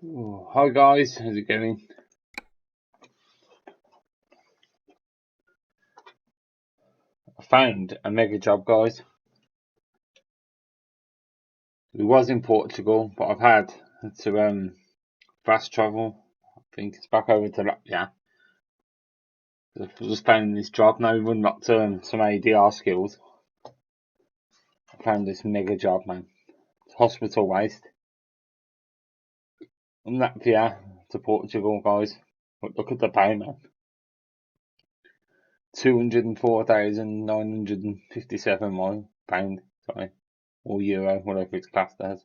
Oh, hi guys, how's it going? I found a mega job, guys. It was in Portugal, but I've had to fast travel. I think it's back over to Latvia. I've just found this job now. We've unlocked some ADR skills. I found this mega job, man. It's hospital waste. From Latvia to Portugal, guys. But look at the pay, man. 204,957 pound, sorry, or euro, whatever it's classed as.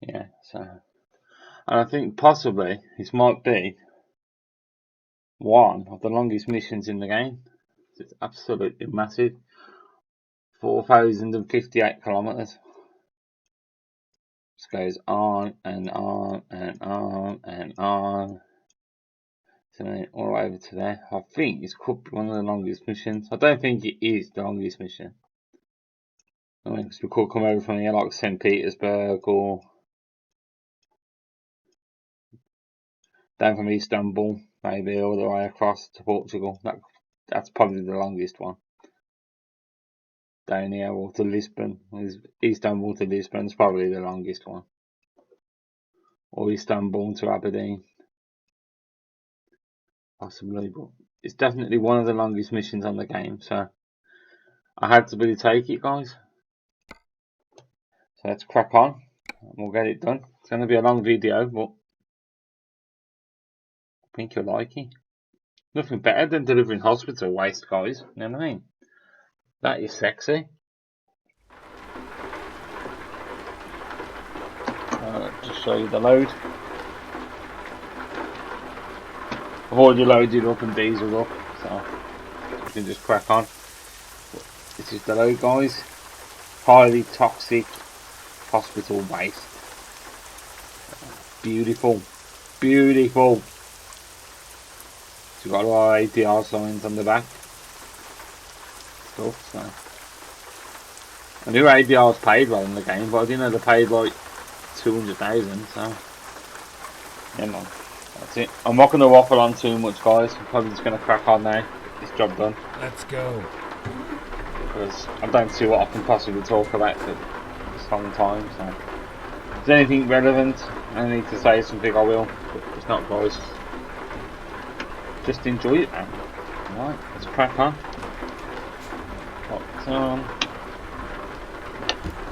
Yeah, so. And I think possibly this might be one of the longest missions in the game. It's absolutely massive. 4,058 kilometers. Just goes on and on and on and on. So then all over to there. I think this could be one of the longest missions. I don't think it is the longest mission. I mean, because we could come over from here like St. Petersburg or down from Istanbul, maybe all the way across to Portugal. That's probably the longest one. Down here or to Lisbon. Istanbul to Lisbon is probably the longest one. Or Istanbul to Aberdeen. Possibly, but it's definitely one of the longest missions on the game, so I had to really take it, guys. So let's crack on and we'll get it done. It's going to be a long video, but I think you'll like it. Nothing better than delivering hospital waste, guys. You know what I mean? That is sexy. Just show you the load. I've already loaded up and dieseled up, so you can just crack on. But this is the load, guys. Highly toxic hospital waste. Beautiful, beautiful. So you've got a lot of ADR signs on the back. Stuff, so. I knew ADR's paid well in the game, but I didn't know they paid like 200,000, so. Yeah, man. That's it. I'm not going to waffle on too much, guys. I'm probably just going to crack on now. Get this job done. Let's go. Because I don't see what I can possibly talk about for this long time, so. If there's anything relevant, I need to say something, I will. But if it's not, guys, just enjoy it, man. Alright, let's crack on. Locked on.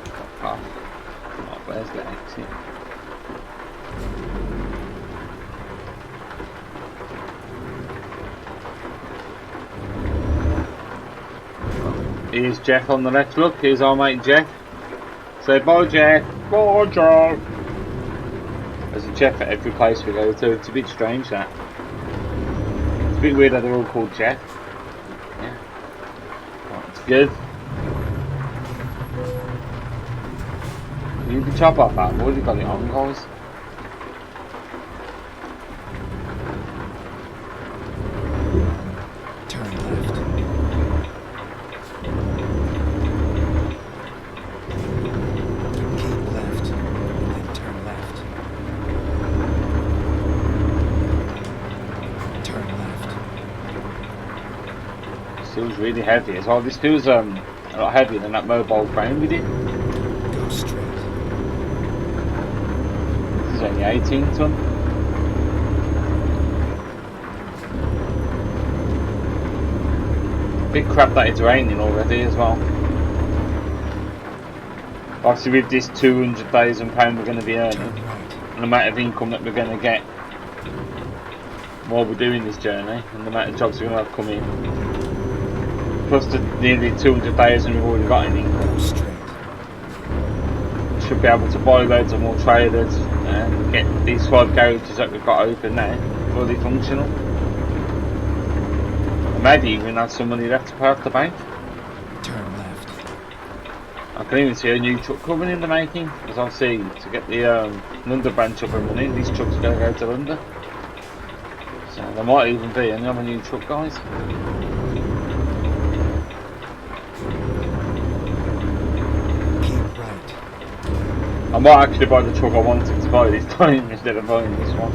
Lock off. Right, where's the exit? Here's Jeff on the left. Look, here's our mate Jeff. Say bye, Jeff. Bye, Jeff. There's a Jeff at every place we go to. It's a bit strange, that. It's a bit weird that they're all called Jeff. Yeah. Right, it's good. You need to chop off that. I've already got it on, guys. Feels really heavy as well. This feels a lot heavier than that mobile frame we did. Go straight. This is only 18 ton. Big crap that it's raining already as well. Obviously with this £200,000 we're going to be earning, and the amount of income that we're going to get while we're doing this journey, and the amount of jobs we're going to have come in, plus the nearly 200,000 we've already got in income, should be able to buy loads of more trailers and get these 5 garages that we've got open now fully functional. And maybe even have some money left to pay off the bank. Turn left. I can even see a new truck coming in the making, as I'll see, to get the London branch up and running. These trucks are going to go to London, so there might even be another new truck, guys. I might actually buy the truck I wanted to buy this time instead of buying this one.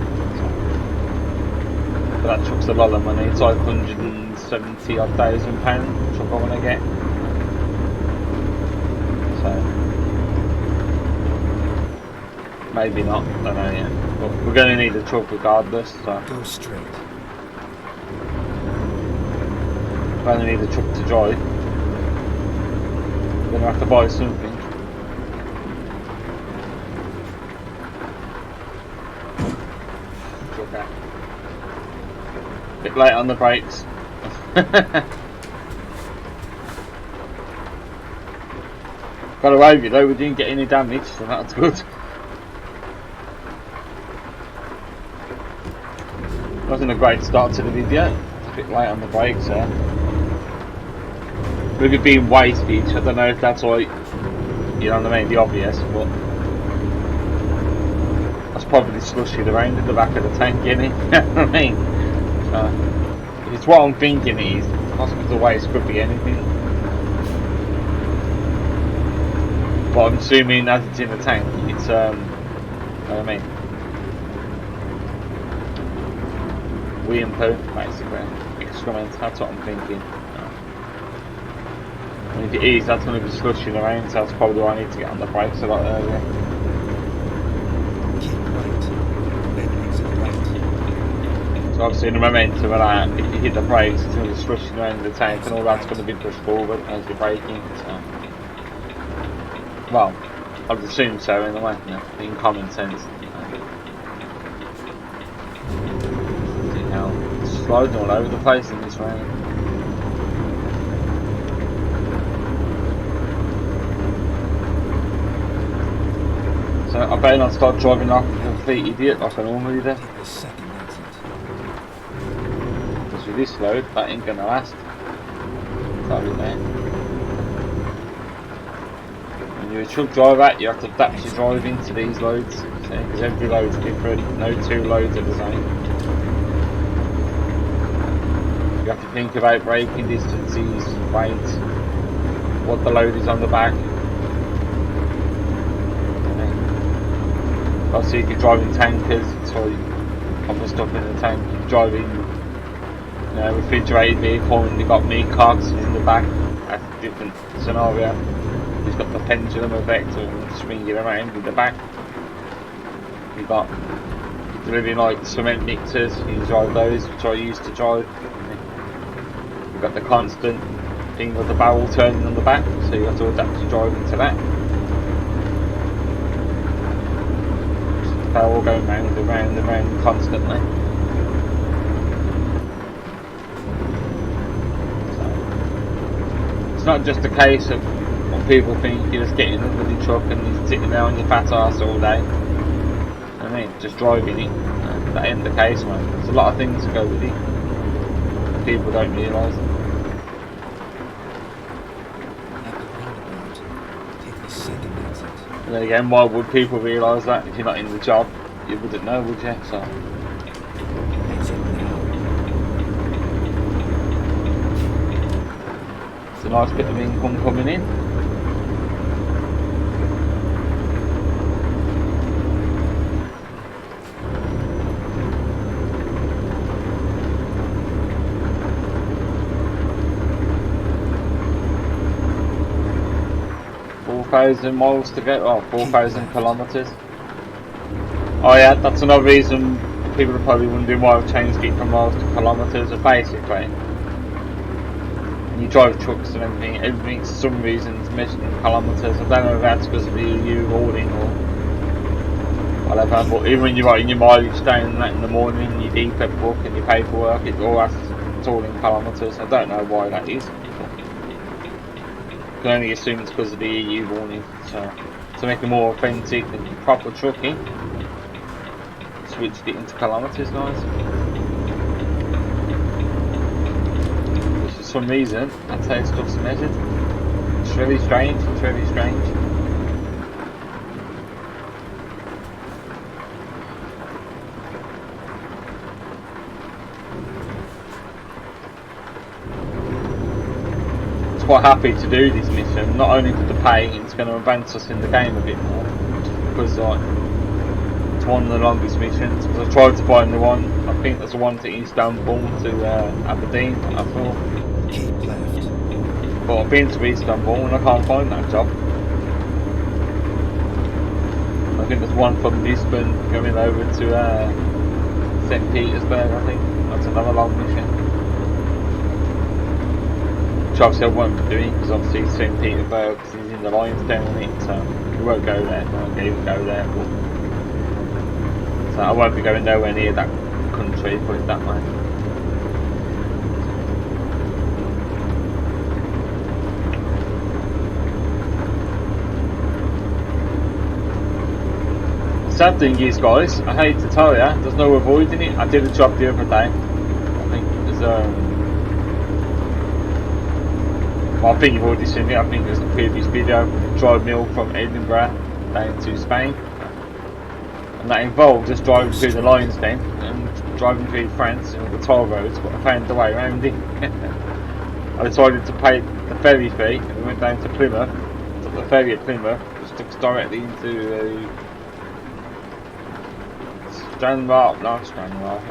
But that truck's a lot of money. It's like £170,000 odd truck I want to get. So maybe not. Don't know yet. But we're going to need a truck regardless. So Go straight. we're going to need a truck to drive. We're going to have to buy something. Okay. Bit late on the brakes. Got away with it though, we didn't get any damage, so that's good. Wasn't a great start to the video. A bit late on the brakes there. With it being wastage, I don't know if that's like, you know what I mean, the obvious, but that's probably slushing around in the back of the tank, isn't it? You know what I mean? If it's what I'm thinking it is, possibly the waste could be anything. But I'm assuming as it's in the tank, it's, you know what I mean? Wee and poo, basically. Excrement, that's what I'm thinking. And if it is, that's going to be slushing around, so that's probably why I need to get on the brakes a lot earlier. Keep right. Then exit right. So obviously the momentum of that, if you hit the brakes, it's going to be slushing around the tank and all that's going to be pushed forward as you're braking. So. Well, I would assume so in a way, you know, in common sense. See how it's sliding all over the place in this rain. So I better not start driving like a complete idiot like I normally do. Take the second exit. Because with this load, that ain't gonna last. Probably there. When you're a truck driver, you have to adapt your driving to these loads. Because every load's different, no two loads are the same. You have to think about braking distances, weight, what the load is on the back. Obviously if you're driving tankers, it's all other stuff in the tank. If you're driving, you know, refrigerated vehicle and you've got meat carcasses in the back, that's a different scenario. You've got the pendulum effect of swinging around in the back. You've got delivering like cement mixers, you drive those, which I used to drive. You've got the constant thing of the barrel turning on the back, so you have to adapt your driving to that. Barrel going round and round and round constantly. So, it's not just a case of what people think you're just getting in the bloody truck and you're sitting there on your fat ass all day. I mean, just driving it. That ain't the case, man. There's a lot of things to go with it. People don't realise. At the roundabout, take the second exit. And then again, why would people realise that if you're not in the job? You wouldn't know, would you? So Exit now. it's a nice bit of income coming in. £4,000 to go, oh, 4,000 kilometres. Oh yeah, that's another reason people are probably wondering why I've changed it from miles to kilometres. But basically, when you drive trucks and everything for some reason is measured in kilometres. I don't know if that's because of the EU hoarding or whatever, but even when you're writing your mileage down and that in the morning, your DPEP book and your paperwork, it's all in kilometres. I don't know why that is. I can only assume it's because of the EU warning. So to make it more authentic and proper trucking, switched it into kilometres, guys. For some reason, that's how stuff's measured. It's really strange. It's really strange. Quite happy to do this mission, not only for the pay, it's going to advance us in the game a bit more, because like it's one of the longest missions. Because I tried to find the one. I think there's the one to Istanbul to Aberdeen. I thought. Keep left. But I've been to Istanbul and I can't find that job. I think there's one from Lisbon going over to St. Petersburg. I think that's another long mission. Which obviously I won't be doing because obviously St. Petersburg is in the Lions down on it, so we won't go there. I won't even go there. But, so I won't be going nowhere near that country, put it that way. Sad thing is, guys, I hate to tell you, there's no avoiding it. I did a job the other day. I think there's well, I think you've already seen it. I think there's a previous video. Drive mill from Edinburgh down to Spain, and that involved just driving through the Lions Den and driving through France and all the toll roads. But I found the way around it. I decided to pay the ferry fee, and we went down to Plymouth. Took the ferry at Plymouth, which took us directly into Strandmark, not Strandmark,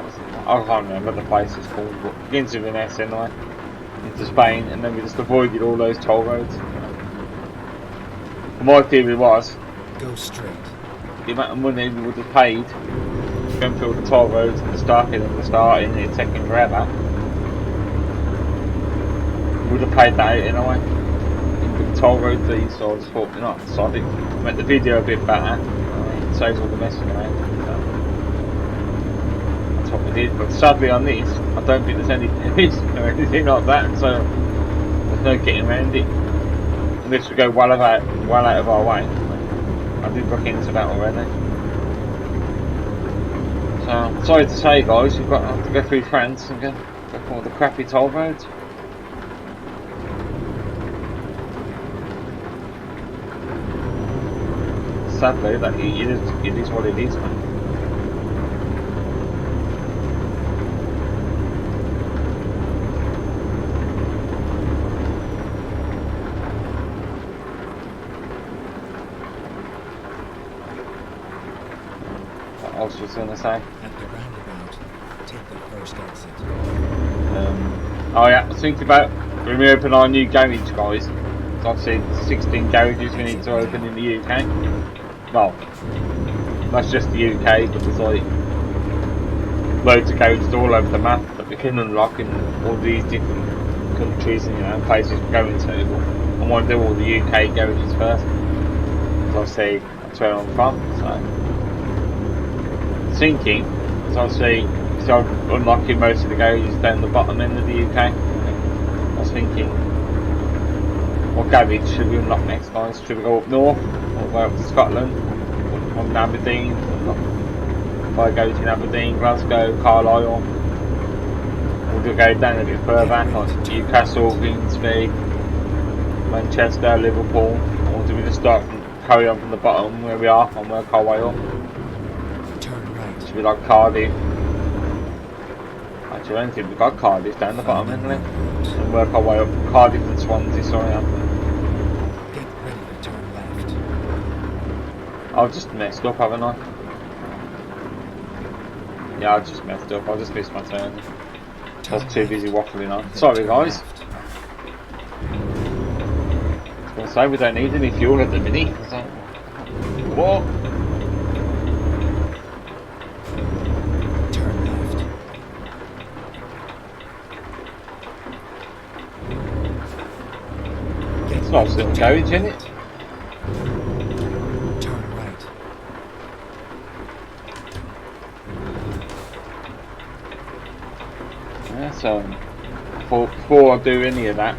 I can't remember what the place is called, but begins with an S anyway, into Spain, and then we just avoided all those toll roads. My theory was, Go straight. the amount of money we would have paid going through all the toll roads and the starting and the starting and it taking forever, we would have paid that out anyway. Into the toll road fees, so I just thought, you know, so I did make the video a bit better, it saves all the messing around. What we did, but sadly on this I don't think there's any fees or anything like that, so there's no getting around it unless we go well out of our way. I did look into that already. So sorry to say, guys, we've got to go through France and go through all the crappy toll roads. Sadly, that it is what it is, man. I was just going to say. At the roundabout, take the first exit. Oh yeah, I was thinking about when we open our new garage, guys. There's obviously 16 garages we need to open in the UK. Well, that's just the UK, but there's like loads of garages all over the map that we can unlock in all these different countries and, you know, places we're going to. But I want to do all the UK garages first, because obviously that's where I'm from. So thinking, because obviously I'm unlocking most of the garages down the bottom end of the UK. I was thinking, what garage should we unlock next, guys? Should we go up north, or go up to Scotland, or Aberdeen, buy a garage in Aberdeen, Glasgow, Carlisle, or do we go down a bit further, like Newcastle, Grimsby, Manchester, Liverpool, or do we just carry on from the bottom where we are and work our way up? Should be like Cardiff. Actually, I don't think we've got Cardiff down the bottom, isn't it? And work our way up. Cardiff and Swansea, sorry. Get ready to turn left. I've just messed up, haven't I? Yeah, I just messed up. I just missed my turn. I was too busy waffling on. Sorry, guys. I was going to say we don't need any fuel at the minute. What? It's not still garage, isn't it? Turn right. Yeah, so before I do any of that,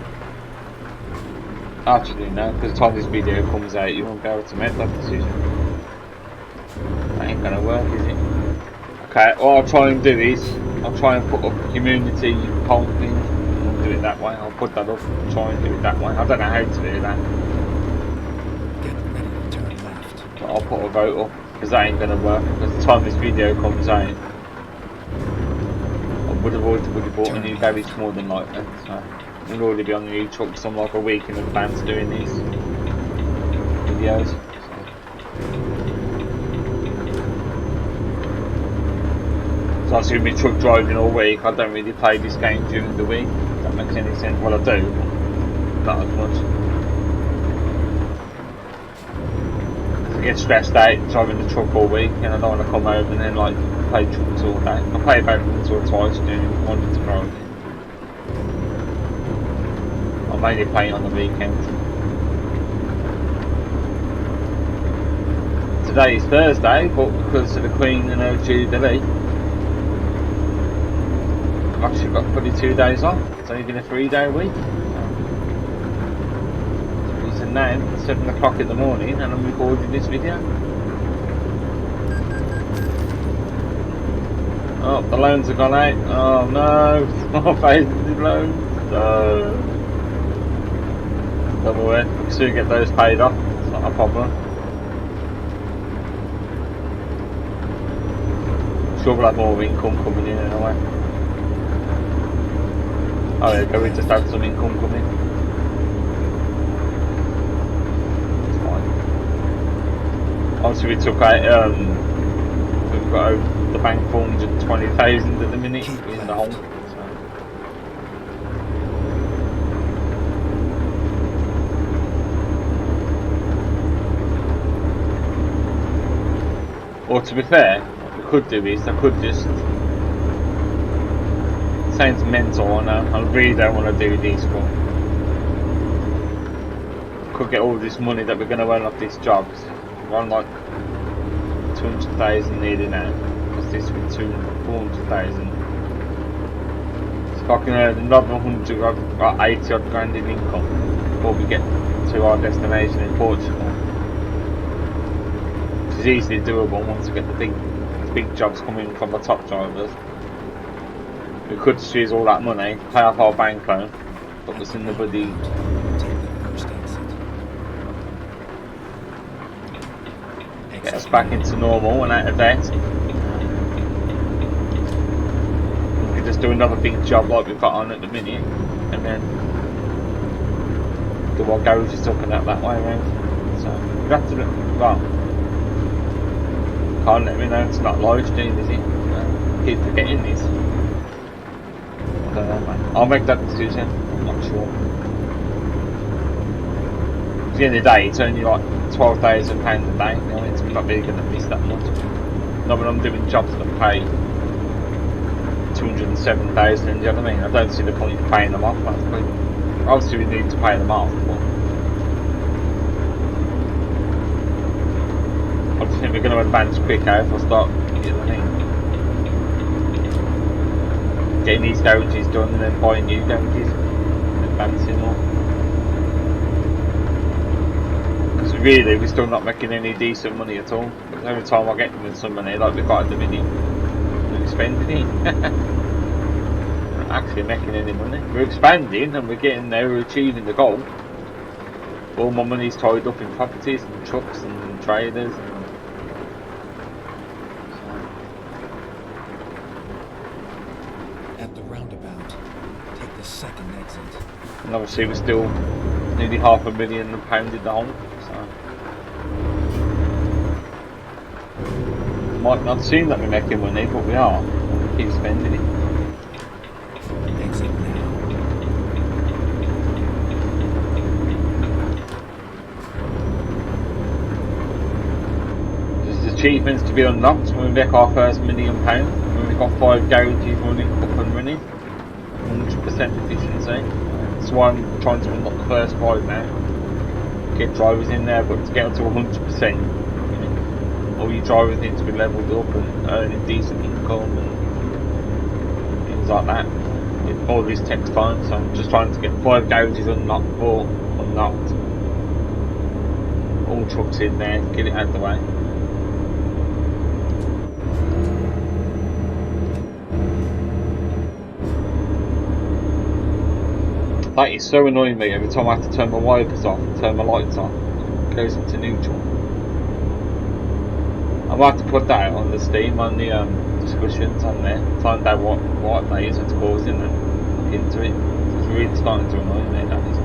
actually no, because the time this video comes out you won't be able to make that decision. That ain't gonna work, is it? Okay, what I'll try and do is, I'll try and put up a community poll thing. Do it that way. I'll put that up and try and do it that way. I don't know how to do that. Get ready to turn left. But I'll put a vote up because that ain't gonna work. Because the time this video comes out, I would have bought a new garage more than likely. So we'll already be on the new truck some like a week in advance doing these videos. So. obviously with me truck driving all week, I don't really play this game during the week. If that makes any sense. Well, I do, but not as much. I get stressed out driving the truck all week, and I don't want to come home and then like play trucks all day. I play about once or twice during Monday to Friday. I'm mainly playing on the weekends. Today is Thursday, but because of the Queen and her Jubilee, I've actually got probably 2 days off. It's only been a 3-day week. It's now 7 o'clock in the morning and I'm recording this video. Oh, the loans have gone out. Oh no, I'm paying the loans. No. Don't worry, we can soon get those paid off. It's not a problem. Sure, we'll have more income coming in anyway. Oh, there you go, we just had some income coming. It's fine. Obviously, we took out, we've got the bank 420,000 at the minute in the home. Or to be fair, what we could do is I could just. Sounds mental, I know. I really don't want to do this, but could get all this money that we're going to earn off these jobs. We're on like 200,000 nearly now. Because this will be 400,000. So if I can earn another 100, I've got 80 odd grand in income before we get to our destination in Portugal. Which is easily doable once we get the big jobs coming from the top drivers. We could just use all that money, pay off our bank loan, put us in the bloody. Get us back into normal and out of debt. We could just do another big job like we've got on at the minute, and then do our garages up and that way around. So we'd have to look. Well, can't let me know it's not live stream, is it? Keep forgetting this. I don't know, man. I'll make that decision. I'm not sure. At the end of the day, it's only like £12,000 a day. You know, it's not really going to miss that much. Not when I'm doing jobs that pay 207,000. Do you know what I mean? I don't see the point in paying them off. Obviously, we need to pay them off. But I just think we're going to advance quicker if I start. You know what I mean? Getting these garages done and then buying new garages, advancing more. Because really, we're still not making any decent money at all. Because every time I get them with some money, like we've got at the minute, we're spending it. We're not actually making any money. We're expanding and we're getting there, we're achieving the goal. All my money's tied up in properties and trucks and trailers. Second exit. And obviously we're still nearly £500,000 in the home, so might not seem that we're making money, but we are. We keep spending it. Exit now. There's achievements to be unlocked when we make our first £1 million, when we've got 5 garages running up and running. 100% efficiency. That's why I'm trying to unlock the first 5 now. Get drivers in there, but to get up to 100%, all your drivers need to be levelled up and earning decent income and things like that. All this takes time, so I'm just trying to get 5 garages unlocked, 4 unlocked, all trucks in there, get it out of the way. That is so annoying me every time I have to turn my wipers off and turn my lights on. It goes into neutral. I might have to put that on the Steam on the discussions on there. Find out what that is that's causing them. Look into it. It's really starting to annoy me, that is.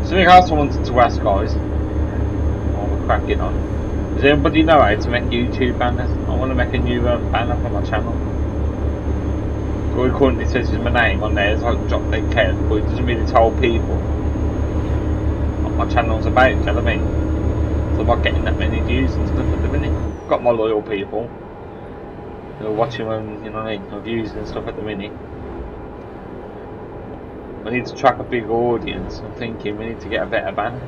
Something else I wanted to ask, guys, while we're cracking on. Does anybody know how to make YouTube banners? I want to make a new banner for my channel. All it currently says is my name on there, it's like drop dead care, but it doesn't really tell people what my channel's about, you know what I mean? So I'm not getting that many views and stuff at the minute. Got my loyal people who are watching when, you know what I mean, my views and stuff at the minute. I need to track a big audience. I'm thinking we need to get a better banner.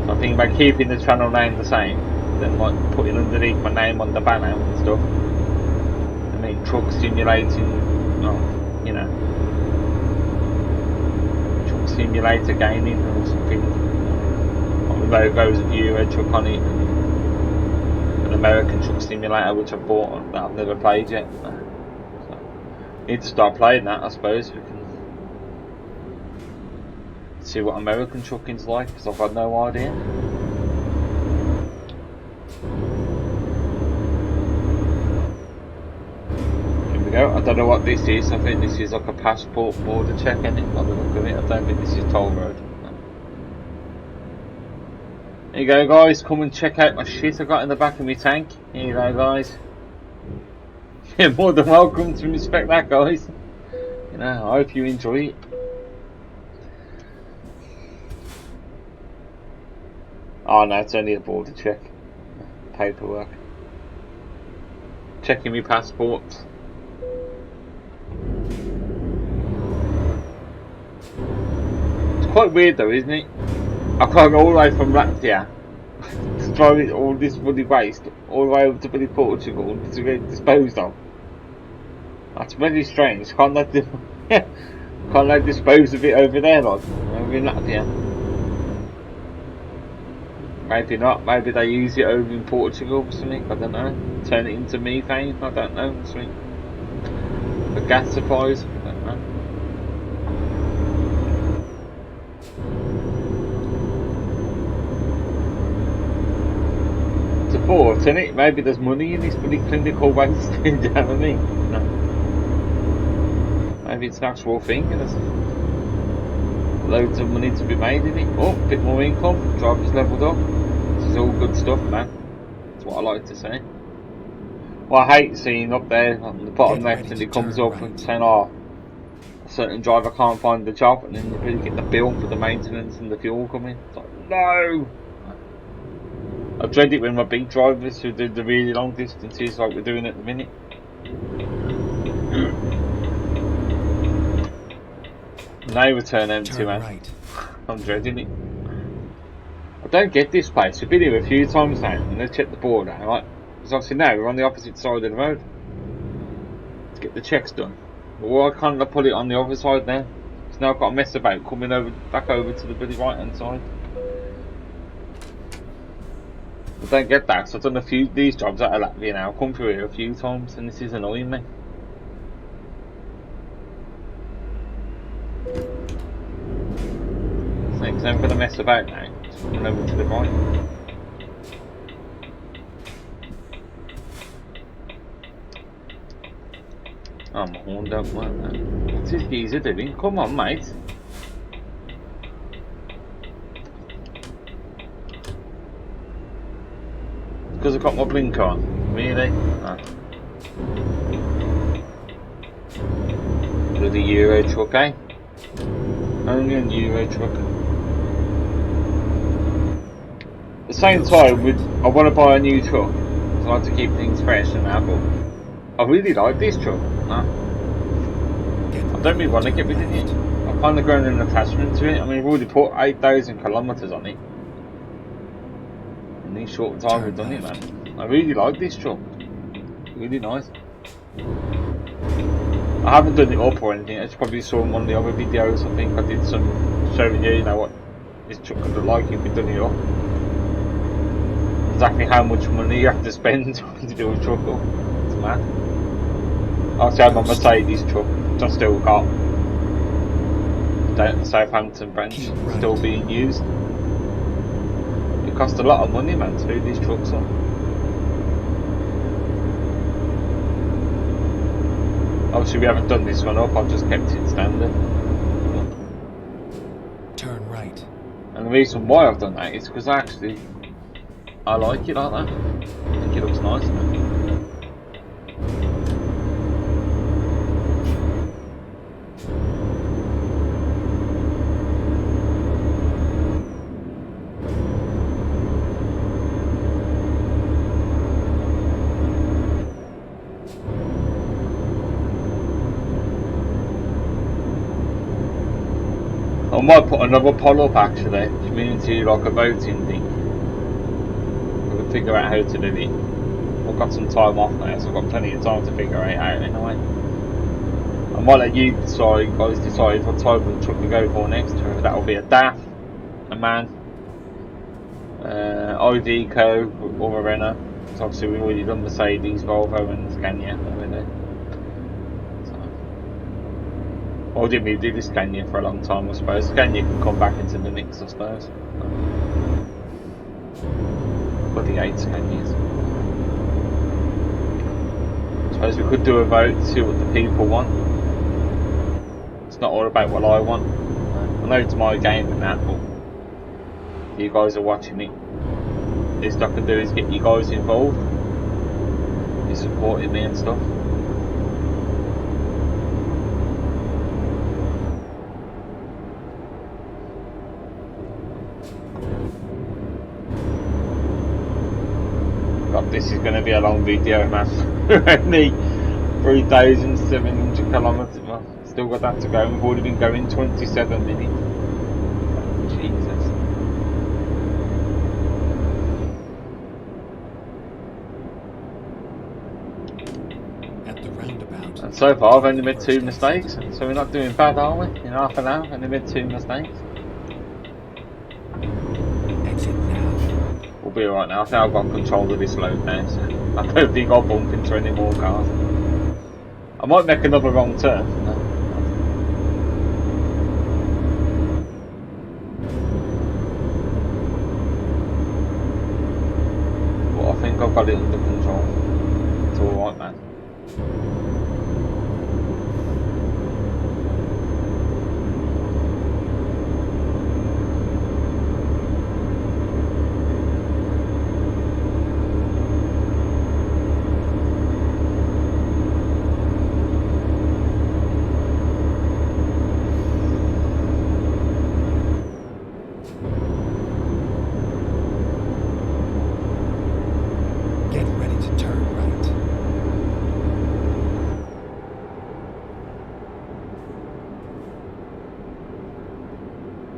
So I'm thinking about keeping the channel name the same, then like putting underneath my name on the banner and stuff. I mean, truck simulating, oh, you know, truck simulator gaming or something. Like the logos of Euro Truck on it, and an American truck simulator which I bought that I've never played yet. So, need to start playing that, I suppose. We can see what American trucking's like, because I've got no idea. Here we go. I don't know what this is. I think this is like a passport border check, isn't it? By the look of it, I don't think this is toll road. There you go, guys. Come and check out my shit I got in the back of my tank. Here you go, guys. You're more than welcome to inspect that, guys. You know, I hope you enjoy it. Oh no, it's only a border check. Paperwork. Checking my passport. It's quite weird though, isn't it? I can't go all the way from Latvia to drive all this bloody waste all the way over to bloody Portugal to get disposed of. That's very strange. Can't they dispose of it over there, like over in Latvia? Maybe not. Maybe they use it over in Portugal or something. I don't know. Turn it into methane. I don't know. Something. The gas supplies. I don't know. It's a thought, isn't it? Maybe there's money in this bloody clinical waste. Do you know what I mean? No. Maybe it's an actual thing and there's loads of money to be made in it. Oh, a bit more income. Drivers leveled up. This is all good stuff, man. That's what I like to say. Well, I hate seeing up there on the bottom left and it comes up and saying, oh, a certain driver can't find the job, and then you really get the bill for the maintenance and the fuel coming. It's like, no! I dread it when my big drivers who do the really long distances like we're doing at the minute. Now we turn empty, man. Right. I'm dreading it. I don't get this place. We've been here a few times now and they've checked the border, right? Because obviously now we're on the opposite side of the road to get the checks done. But why can't I put it on the other side now? Because now I've got to mess about coming over back over to the bloody right hand side. I don't get that, so I've done a few these jobs out of Latvia now. I've come through here a few times and this is annoying me. Because I'm going to mess about now. Just coming over to the right. Oh, my horn don't work now. What's this geezer doing? Come on, mate. Because I've got my blinker on. Really? No. Bloody Euro truck, eh? Only a Euro truck. At the same time, I want to buy a new truck. So I like to keep things fresh and that, but I really like this truck. No. I don't really want to get rid of it. I've kind of grown an attachment to it. I mean, we've already put 8,000 kilometres on it. In this short time we've done it, man. I really like this truck. Really nice. I haven't done it up or anything. I just probably saw in one of the other videos. I think I did some showing you know what this truck would look like if we done it up. Exactly how much money you have to spend to do a truck up. It's mad. Obviously I have my Mercedes truck, which I still got. Down at the Southampton branch, still being used. It cost a lot of money, man, to do these trucks up. Obviously we haven't done this one up, I've just kept it standard. Turn right. And the reason why I've done that is because I actually I like it like that. I think it looks nice. I might put another poll up actually, community like a voting thing. We can figure out how to do it. I've got some time off now, so I've got plenty of time to figure it out anyway. I might let you guys decide what type of truck we go for next. Whether that'll be a DAF, a MAN, ID Co or a Renault. So obviously we've already done Mercedes, Volvo and Scania already. Or did we do the Scania for a long time, I suppose. Scania can come back into the mix, I suppose. But the 8 Scanias. I suppose we could do a vote, see what the people want. It's not all about what I want. I know it's my game and that, but you guys are watching it. The least I can do is get you guys involved. You're supporting me and stuff. This is going to be a long video, man. Only 3,700 kilometers. Well, still got that to go. We've already been going 27 minutes. Jesus. At the roundabout. And so far, I've only made 2 mistakes. So we're not doing bad, are we? In half an hour, only made 2 mistakes. Exit now. We'll be alright now. I think I've got control of this load now, so I don't think I'll bump into any more cars. I might make another wrong turn. But I think I've got it under control. It's alright, man.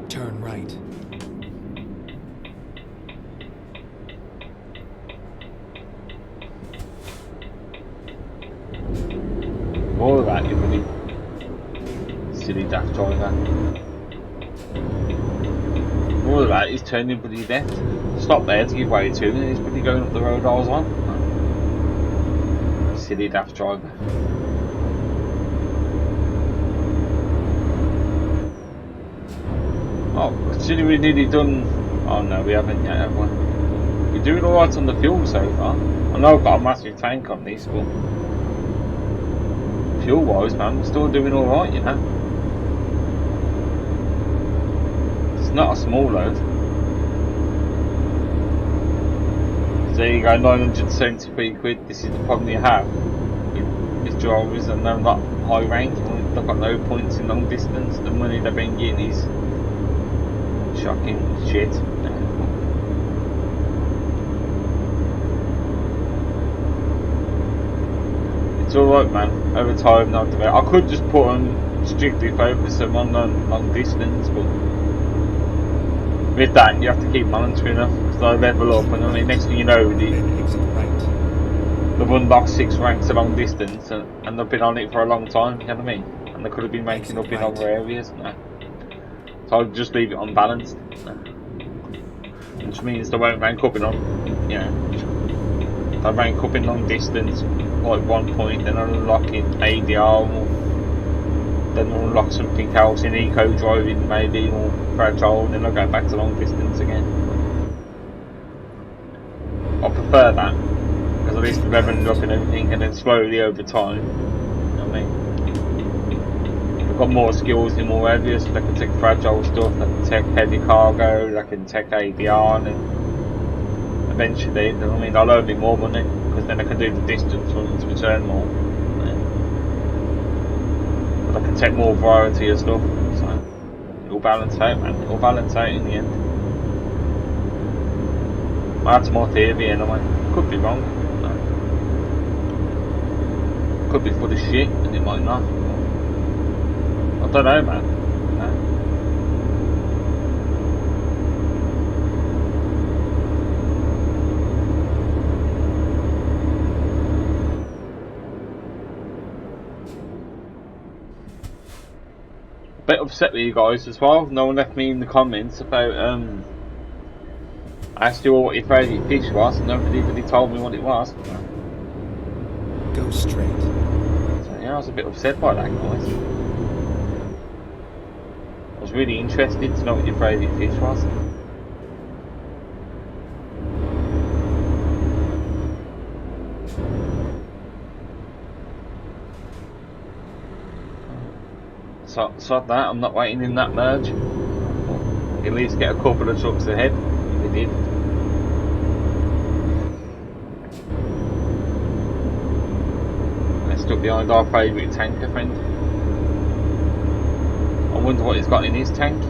Turn right. More of that, you bloody silly daft driver. More of that, he's turning bloody left. Stop there to give way to him, and he's bloody going up the road I was on. Silly daft driver. Oh, considering we nearly done. Oh no, we haven't yet, have we? We're doing alright on the fuel so far. I know I've got a massive tank on this, but fuel wise, man, we're still doing alright, you know. It's not a small load. So there you go, 973 quid. This is the problem you have with drivers, and they're not high rank. They've got no points in long distance. The money they bring in is shocking shit. It's alright, man. Over time, not the I could just put on strictly focus them on long distance, but with that you have to keep monitoring them because they level up, and I mean, next thing you know, they've unlocked 6 ranks of long distance, and they've been on it for a long time. You know what I mean? And they could have been making up in other areas. No. So I'll just leave it unbalanced, which means they won't rank up in they rank up in long distance like 1 point, then I'll unlock in ADR, or then I'll unlock something else in eco driving maybe, or fragile, and then I'll go back to long distance again. I prefer that, because at least the revenue up and everything, and then slowly over time, you know what I mean? Got more skills in more areas. They can take fragile stuff, they can take heavy cargo, they can take ADR, and eventually. I mean, I'll earn me more money because then I can do the distance runs, which earn more. But I can take more variety of stuff, so it'll balance out, man. It'll balance out in the end. That's my theory anyway. Could be wrong. Could be full of shit, and it might not. I don't know, man. Bit upset with you guys as well. No one left me in the comments about I asked you all what your favourite fish was and nobody really told me what it was. Go straight. So yeah, I was a bit upset by that, guys. I was really interested to know what your favourite fish was. So that, I'm not waiting in that merge. At least get a couple of trucks ahead. We did. Let's stuck behind our favourite tanker friend. I wonder what he's got in his tank.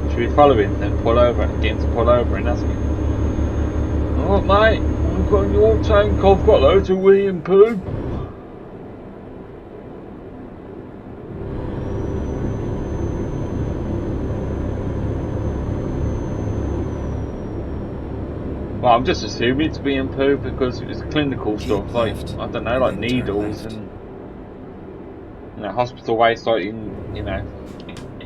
Should we follow him then pull over and get him to pull over and ask him? Oh mate, I've got your tank, I've got loads of wee and poo. Well, I'm just assuming it's wee and poo because it's clinical stuff, like, I don't know, like needles and, you know, hospital waste, like in, you know,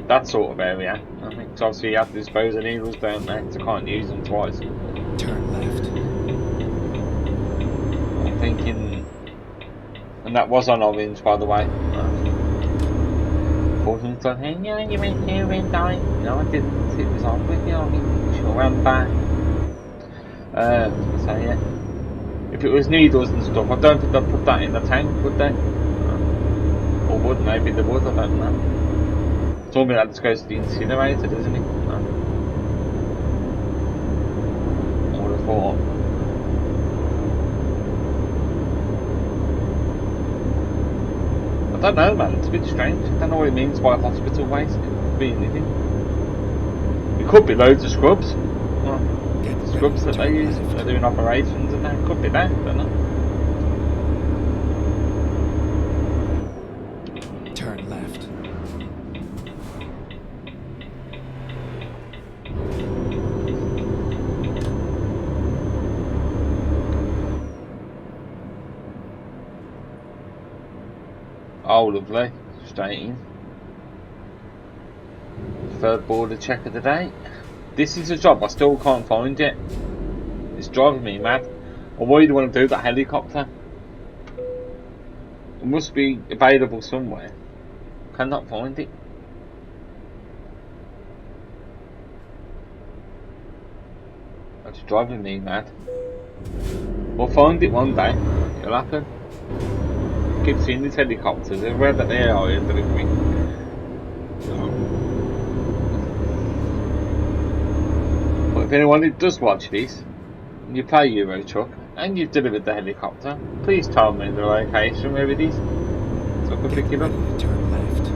that sort of area. I think, so obviously you have to dispose of needles down there, so I can't use them twice. Turn left. I'm thinking, and that was on orange, by the way. Fortunately, thought, hey, yeah, you went here and died. No, I didn't. It was on with you. I mean, sure, I'm back. So yeah, if it was needles and stuff, I don't think they'd put that in the tank, would they? Or would, maybe they would, I don't know. Told me that just goes to the incinerator, doesn't it? I would have thought. I don't know, man, it's a bit strange. I don't know what it means by hospital waste. It could be anything. It could be loads of scrubs. Scrubs that they use for doing operations and that. Could be that, I don't know. Turn left. Oh, lovely. Straight in. Third border check of the day. This is a job I still can't find yet. It's driving me mad. I really want to do that helicopter. It must be available somewhere. Cannot find it. It's driving me mad. We'll find it one day. It'll happen. I keep seeing these helicopters. They're where that they are in delivery. But if anyone who does watch this, and you play Euro Truck, and you've delivered the helicopter, please tell me the location where it is, so I can pick it up. Turn left.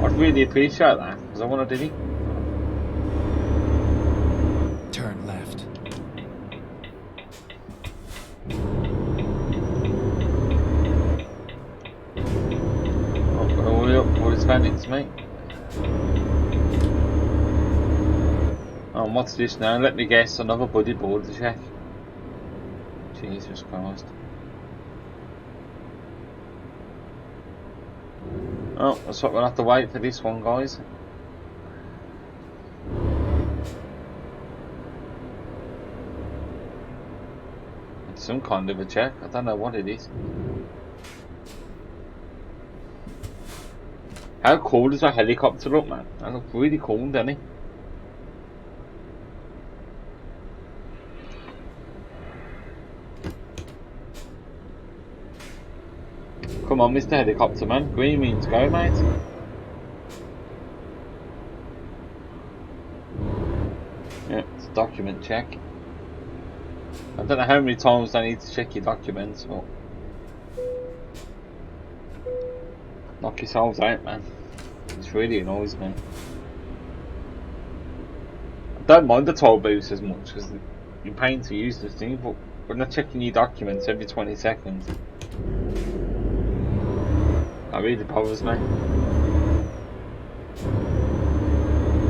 I'd really appreciate that, because I want to do it. Turn left. I've got all the up before it's found it to me. Oh, what's this now? Let me guess, another buddy border check. Jesus Christ. Oh, that's what we'll have to wait for this one, guys. It's some kind of a check. I don't know what it is. How cool does a helicopter look, man? That looks really cool, doesn't it? Come on, Mr. Helicopter Man. Green means go, mate. document check. I don't know how many times I need to check your documents, but knock yourselves out, man. It's really annoys me. I don't mind the toll booths as much because you're paying to use this thing, but when they're checking your documents every 20 seconds, that really bothers me.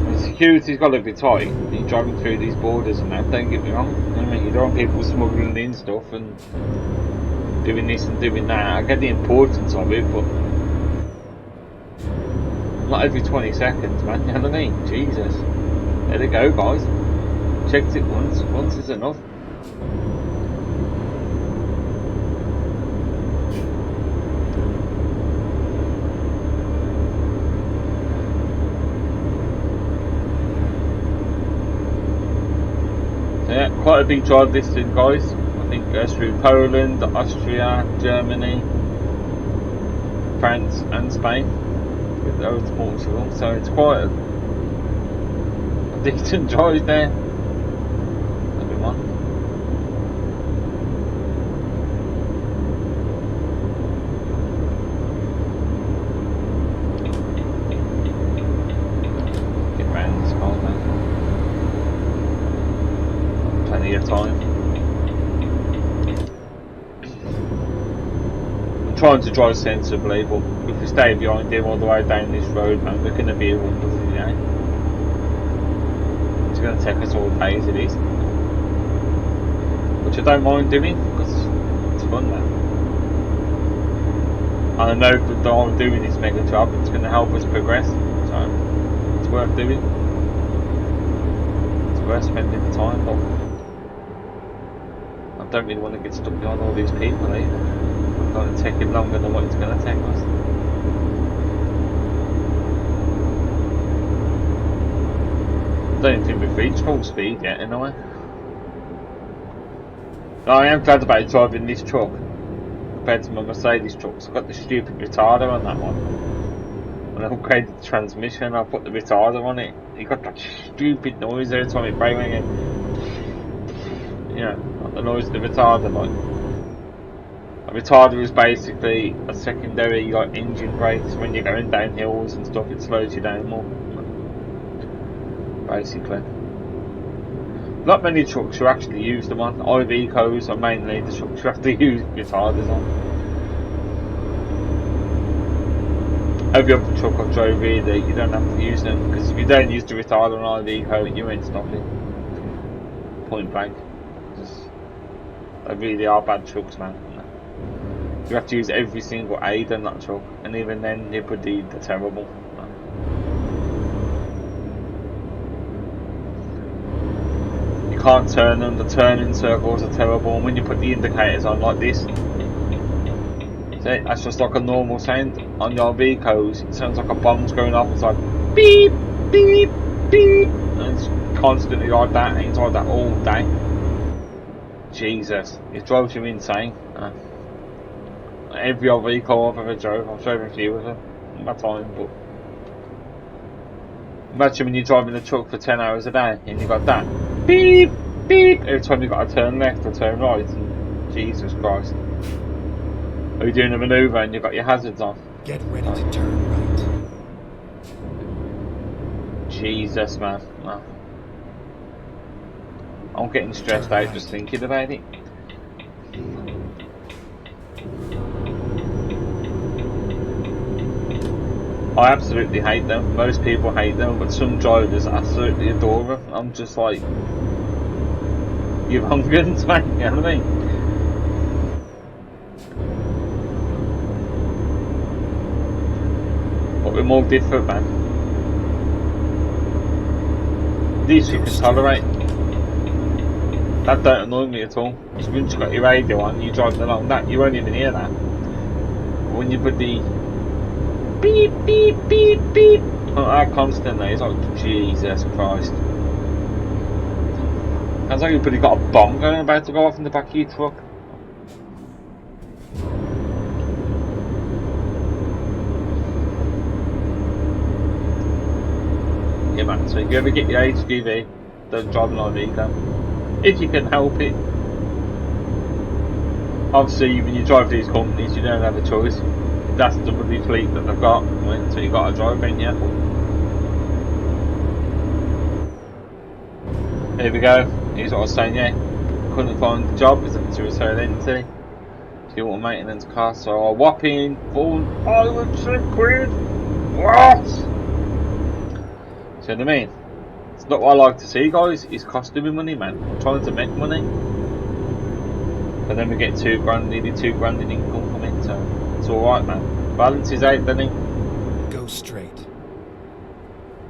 And security's got to be tight. You're driving through these borders and that, don't get me wrong. I mean, you don't want people smuggling in stuff and doing this and doing that. I get the importance of it, but not every 20 seconds, man. You know what I mean? Jesus. Let it go, guys. Checked it once. Once is enough. Yeah, quite a big drive distance, guys. I think it goes through Poland, Austria, Germany, France and Spain. With over to Portugal, so it's quite a decent drive there. Everyone. Get round this car now. Plenty of time. I'm trying to drive sensibly, but if we stay behind him all the way down this road, man, we're going to be a wonderful day. It's going to take us all day as it is. Which I don't mind doing, because it's fun, man. And I know that I'm doing this mega job, it's going to help us progress, so it's worth doing. It's worth spending the time, but I don't really want to get stuck behind all these people either. It's going to take it longer than what it's going to take us. I don't think we've reached full speed yet, anyway. No, I am glad about driving this truck compared to my Mercedes trucks. I've got the stupid retarder on that one. When I upgraded the transmission, I put the retarder on it. You got that stupid noise every time it brake again. Yeah, not the noise of the retarder, like. A retarder is basically a secondary like engine brakes. When you're going down hills and stuff, it slows you down more. Basically. Not many trucks you actually use them on. Icos are mainly the trucks you have to use retarders on. Every other truck I've drove really, you don't have to use them, because if you don't use the retarder on Iveco, you ain't stopping. Point blank. They really are bad trucks, man. You have to use every single aid in that truck, and even then they're terrible. You can't turn them, the turning circles are terrible, and when you put the indicators on like this, that's just like a normal sound. On your vehicles, it sounds like a bomb's going off. It's like beep, beep, beep, and it's constantly like that, and it's like that all day. Jesus, it drives you insane. Every other vehicle I've ever drove, I've driven a few of them in my time, but imagine when you're driving a truck for 10 hours a day and you got that beep, beep every time you got to turn left or turn right, and Jesus Christ. Are you doing a manoeuvre and you've got your hazards on? Get ready to turn right. Jesus, man. No. I'm getting stressed out just thinking about it. I absolutely hate them. Most people hate them, but some drivers absolutely adore them. I'm just like, you're hungers, mate. You know what I mean? But we're more different, man. These you can tolerate. That don't annoy me at all. Once you've got your radio on, you drive along that, you won't even hear that. But when you put the beep, beep, beep, beep oh, that constantly, it's like, Jesus Christ. Sounds like you've probably got a bomb going about to go off in the back of your truck. Yeah, man, so if you ever get your HGV, don't drive an Amigo. If you can help it. Obviously, when you drive these companies, you don't have a choice. That's the bloody fleet that they've got, so you got to drive, ain't you? Here we go. Here's what I was saying, yeah. Couldn't find a job, it's up to a identity. Fuel maintenance costs are a whopping £400 What? See what I mean? It's not what I like to see, guys. It's costing me money, man. I'm trying to make money. But then we get £2 nearly £2 in income from it, so it's alright, man. Balance is out, doesn't it? Go straight.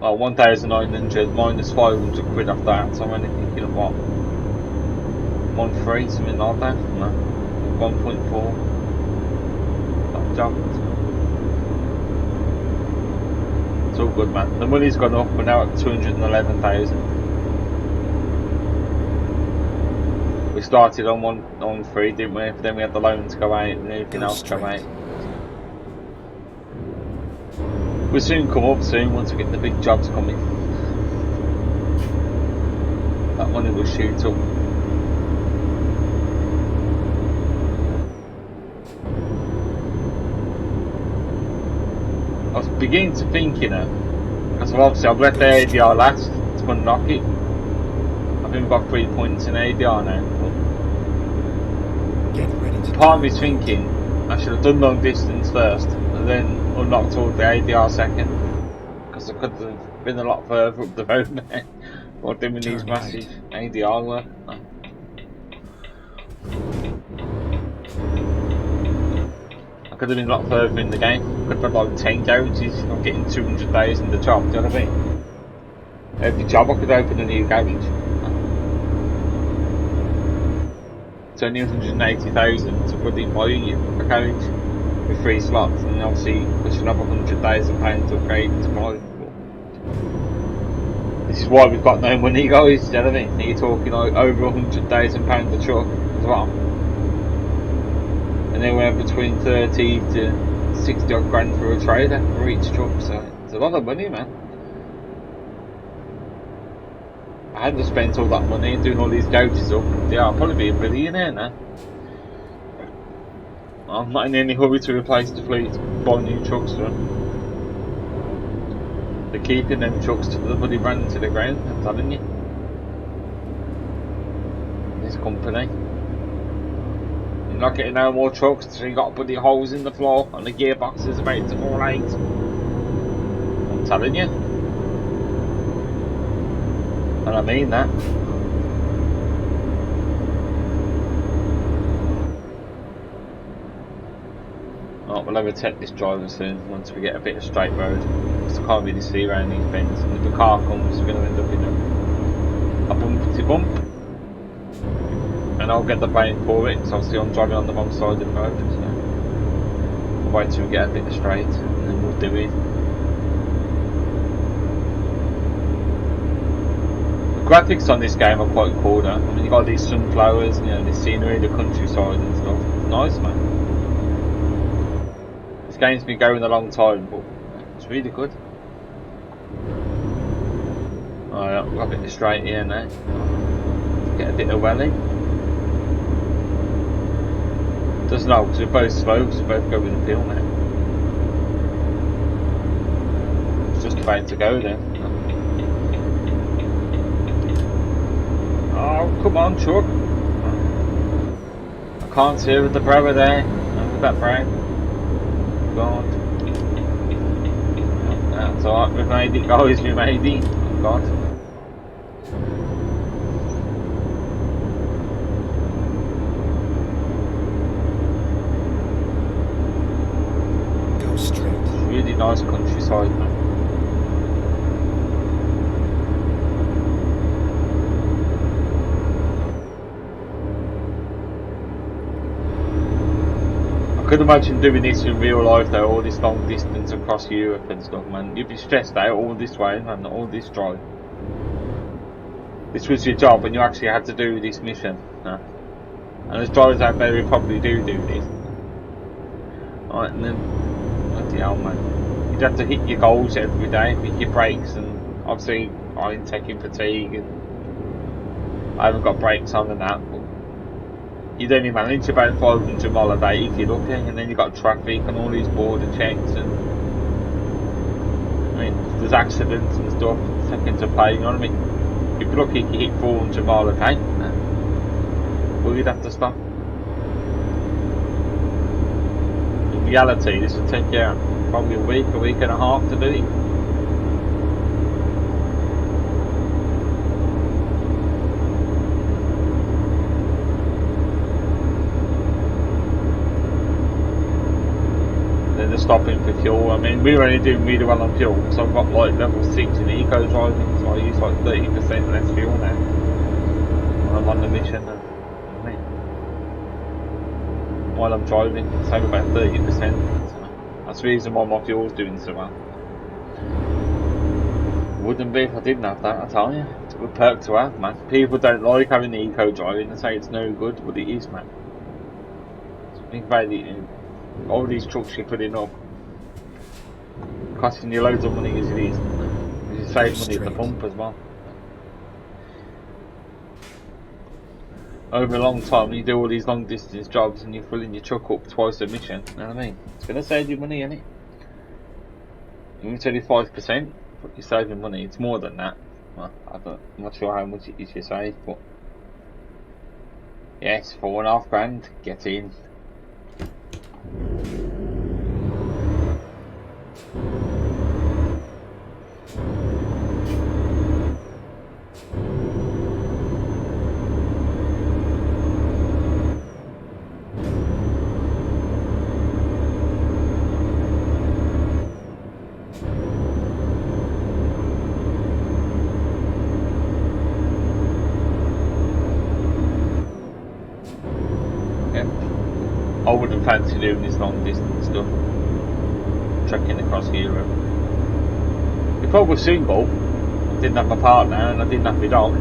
Well, 1,900 minus 500 quid off that, so I'm only thinking of what? 1.3, something like that? No. 1.4. That job. It's all good, man. The money's gone up, we're now at 211,000. We started on 1.3, didn't we? Then we had the loan to go out and everything else to go out. We'll soon come up soon once we get the big jobs coming. That money will shoot up. I was beginning to think, you know, because obviously I've left the ADR last to unlock it. I think we've got 3 points in ADR now. Get ready to Part of me's thinking I should have done long distance first and then unlocked all the ADR second, because I could have been a lot further up the road now while doing these massive ADR work. I could have been a lot further in the game. Could have had like 10 garages. I'm getting 200,000 a job, do you know what I mean? Every job I could open a new garage. It's only 180,000 to put in buying you a garage with 3 slots, and obviously we should have £100,000 to upgrade to buy. This is why we've got no money, guys, do you know what I mean? You're talking like over £100,000 a truck as well. And then we're between 30 to 60 odd grand for a trailer for each truck, so it's a lot of money, man. I hadn't spent all that money doing all these garages up. Yeah, I'll probably be a billionaire now. I'm not in any hurry to replace the fleet, buy new trucks for them. They're keeping them trucks to the bloody run to the ground, I'm telling you. This company. You're not getting no more trucks, so you got bloody holes in the floor and the gearbox is about to fall out. I'm telling you. And I mean that. Oh, we'll overtake this driver soon once we get a bit of straight road. Because I can't really see around these bends. And if the car comes, we're going to end up in a bumpy bump. And I'll get the blame for it, because obviously I'm driving on the wrong side of the road. So we'll wait till we get a bit of straight and then we'll do it. The graphics on this game are quite cool, though. I mean, you got these sunflowers, you know, the scenery, the countryside and stuff. It's nice, man. This game's been going a long time, but it's really good. Alright, we've got a bit of straight here now. Get a bit of welling. Doesn't know, because we're both slow, because we're both going uphill now. It's just about to go then. Oh, come on, truck. I can't see with the brower there. With that brow. God. That's alright, we made it, guys, we made it. Oh, God. Go straight. It's really nice countryside, man. I could imagine doing this in real life though, all this long distance across Europe and stuff, man. You'd be stressed out all this way, man, all this drive. This was your job and you actually had to do this mission. And there's drivers out there who probably do this. Alright, and then, bloody hell, man. You'd have to hit your goals every day, hit your brakes, and obviously I'm taking fatigue and I haven't got brakes on and that, but you'd only manage about 500 mile a day if you're lucky, and then you've got traffic and all these border checks, and I mean, there's accidents and stuff take into play, you know what I mean? If you're lucky, you can hit 400 mile a day, well, you'd have to stop. In reality, this would take you probably a week and a half to do it. Stopping for fuel. I mean, we're only doing really well on fuel, so I've got like level 6 in eco driving, so I use like 30% less fuel now when I'm on the mission. And, I mean, while I'm driving, save about 30%. So that's the reason why my fuel's doing so well. Wouldn't be if I didn't have that, I tell you. It's a good perk to have, man. People don't like having the eco driving and say it's no good, but it is, man. So think about it. All these trucks you're putting up, costing you loads of money as it is. You save money at the pump as well. Over a long time, when you do all these long distance jobs and you're filling your truck up twice a mission, you know what I mean? It's going to save you money, isn't it? Even if it's only 5%, but you're saving money. It's more than that. Well, I'm not sure how much it is you save, but yes, $4.5 grand, get in. I wouldn't fancy doing this long distance stuff, trekking across Europe. If I was single, I didn't have my partner and I didn't have my dog,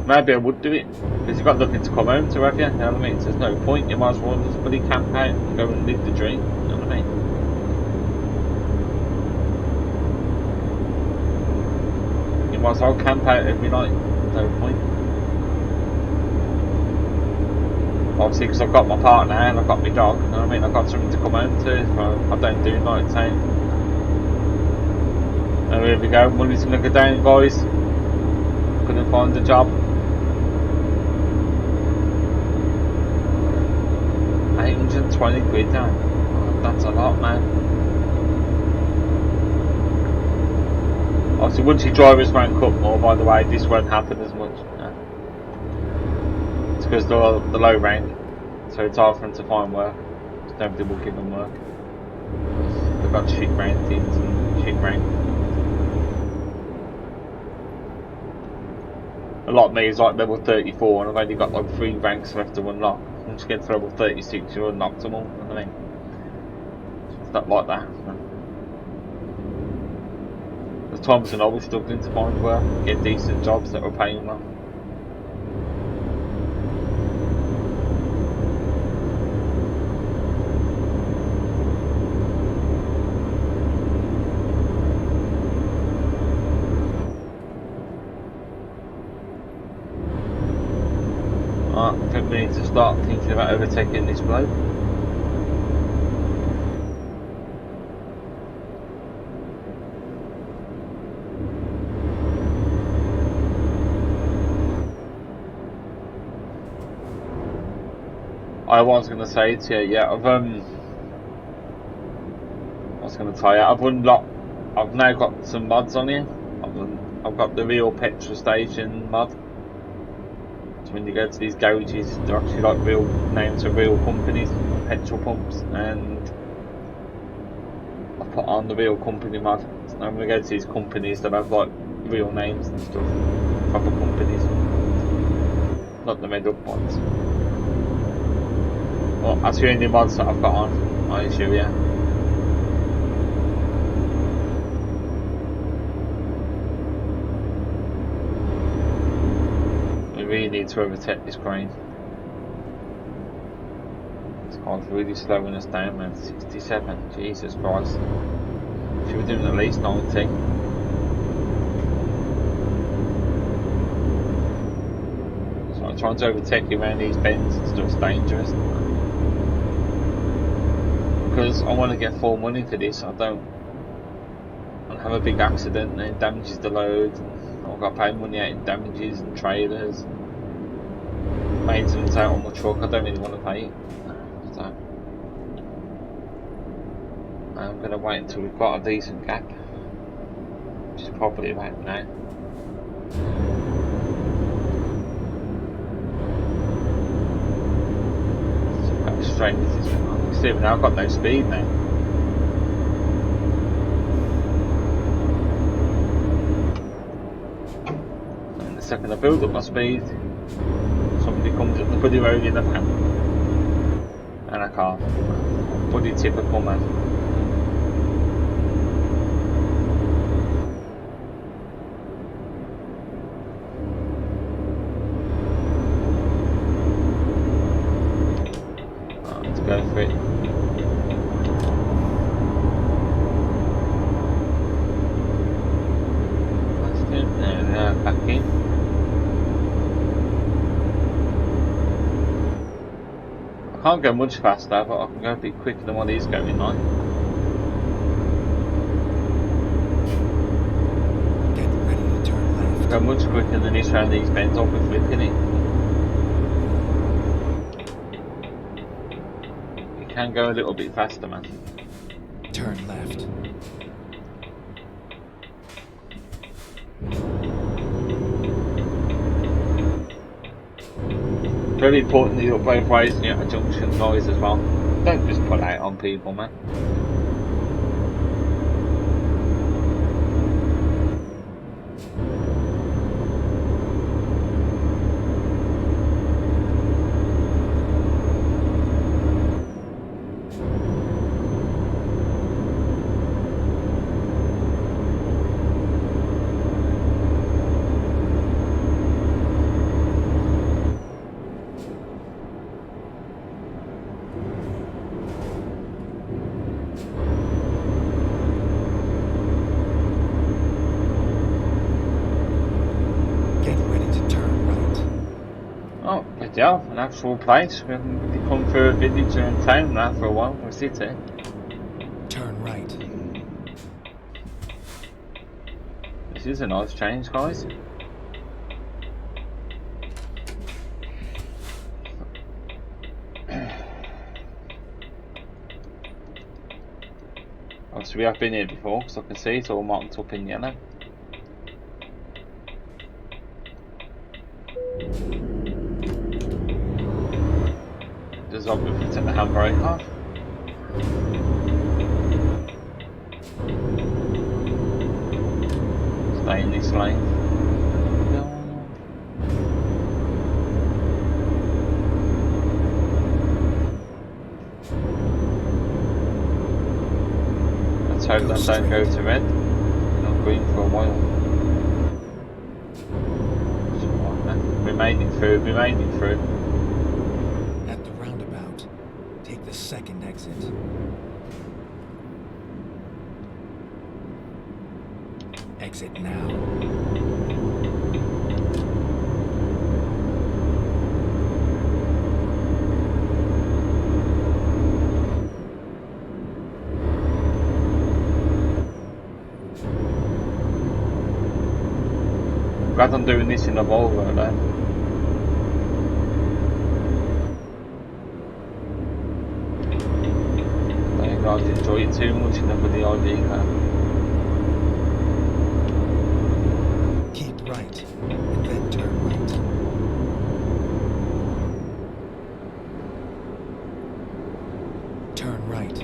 maybe I would do it, because you've got nothing to come home to, have you? You know what I mean? So there's no point, you might as well just bloody camp out and go and live the dream, you know what I mean? You might as well camp out every night, no point. Obviously, because I've got my partner and I've got my dog, you know what I mean? I've got something to come home to, so I don't do nights out. And here we go, money's gonna go down, guys. Couldn't find a job. 820 quid now. Oh, that's a lot, man. Obviously, once your drivers rank up more, by the way, this won't happen as much. Because they're the low rank, so it's hard for them to find work. Nobody will give them work. They've got shit rankings and shit rank. A lot of me is like level 34 and I've only got like 3 ranks left to unlock. Once you get to level 36 you're unlocked them all, you know what I mean? It's not like that. There's times when I was struggling to find work, get decent jobs that were paying well. I think we need to start thinking about overtaking this bloke. I was going to say to you, yeah, I've now got some mods on here. I've got the real petrol station mod. So when you go to these garages, they're actually like real names of real companies, petrol pumps, and I put on the real company mod. So I'm going to go to these companies that have like real names and stuff, proper companies, not the made up ones. Well, that's the only mods that I've got on, I assure you. Really need to overtake this crane. This car's really slowing us down, man. 67, Jesus Christ. Should be doing at least 90. Like trying to overtake you around these bends and stuff's dangerous. Because I want to get full money for this. I don't want to have a big accident and it damages the load. I've got to pay money out in damages and trailers, maintenance out on my truck. I don't really want to pay it. So I'm going to wait until we've got a decent gap, which is probably about now. How strange is this? See, now I've got no speed now. And the second I build up my speed, somebody comes up the bloody road in a van. And I can't. Bloody typical, man. Let's go for it. Let's do it now, back in. I can't go much faster, but I can go a bit quicker than what he's going like. Get ready to turn left. Go much quicker than he's around these bends. I'll be flipping it. You can go a little bit faster, man. Turn left. Very important that you look both ways and you're at a junction guys as well. Don't just pull out on people, man. Yeah, an actual place. We haven't really come through a village and town now for a while, or city. Turn right. This is a nice change, guys. Obviously we have been here before, because I can see it's all marked up in yellow. Does obviously take the handbrake off. Stay in this lane. Let's hope that don't go to red. Not green for a while. We made it through, we made it through. At the roundabout, take the second exit. Exit now. Glad I'm doing this in a Volvo though. I think I'd enjoy it too much enough with the ID car. Keep right, and then turn right. Turn right.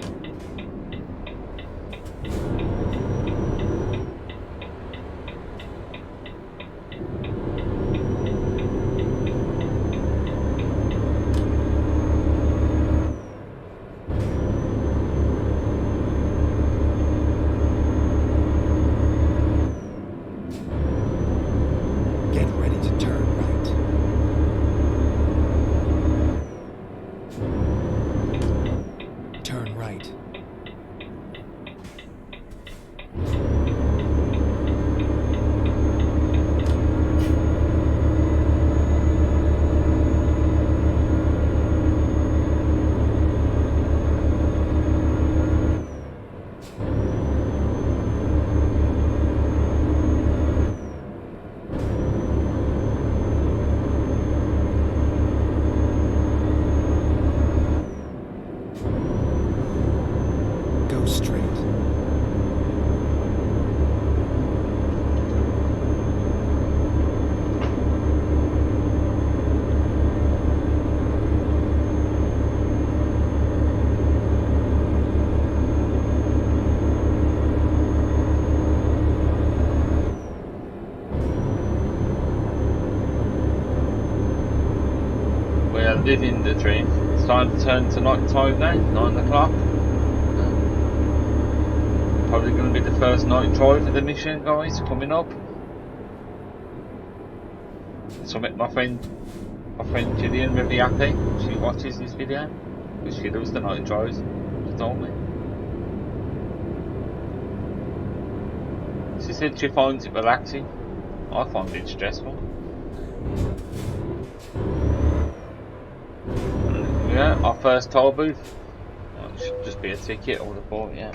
go straight. We are living the dream. It's time to turn to night time now, 9 o'clock. Probably going to be the first night drive of the mission, guys, coming up. So I met my friend Gillian, really happy. She watches this video because she loves the night drives. She told me. She said she finds it relaxing. I find it stressful. Yeah, our first toll booth. Well, it should just be a ticket, I would have thought, yeah.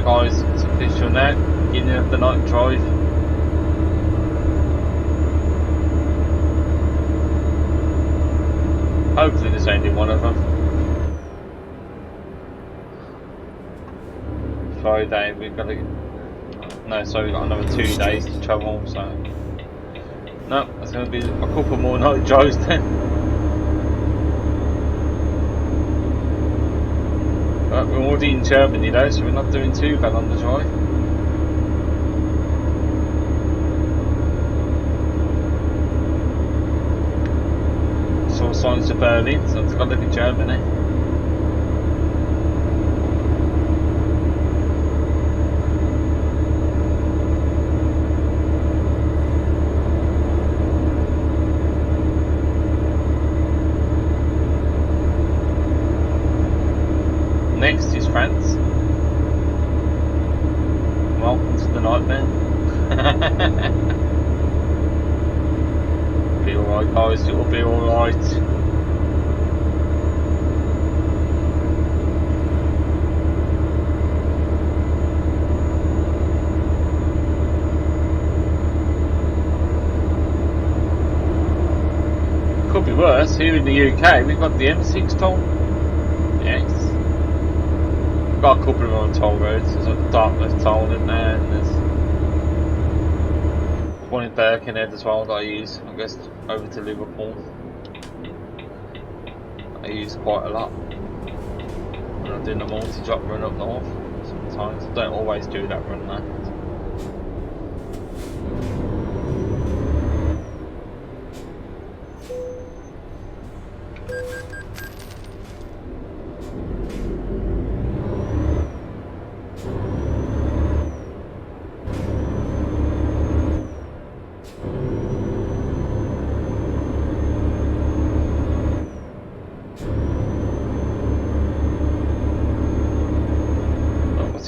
Guys, it's official now, beginning of the night drive. Hopefully there's only one of them. Friday, we've got to... No, sorry, we've got another 2 days to travel, so... No, there's going to be a couple more night drives then. But we're already in Germany though, so we're not doing too bad on the drive. Saw signs of Berlin, so it's got to be Germany. Next is France. Welcome to the nightmare. Be alright guys, it'll be alright. Could be worse. Here in the UK we've got the M6 toll. Yes. Got a couple of other toll roads. There's a Dartmouth toll in there, and there's one in Birkenhead as well that I use, I guess, over to Liverpool. I use quite a lot when I'm doing a multi-drop run up north. Sometimes I don't always do that run though.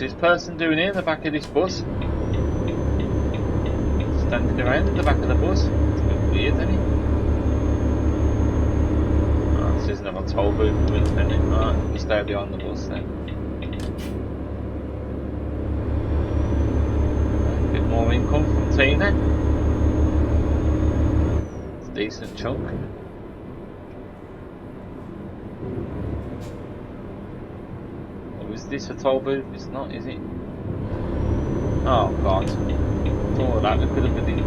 this person doing here in the back of this bus? Standing around in the back of the bus? It's a bit weird, isn't it? Oh, this isn't a toll booth, isn't it? Alright, we'll stay behind the bus then. A bit more income from Tina. It's a decent chunk. Is this a toll booth? It's not, is it? Oh god. All that, it could have been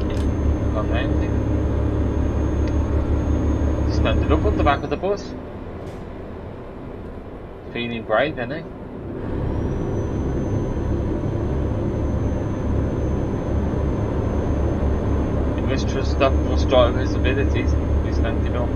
gone round it. Standing up on the back of the bus. Feeling brave, isn't he? You must trust that bus driver's abilities. He's standing up.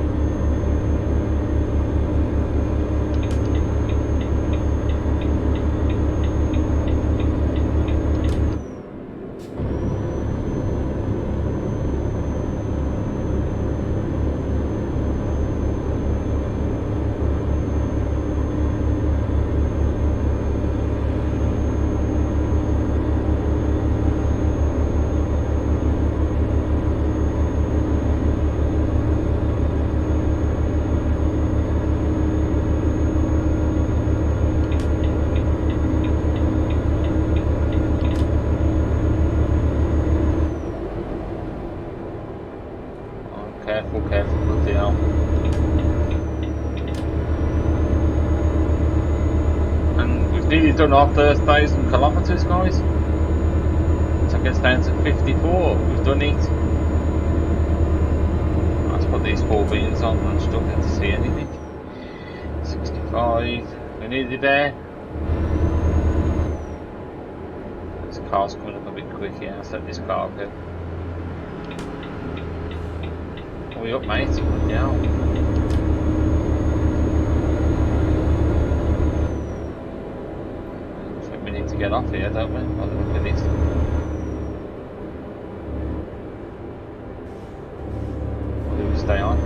Careful, bloody hell. And we've nearly done our first 1,000 kilometres, guys. Took us down to 54. We've done it. Let's put these 4 beans on. I'm struggling to see anything. 65. We're nearly there. This car's coming up a bit quick here. I'll set this car up here. We up, mate. Yeah. I think we need to get off here, don't we? By the look at this. Or do we stay on?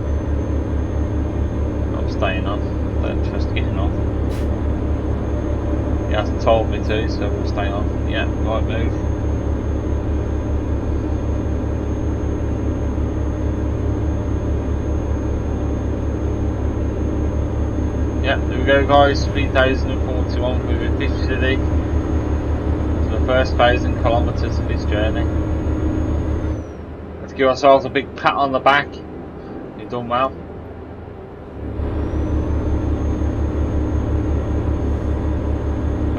I'm staying on. Don't trust getting off. He hasn't told me to, so we'll stay on. Yeah, right move. Yeah, there we go, guys. 3,041. We've officially to the first 1,000 kilometres of this journey. Let's give ourselves a big pat on the back. You've done well.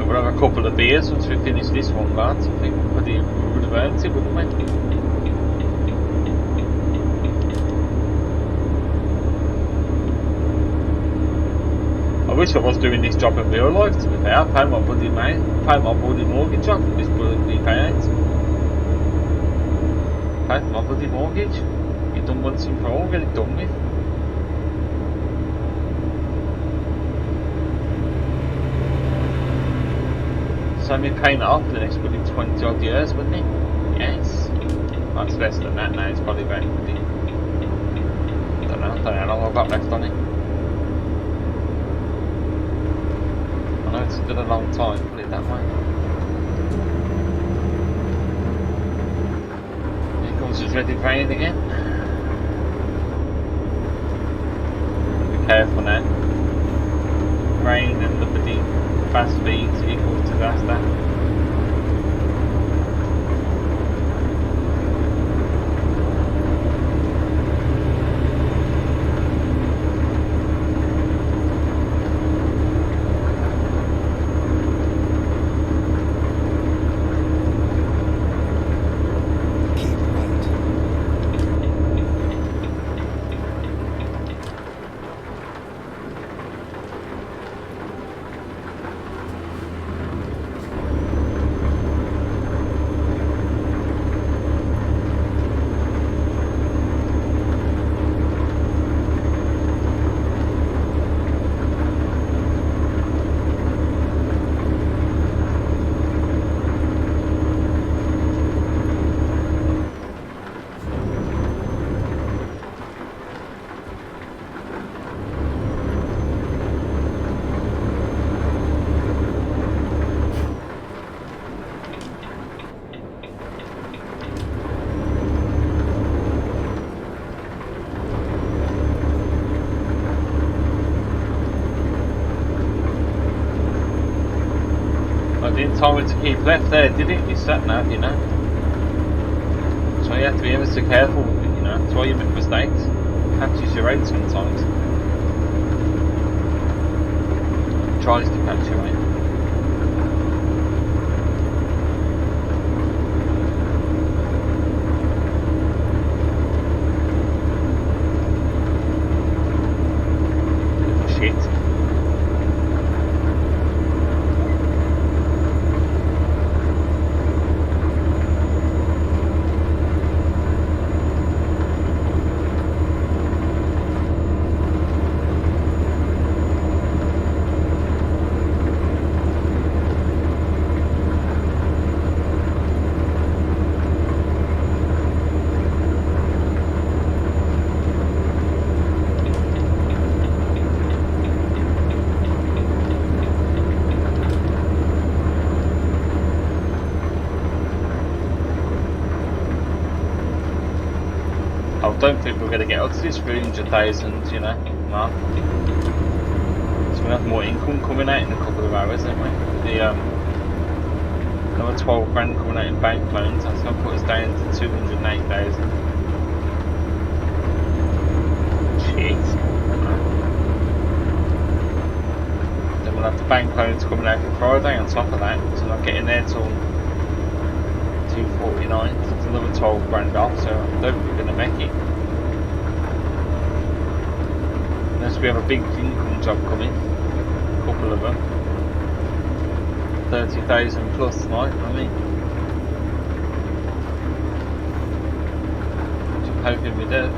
We'll have a couple of beers once we finish this one, lads. I think we would have earned it, wouldn't we? I wish I was doing this job in real life, to be fair. I paid my bloody mortgage off this bloody payout. Paid my bloody mortgage. You've done once and for all, get it done with. So me paying it off for the next bloody 20 odd years, wouldn't it? Yes. That's less than that now, it's probably about bloody, I don't know how long I've got left on it. I know it's been a long time, put it that way. Here comes the dreaded rain again. Be careful now. Rain and the bloody fast speeds equals disaster. I didn't tell me to keep left there, did it? You sat nav, you know. So you have to be ever so careful with it, you know. That's why you make mistakes. It catches your out sometimes. It tries to catch your out. Shit. I don't think we're going to get up to this 300,000, you know, mark. So we'll have more income coming out in a couple of hours, aren't we? The another 12 grand coming out in bank loans. That's going to put us down to 208,000. Shit. Then we'll have the bank loans coming out for Friday on top of that, so not getting there till 249. So it's another 12 grand off. So I don't think we're going to make it. Unless we have a big income job coming, a couple of them, 30,000 plus, right? I mean, which I'm hoping we do.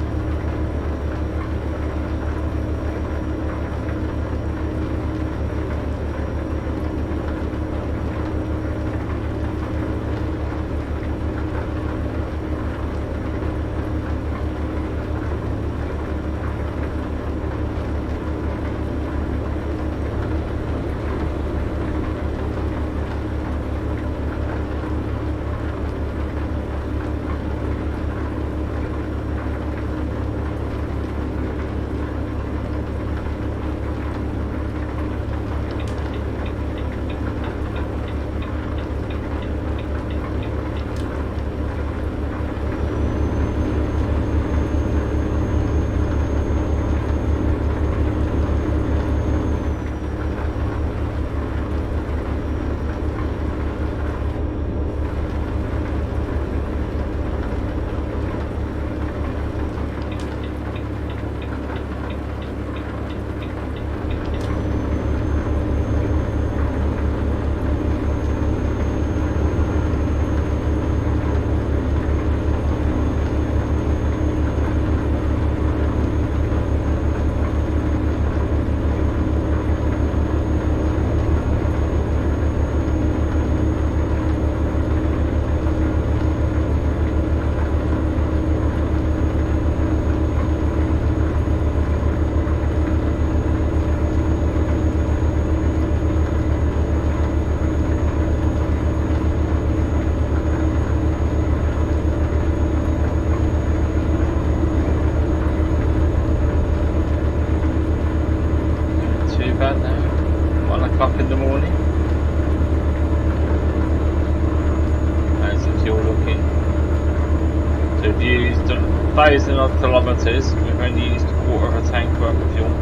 Used 1,000 odd kilometres, we've only used a quarter of a tank worth of fuel.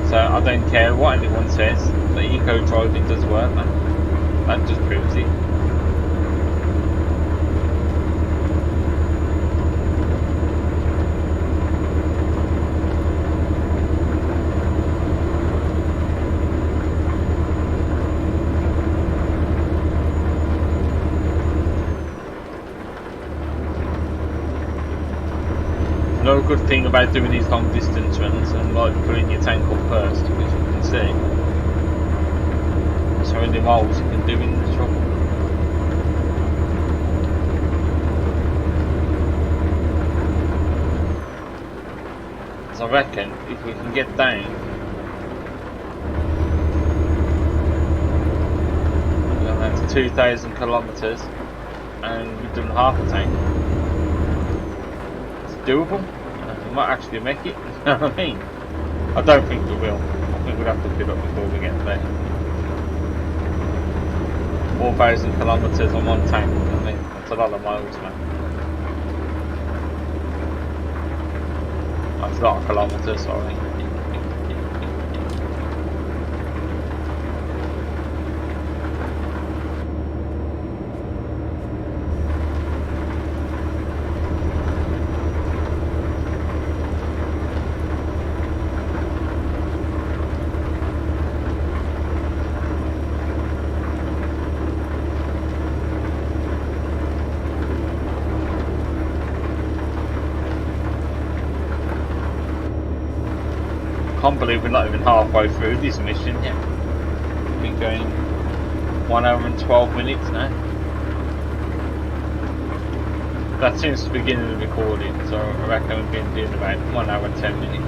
So I don't care what anyone says, the eco driving does work, that just proves it. Another good thing about doing these long distance runs and like putting your tank up first, because you can see so many miles you can do in the truck. So I reckon if we can get down, that's 2,000 kilometres and we've done half a tank. Doable. We might actually make it. You know what I mean? I don't think we will. I think we'll have to fill up before we get there. 4,000 kilometres on one tank. I mean, that's a lot of miles, man. That's a lot of kilometres, sorry. I can't believe we're not even halfway through this mission yet. We've been going 1 hour and 12 minutes now. That seems to be beginning the recording, so I reckon we've been doing about 1 hour and 10 minutes.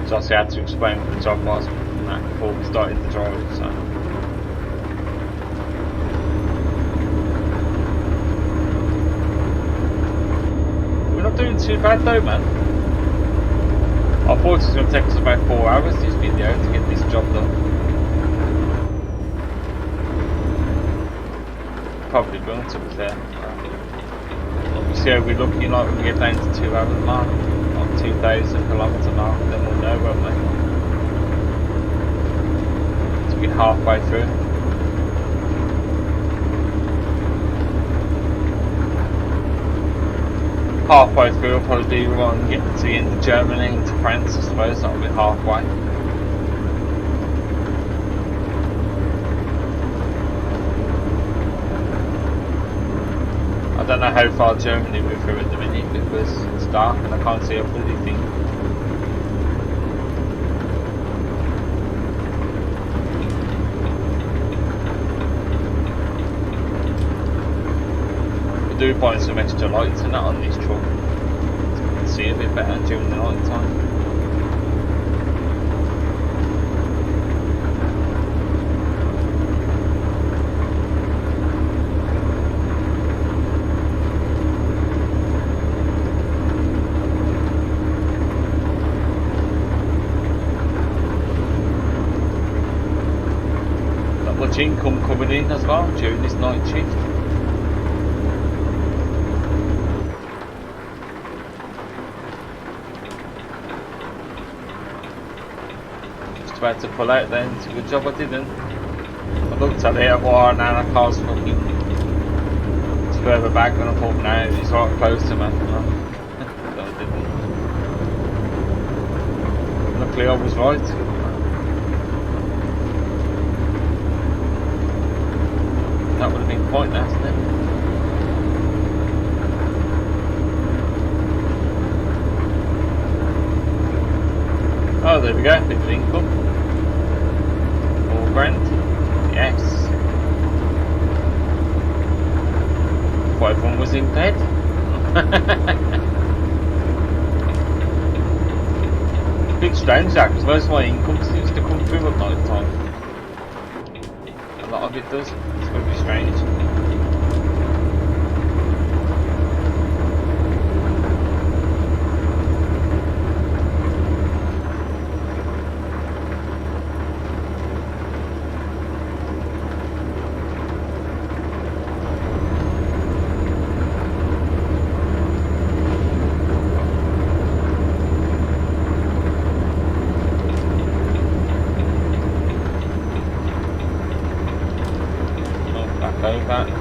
So obviously I had to explain what the job was before we started the drive, so. Not doing too bad though, man. I thought it was going to take us about 4 hours this video to get this job done. Probably will, to be fair. Obviously, we're looking like when we get down to 2 hours mark, on 2,000 kilometre mark, then we'll know, won't we? To be halfway through. Halfway through, we'll probably be on getting to the end of Germany into France, I suppose. That'll be halfway. I don't know how far Germany we're through at the minute because it's dark and I can't see a bloody thing. I do find some extra lights and that on this truck, so you can see a bit better during the night time. Not much income coming in as well during this night shift. About to pull out then, it's a good job I didn't. I looked at it, wow, now the car's fucking it's further back and I thought no, it's right close to me. No, I didn't. Luckily I was right. That would have been quite nasty. Oh, there we go, bit of income. Grand? Yes. What, everyone was in bed? Bit strange that, because most of my income seems to come through at night time. A lot of it does. It's very strange.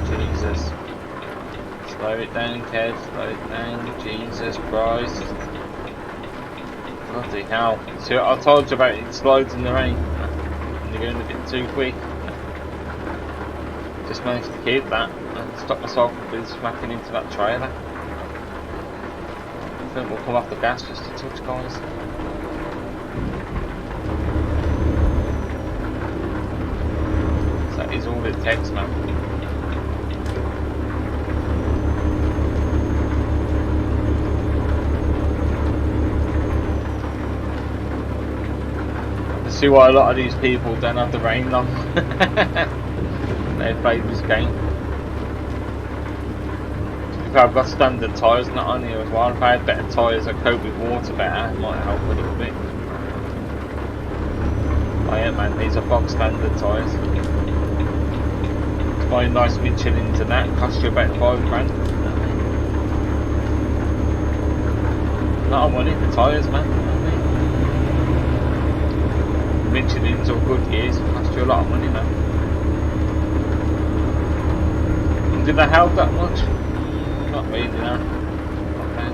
Jesus. Slow it down, Kev, slow it down, Jesus Christ. Bloody hell. See, I told you about it explodes in the rain. And you're going a bit too quick. Just managed to keep that and stop myself from smacking into that trailer. I think we'll come off the gas just a touch, guys. So that is all it takes, man. See why a lot of these people don't have the rain on. They played this game. If I've got standard tyres not on here as well, if I had better tyres that cope with water better, it might help a little bit. Oh yeah man, these are box standard tyres. To buy a nice Michelin's and that cost you about £5 grand. A lot of money for tyres, man. Michelin's or good years cost you a lot of money, man. And did they help that much? Not really, no. Okay.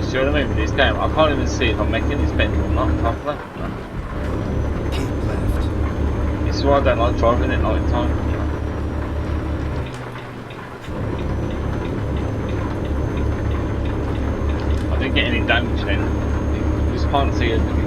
You know what I mean with this game? I can't even see if I'm making this bend or not properly. No. Keep left. This is why I don't like driving at night time. I didn't get any damage then. You just can't see anything.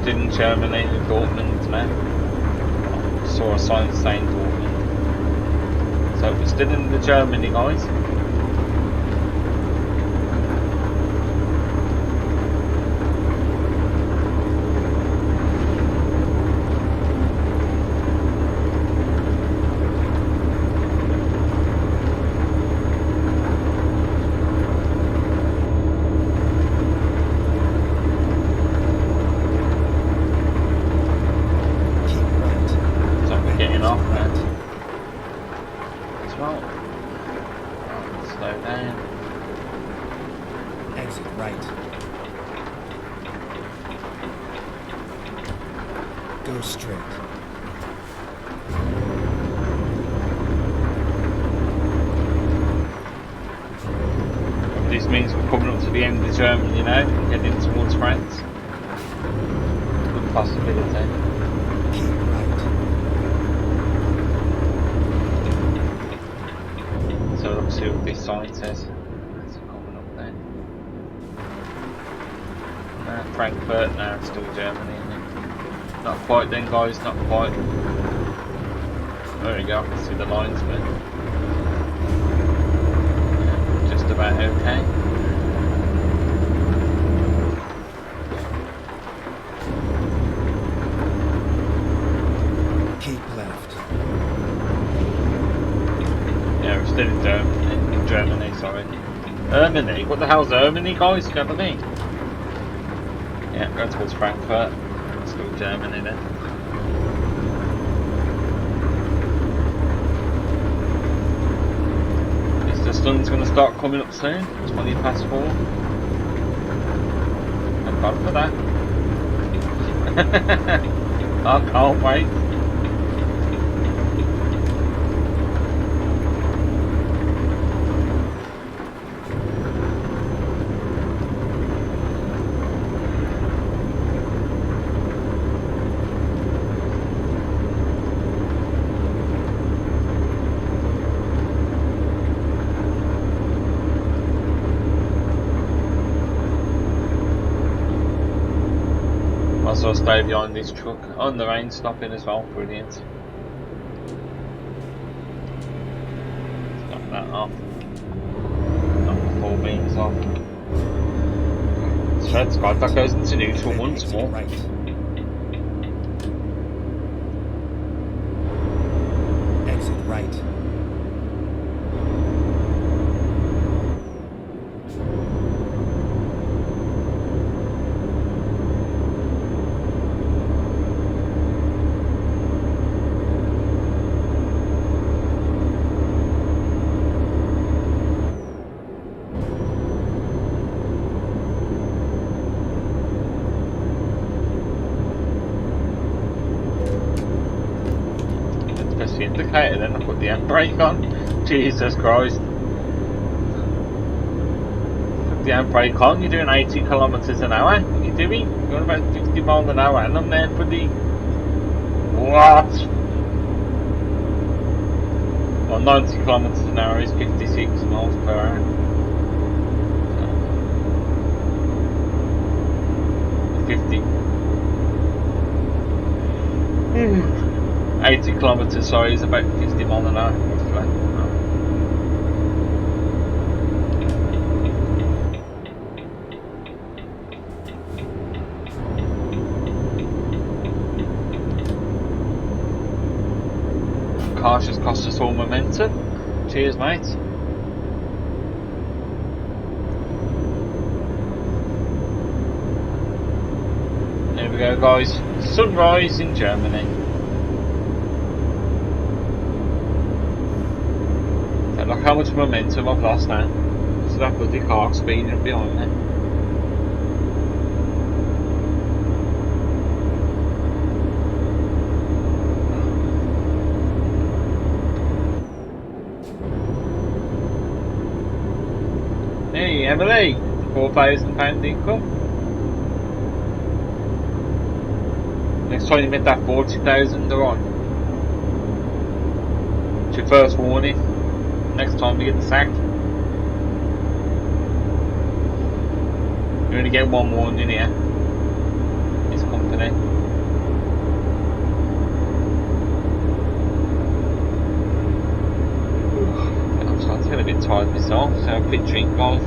In Germany, Dortmund, man. I saw a sign saying Dortmund. So we're still in the Germany, guys. Go straight. This means we're coming up to the end of Germany, you know, and heading towards France. Good possibility. Keep right. So let's see what this sign says. It's coming up there. Frankfurt, now it's still Germany, isn't it? Not quite then, guys, not quite. There we go, I can see the lines a bit. Yeah, just about okay. Keep left. Yeah, we're still in Germany, sorry. Germany? What the hell's Germany, guys? You got me? Yeah, go towards Frankfurt. Still Germany then. Is the sun's going to start coming up soon? 20 past 4. Thank God for that. I can't wait. I'll stay behind this truck. On the rain stopping as well, brilliant. Stop that off. Knock the 4 beams off. Keep That's God, that right. goes into neutral Then once exit more. right. Exit right. Press the indicator, then I put the handbrake on. Jesus Christ. Put the handbrake on, you're doing 80 kilometres an hour. What are you doing? You're going about 50 miles an hour and I'm there for the... What? Well, 90 kilometres an hour is 56 miles per hour. So, 50. 80 kilometres, sorry, is about 50 miles an hour. Roughly. Car just cost us all momentum. Cheers, mate. There we go, guys. Sunrise in Germany. So look how much momentum I've lost now. So that bloody car speeding up behind me. Hey, Emily, £4,000 income. Next time you make that 40,000 they're on. It's your first warning. Next time you get the sack. You only get one warning here. This company. I'm starting to get a bit tired myself, so a quick drink, guys.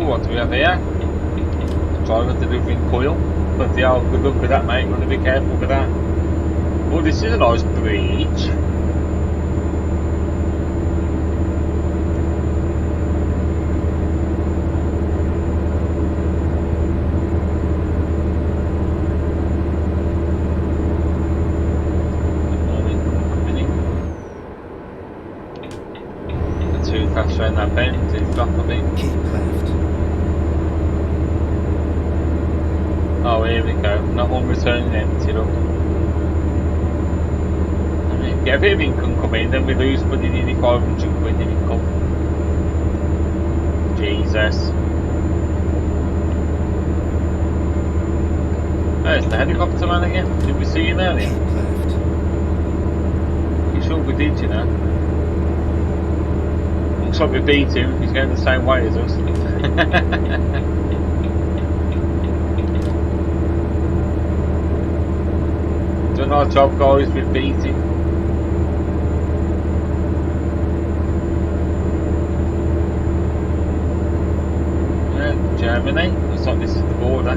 What do we have here? Driver delivering coil. But yeah, good luck with that, mate. You want to be careful with that. Oh, this is a nice bridge. The two crash around that bend. It's back a bit. Keep left. Oh, here we go. Not one returning empty, look. I mean, get a bit of income coming, then we lose bloody nearly 500 quid in income. Jesus. There's the helicopter man again. Did we see him earlier? Keep left. You sure we did, you know? Looks like we beat him. He's going the same way as us. Done our job, guys. We beat him. Yeah, Germany. Looks like this is the border.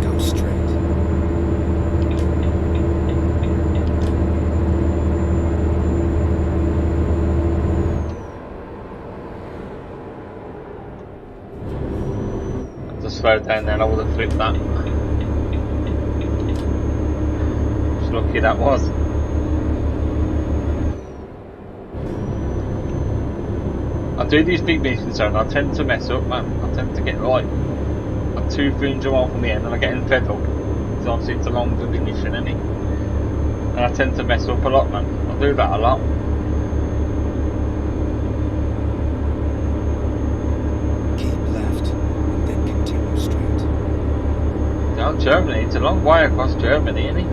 Go straight. Just slow down then. I would have flipped that. Just lucky that was. I do these big missions and I tend to mess up, man. I tend to get like 200-300 miles from the end and I get fed up. Because obviously it's a long mission, isn't it? And I tend to mess up a lot, man. I do that a lot. Keep left. Germany, it's a long way across Germany, isn't it?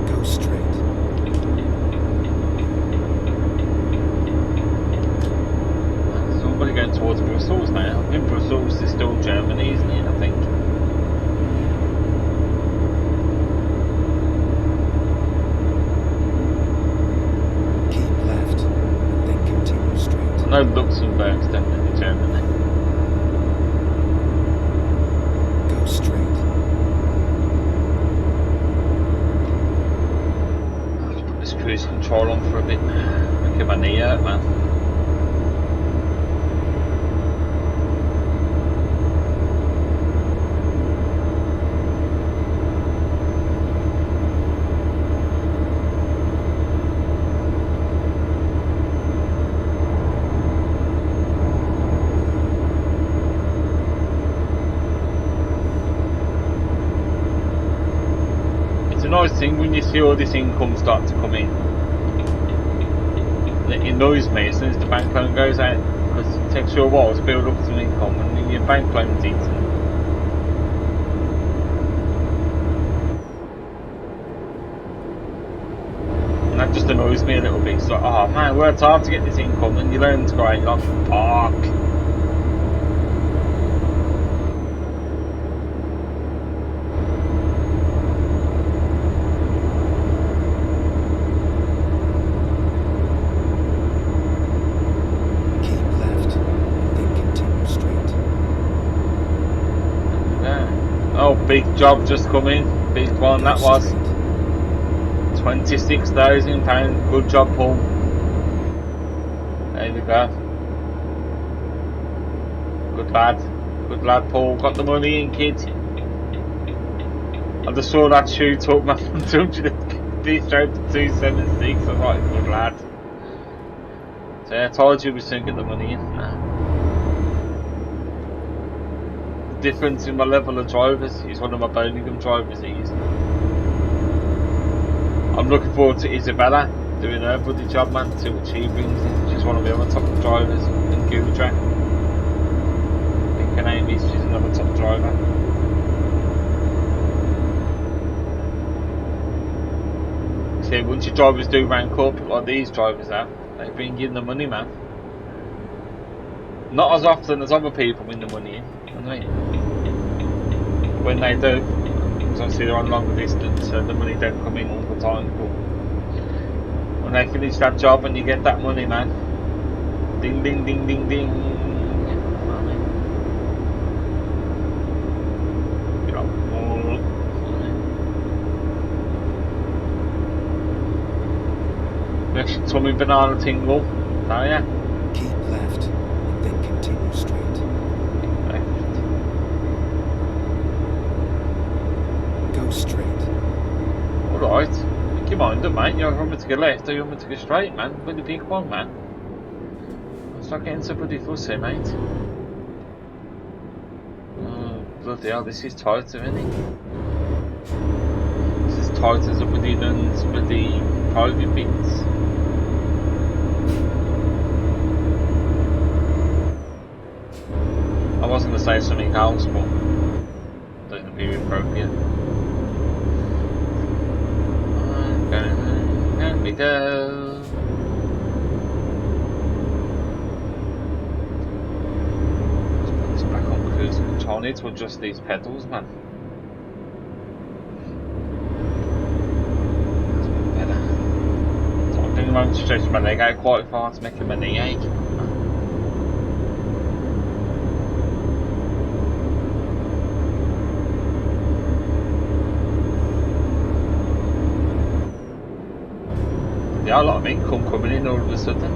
Go straight. Somebody going towards Brussels now. In Brussels, it's still Germany, isn't it? I think. Keep left, then continue straight. I know Luxembourg's definitely Germany. Go straight. I'll just put this cruise control on for a bit. Making my knee hurt, man. It's a nice thing when you see all this income start to come in. It annoys me as soon as the bank loan goes out, because it takes you a while to build up some income, and then your bank loan's eaten. And that just annoys me a little bit. It's like, oh man, worked hard to get this income, and your loan's great. Like, fuck. Keep left, then continue straight. Yeah. Oh, big job just come in. Big one Go that was. straight. £26,000. Good job, Paul. There we go. Good lad. Good lad, Paul. Got the money in, kid. I just saw that shoot up, man. 250 straight to 276. I'm like, good lad. So yeah, I told you we soon get the money in. Nah. The difference in my level of drivers. He's one of my Birmingham drivers. I'm looking forward to Isabella doing her bloody job, man. See what she brings in. She's one of the other top drivers in Gudra. I think her name is. She's another top driver. See, once your drivers do rank up, like these drivers have, they bring in the money, man. Not as often as other people win the money in, you know what I mean? When they do, because obviously they're on longer distance, so the money don't come in all the time, but when they finish that job and you get that money, man, ding ding ding ding ding. You know what I mean? You know, makes your tummy banana tingle, oh yeah. Keep left, and then continue straight. Go straight. Alright, make your mind up, mate. You want me to go left or you want me to go straight, man? Bloody big one, man. I'll start getting so bloody fussy, mate. Oh, bloody hell, this is tighter, isn't it? This is tight as a bloody nuns with the private bits. I was going to say something else, but it doesn't be appropriate. There we go. Let's put this back on cruise control. I need to adjust these pedals, man. That's a bit better. So I'm doing my stretch my leg out quite far to make my knee ache. Yeah, a lot of income coming in all of a sudden.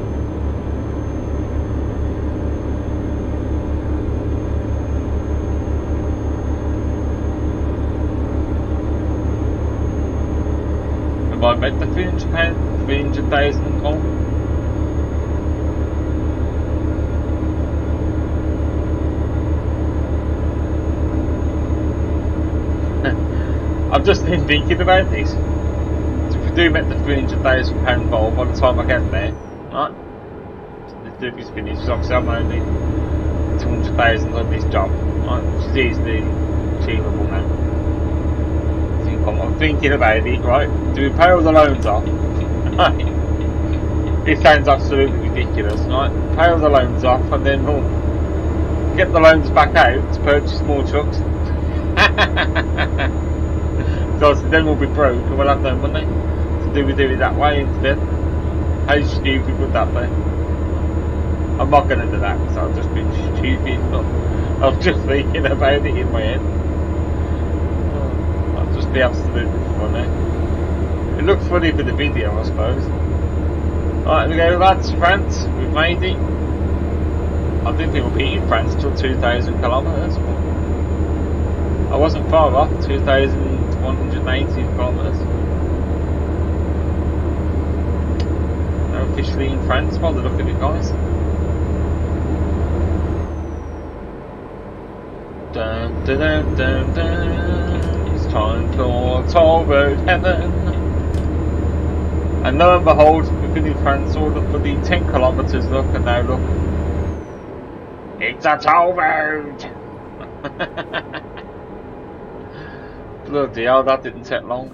Have I met the £300,000 goal? I've just been thinking about this. So if we do make the £300,000 goal by the time I get there, right? The derby's finished, because obviously I'm only 200,000 on this job, right? Which is easily achievable now. I'm thinking about it, right? Do we pay all the loans off? It sounds absolutely ridiculous, right? Pay all the loans off and then we'll get the loans back out to purchase more trucks. So then we'll be broke and we'll have no money. So do we do it that way instead? How stupid would that be? I'm not going to do that because I'll just be stupid, but I'm just thinking about it in my head. I'll just be absolutely funny. It looks funny for the video, I suppose. Alright, we go lads, France, we've made it. I didn't think we'll be in France till 2,000 kilometres, but I wasn't far off, 2,180 kilometres. We're officially in France by the look of it, guys. Dun, dun, dun, dun, dun. It's time for toll road heaven. And lo and behold, we've been in France all for the 10 kilometres, look, and now look. It's a toll road! Bloody hell, that didn't take long.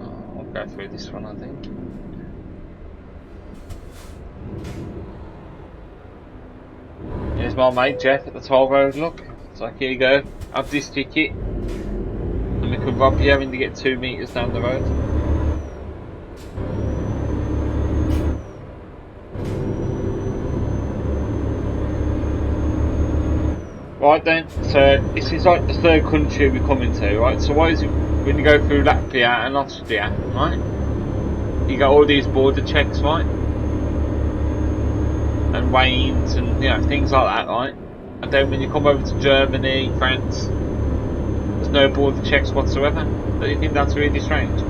Oh, I'll go through this one, I think. Here's my mate Jeff at the toll road, look. It's like, here you go, have this ticket. And we can rob you having to get 2 metres down the road. Right then, so this is like the third country we come into, right? So why is it when you go through Latvia and Austria, right? You got all these border checks, right? And wains and things like that, right? And then when you come over to Germany, France, there's no border checks whatsoever. Do you think that's really strange?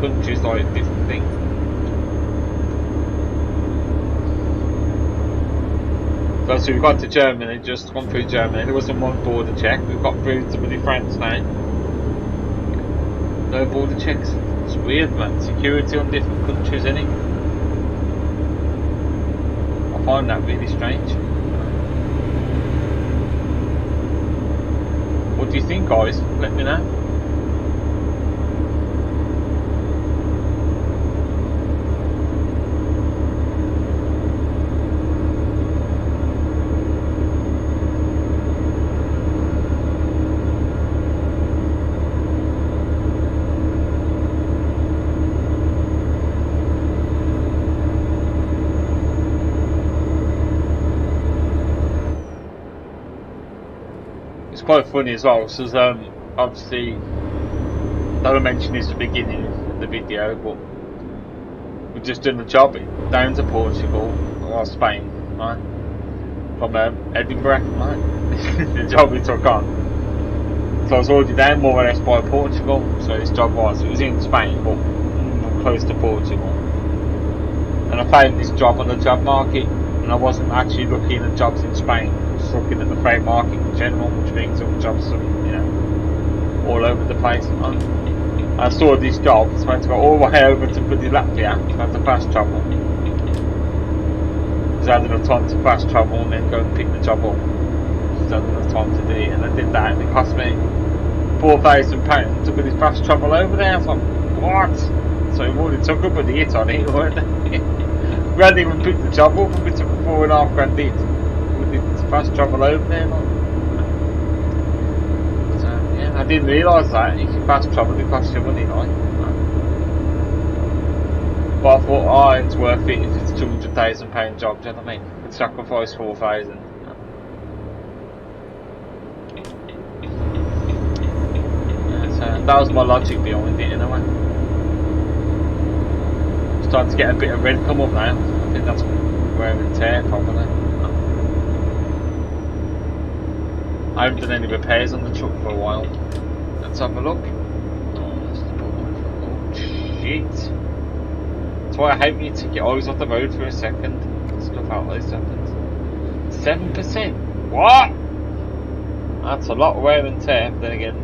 Countries like different things. So we got to Germany, just gone through Germany, there wasn't one border check. We've got through to France now. No border checks. It's weird, man. Security on different countries, isn't it? I find that really strange. What do you think, guys? Let me know. Quite funny as well, so obviously don't mention this at the beginning of the video, but we've just done a job down to Portugal or Spain, right? From Edinburgh, right? The job we took on. So I was already down more or less by Portugal, so this job it was in Spain but close to Portugal. And I found this job on the job market, and I wasn't actually looking at jobs in Spain. Looking at the freight market in general, which brings up jobs all over the place. I saw this job, so I had to go all the way over to bloody Latvia. I had to fast travel. Because I had enough time to fast travel and then go and pick the job up. Because I had enough time to do it, and I did that, and it cost me £4,000 to bloody fast travel over there. I was like, what? So we already took up a hit on it, weren't we? We hadn't even picked the job up, and we took a £4,500 hit. Fast travel over there, like. So yeah, I didn't realise that if you fast travel it costs you money, like. But I thought, it's worth it if it's a £200,000 job. Do you know what I mean? I'd sacrifice 4,000. Yeah, so that was my logic behind it, anyway. It's starting to get a bit of red come up now. I think that's wear and tear, probably. I haven't done any repairs on the truck for a while. Let's have a look. Oh, shit. That's why I hate when you take your eyes off the road for a second. Stuff out those seconds. 7%? What? That's a lot of wear and tear. Then again,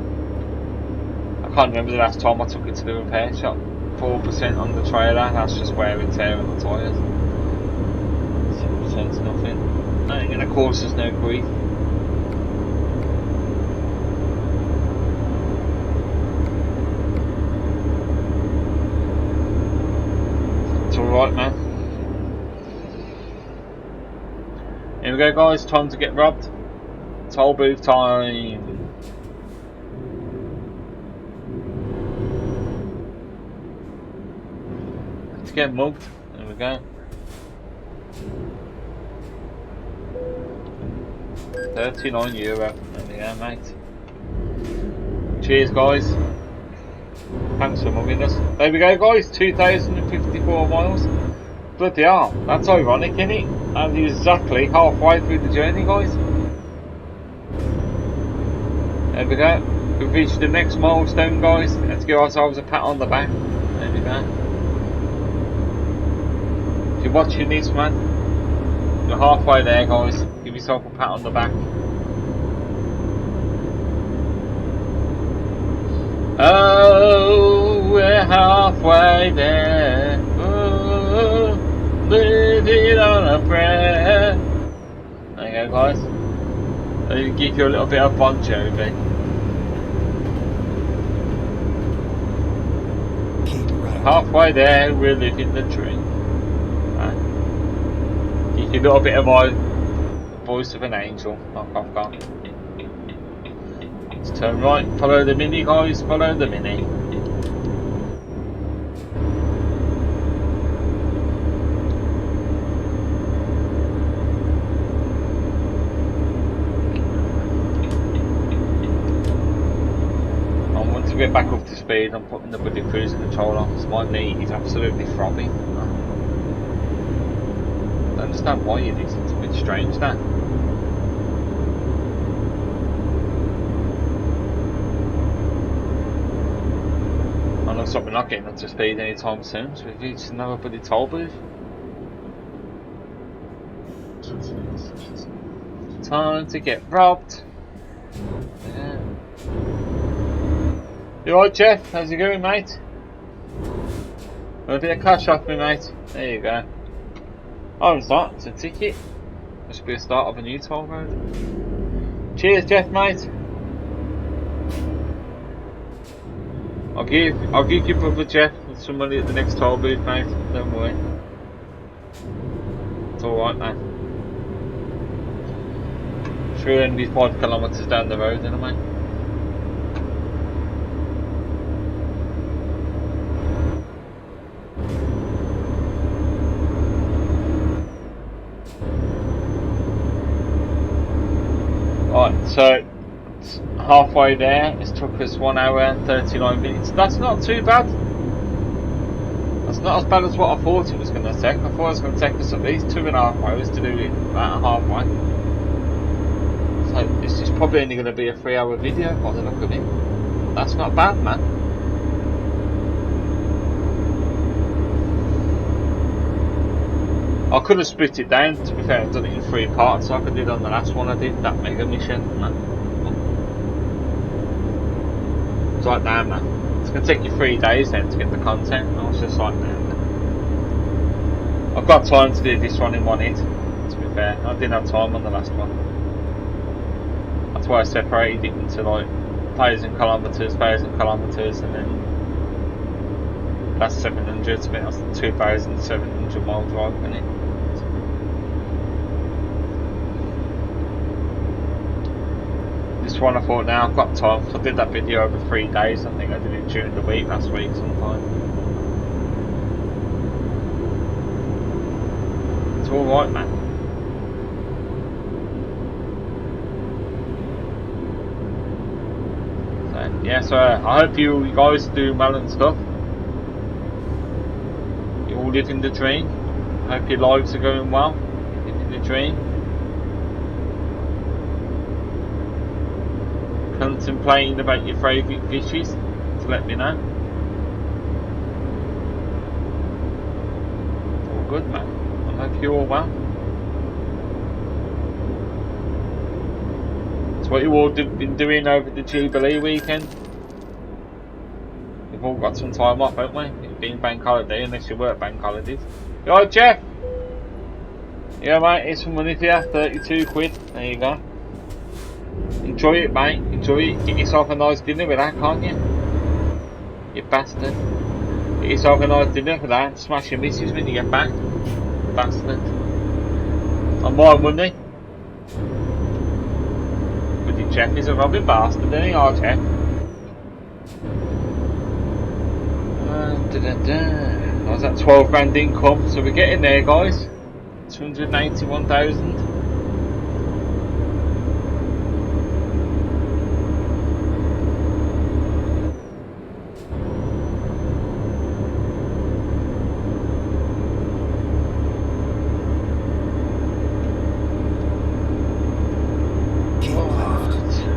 I can't remember the last time I took it to the repair shop. 4% on the trailer, that's just wear and tear on the tyres. 7%'s nothing. That ain't gonna cause us no grief. Here we go, guys. Time to get robbed. Toll booth time. Let's get mugged. There we go. 39 euro. There we go, mate. Cheers, guys. Thanks for mugging us. There we go, guys. 2,054 miles. Bloody hell. That's ironic, isn't it? And exactly halfway through the journey, guys. There we go. We've reached the next milestone, guys. Let's give ourselves a pat on the back. There we go. If you're watching this, man, you're halfway there, guys. Give yourself a pat on the back. Oh, we're halfway there. Oh, living on a prayer. There you go, guys. I'll give you a little bit of Bon Jovi. Keep right. Halfway there, we're living the dream. Right. Give you a little bit of my voice of an angel. I've got. Let's turn right, follow the mini, guys, follow the mini. And once we get back up to speed, I'm putting the bloody cruise control on because my knee is absolutely throbbing. I don't understand why it is, it's a bit strange now. And looks like we're not getting up to speed anytime soon, so we've reached another bloody toll booth. Time to get robbed. Yeah. You alright, Jeff? How's it going, mate? Want a bit of cash off me, mate? There you go. Oh, it's not. It's a ticket. Must be a start of a new toll road. Cheers, Jeff, mate. I'll give your brother Jeff some money at the next toll booth, mate. Don't worry. It's alright, man. 305 kilometres down the road, anyway. Right, so it's halfway there. It's took us 1 hour and 39 minutes. That's not too bad. That's not as bad as what I thought it was going to take. I thought it was going to take us at least 2.5 hours to do it about halfway. So this is probably only going to be a 3-hour video by the look of it. That's not bad, man. I could have split it down, to be fair. I've done it in 3 parts like I did on the last one I did, that mega mission. It's like, damn, man. It's going to take you 3 days then to get the content. I was just like, damn, man. I've got time to do this one in 1 hit, to be fair. I didn't have time on the last one. That's why I separated it into like 1,000 kilometres, and then that's 700, so that's 2,700 mile drive, isn't it? This one I thought, now I've got time, so I did that video over 3 days. I think I did it during the week last week sometime. It's alright, man. So, yeah, so I hope you guys do well and stuff. You're all living the dream. I hope your lives are going well. Living the dream. Contemplating about your favourite dishes to let me know. All good, man. I hope you're all well. That's what you all been doing over the Jubilee weekend. We've all got some time off, haven't we? It's been bank holiday, unless you work bank holidays. You alright, Jeff? Yeah, mate, here's some money for you. 32 quid. There you go. Enjoy it, mate. Enjoy it. Get yourself a nice dinner with that, can't you? You bastard. Get yourself a nice dinner for that. Smash your missus when you get back. Bastard. On my money. But the Jeff is a robbing bastard, isn't he, our Jeff? I was at 12 grand income, so we're getting there, guys. 281,000.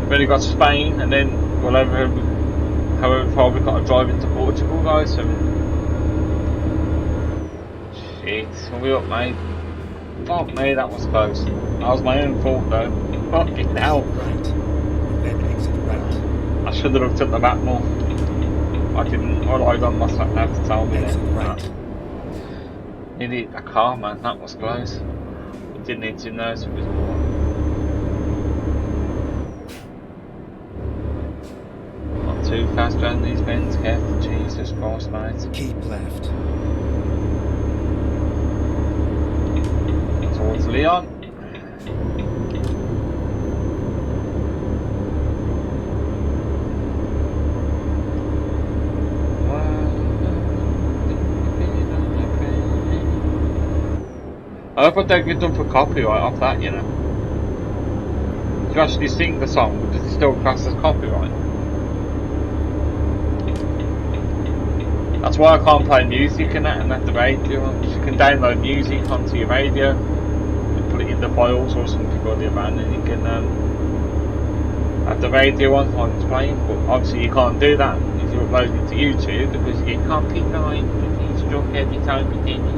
We've only got Spain, and then however far we've got to drive into Portugal, guys. So shit, are we up, mate? Fuck me, that was close. That was my own fault, though. Fucking hell. Right. Then exit right. I should have looked at the map more. I didn't. I relied on my sat nav to tell me Exit that. right. Nearly a car, man. That was close. We didn't need to know, so it was all. Too fast around these bends, Kev. Jesus Christ, mate. Keep left. Towards Leon. I hope I don't get done for copyright off that, you know. Do you actually sing the song, but does it still class as copyright? That's why I can't play music and that the radio. You can download music onto your radio and put it in the files or something or the other, and then you can have the radio on while it's playing. But obviously you can't do that if you upload it to YouTube because you get copyright if you struck every time you did it.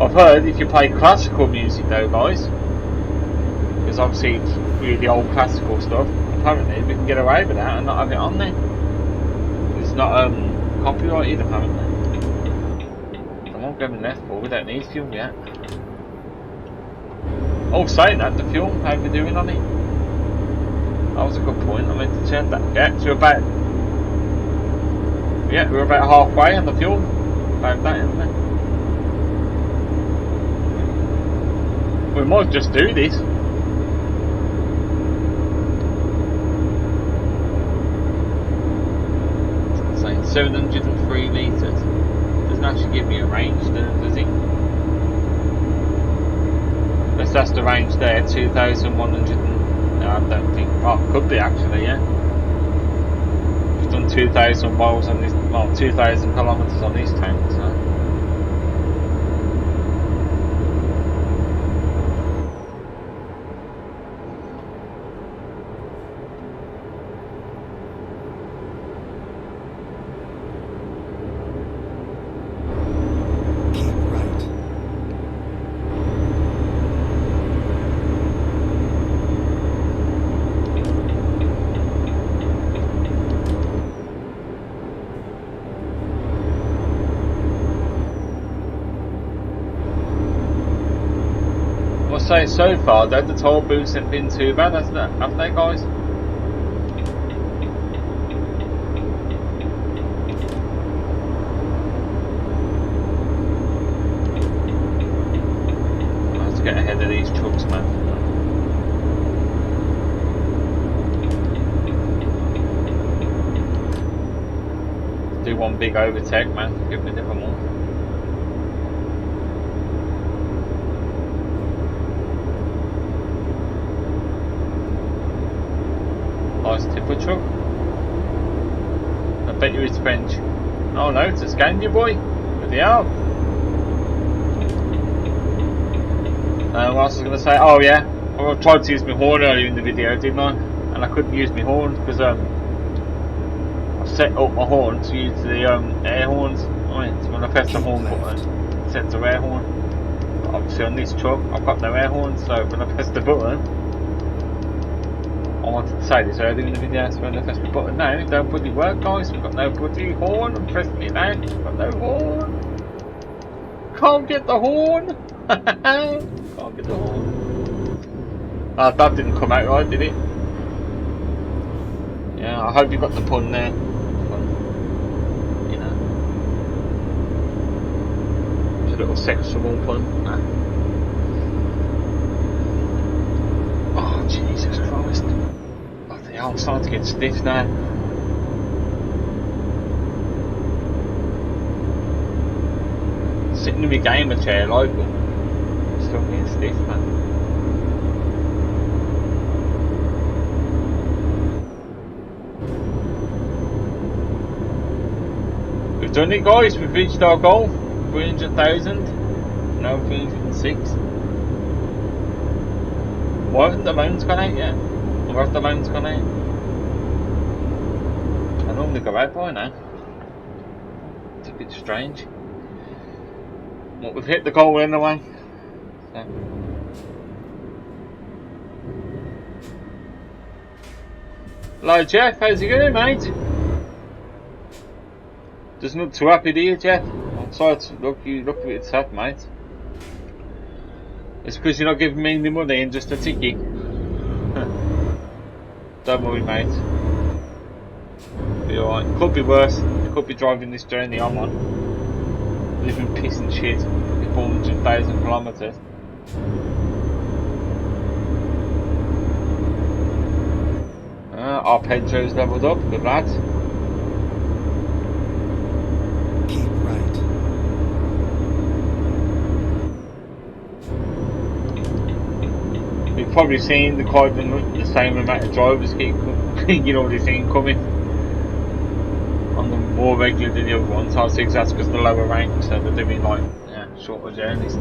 I've heard if you play classical music though, guys, because obviously it's really old classical stuff, apparently we can get away with that and not have it on there. It's not copyrighted apparently. I'm not going left, but we don't need fuel yet. Oh, saying that, the fuel, how are we doing on it? That was a good point, I meant to check that. Yeah, so we're about halfway on the fuel. About that, isn't it? We might just do this. It's saying 703 litres. Doesn't actually give me a range, does it? Unless that's the range there, 2,100. No, I don't think. Oh, it could be actually, yeah. We've done 2,000 miles on this, well, 2,000 kilometres on this tank, so. Say so far though, the toll booths haven't been too bad, have they, guys? Let's get ahead of these trucks, man. Do one big overtake, man. Give me never more. Nice tipper truck. I bet you it's French. Oh no, it's a Scania boy. With the hell. What else was I going to say? Oh yeah, I tried to use my horn earlier in the video, didn't I? And I couldn't use my horn because I set up my horn to use the air horns. I mean, so when I press the horn button, it sets the air horn. But obviously on this truck, I've got no air horn, so when I press the button, I wanted to say this earlier in the video, so when I press the button now, it don't bloody work, guys. We've got no bloody horn. I'm pressing it now. We've got no horn. Can't get the horn. Can't get the horn. That didn't come out right, did it? Yeah, I hope you got the pun there. You know, it's a little sexual pun. Nah. Jesus Christ. Bloody hell, I'm starting to get stiff now. Sitting in my gamer chair like, but still getting stiff, man. We've done it, guys. We've reached our goal. 300,000. Now 306. Why haven't the loans gone out yet? Or have the loans gone out? I normally go out by now. It's a bit strange. But we've hit the goal anyway. So. Hello Jeff, how's it going, mate? Doesn't look too happy, do you, Jeff? I'm sorry to look a bit sad, mate. It's because you're not giving me any money and just a ticket. Don't worry, mate. Be alright. Could be worse. You could be driving this journey I'm on. Living piss and shit. 400,000 kilometres. Our Pedro's levelled up. Good lads. Keep right. We've probably seen the same amount of drivers keep you know the thing coming on them more regular than the other ones. I think that's because the lower rank, so they're doing like shorter journeys.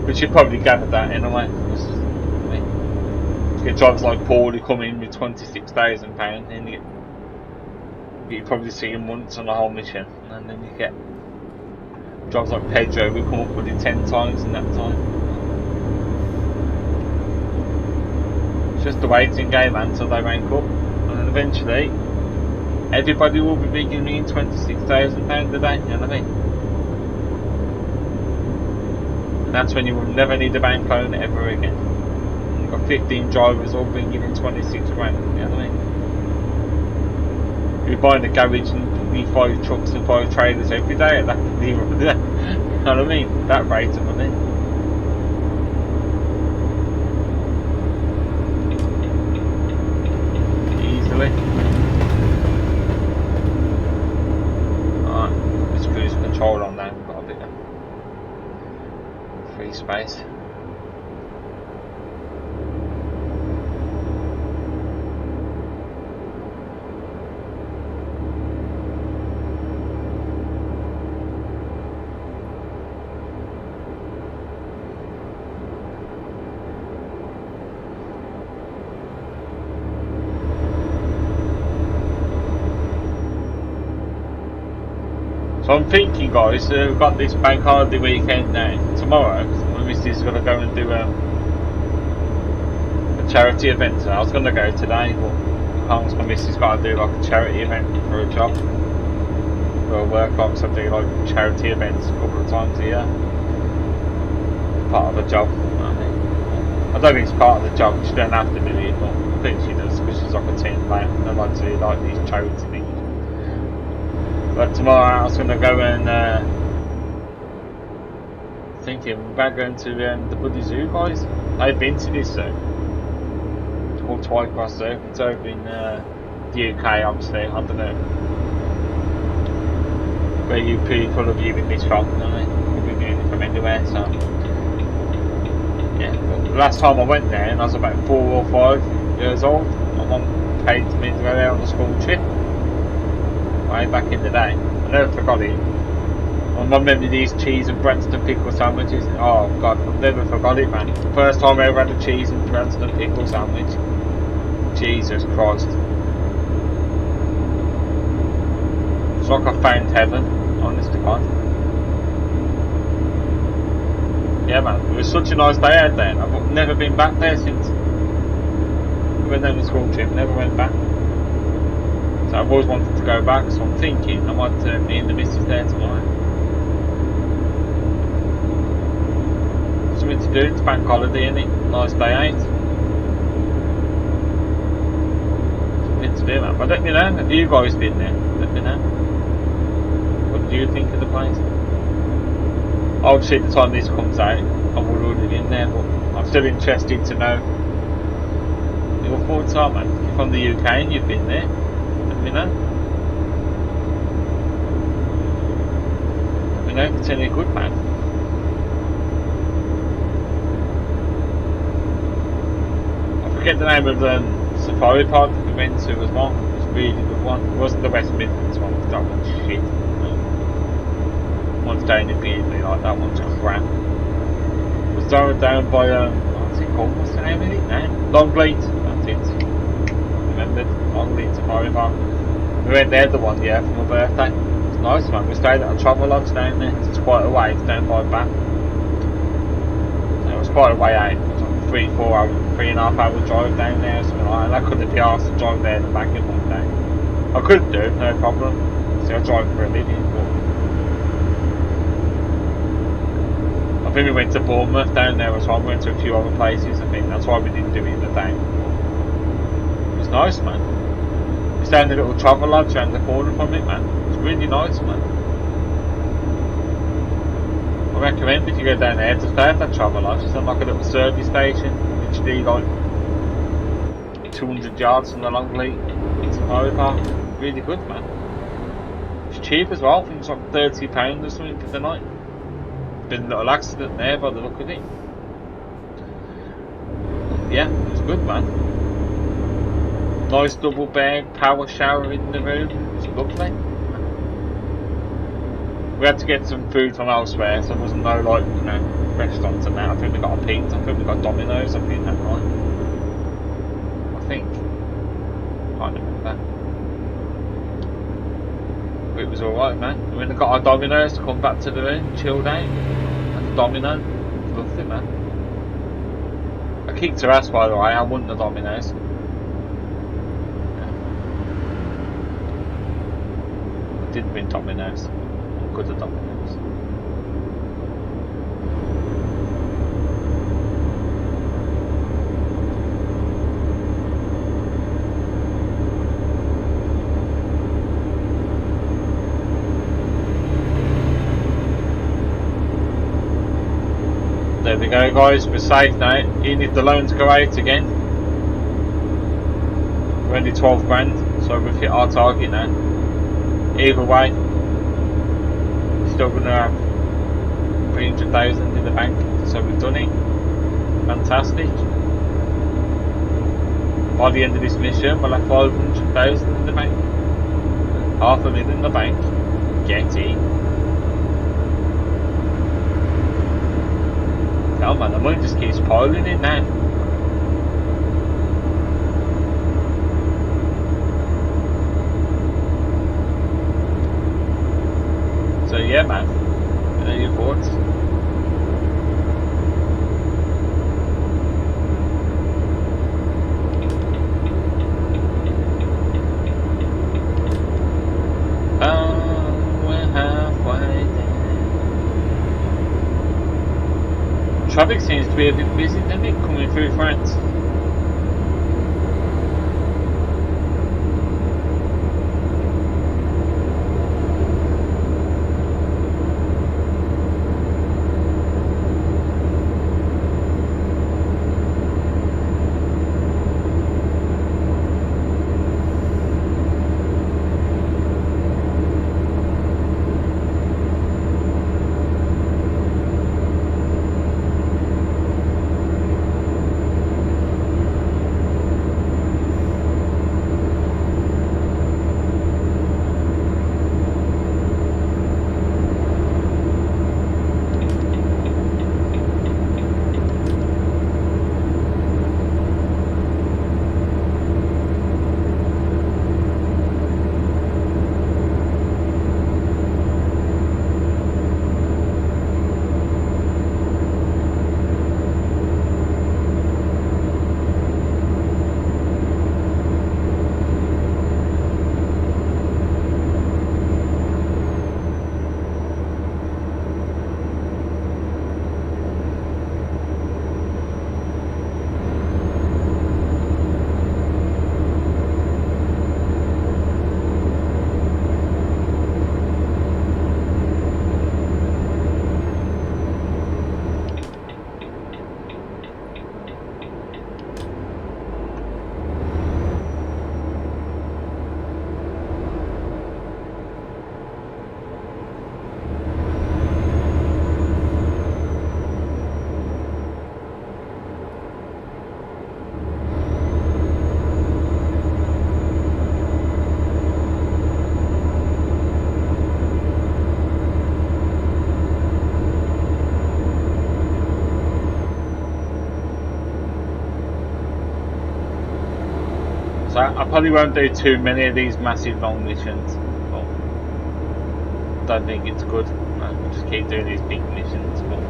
But you probably gathered that anyway. You get drivers like Paul who come in with £26,000 and you probably see him once on the whole mission, and then you get drivers like Pedro who come up with it 10 times in that time. It's just the waiting game until they rank up, and then eventually everybody will be bidding me £26,000 a day, you know what I mean? And that's when you will never need a bank loan ever again. You've got 15 drivers all bringing in 26 grand, you know what I mean? You're buying a garage and need 5 trucks and 5 trailers every day at that, you know what I mean? That rate of money. Easily. Alright, let's cruise control on now, we've got a bit of free space. So I'm thinking, guys, we've got this bank holiday weekend now. Tomorrow, my missus is going to go and do a charity event. So I was going to go today, but my missus got to do like a charity event for a job, for a work. So I do like charity events a couple of times a year. Part of the job. I don't think it's part of the job. She don't have to do it, but I think she does because she's like a team player. I like to do like these charity things. But tomorrow I was going to go and thinking about going to the Buddy Zoo, guys. I've been to this zoo. It's called Twycross Zoo. It's over in the UK, obviously. I don't know where you people are viewing this from. I mean, we'll be viewing it from anywhere. So yeah. But the last time I went there, and I was about 4 or 5 years old. My mum paid me to go there on a school trip. Way back in the day. I never forgot it. My mum made me these cheese and Branston pickle sandwiches. Oh god, I've never forgot it, man. The first time I ever had a cheese and Branston pickle sandwich. Jesus Christ. It's like I found heaven, honest to God. Yeah man, it was such a nice day out there. I've never been back there since. We went on a school trip, never went back. So I've always wanted to go back, so I'm thinking I might me and the missus there tomorrow. Something to do, it's bank holiday, isn't it? Nice day out. Something to do, man. But let me know, have you guys been there? Let me know. What do you think of the place? Obviously, at the time this comes out, I would already been there, but I I'm still interested to know your thoughts are, man. If you're from the UK and you've been there, let me know. Let me know if it's any good, man. I forget the name of the safari park that we went to as well. It was a really good one. It wasn't the West Midlands one, because that one's shit. One's down in Beardley, like that one's crap. It was down by, what's it called? What's the name of it now? Longleat, that's it. Remembered? Longleat Safari Park. We went there the one year for my birthday. It's nice, man. We stayed at a travel lodge down there. It's quite a way, it's down by Bath. So it was quite a way out. It was like 3.5 hour drive down there or something like that. I couldn't be asked to drive there and back in one day. I could do, no problem. See, I drive for a living, but I think we went to Bournemouth down there as well. We went to a few other places. I think that's why we didn't do it in the day. It was nice, man. We stayed in the little travel lodge around the corner from it, man. It was really nice, man. I recommend if you go down there to stay at that travel lodge. It's like a little service station, literally like 200 yards from the Longleat Safari Park. Really good, man. It's cheap as well. I think it's like £30 or something for the night. Been a little accident there by the look of it. Yeah, it was good, man. Nice double bed, power shower in the room. It was lovely. We had to get some food from elsewhere, so there wasn't no like, you know, restaurants and that. I think we got a pizza, I think we got Domino's, I think that night. I think. Can't remember. But it was alright, man. We went and got our Domino's to come back to the room, chilled out. Domino, lovely, man. I kicked her ass, by the way. I won the Domino's. I did win Domino's. I'm good at Domino's. There we go, guys, we're safe now. Even if the loans go out again, we're only 12 grand, so we've hit our target now. Either way, still going to have 300,000 in the bank, so we've done it. Fantastic. By the end of this mission, we'll have 500,000 in the bank. $500,000 in the bank. Get it. Oh man, the money just keeps piling in now. So yeah, man, what are your thoughts? Traffic seems to be a bit busy, doesn't it, coming through France? So I probably won't do too many of these massive long missions. But don't think it's good. We'll just keep doing these big missions. But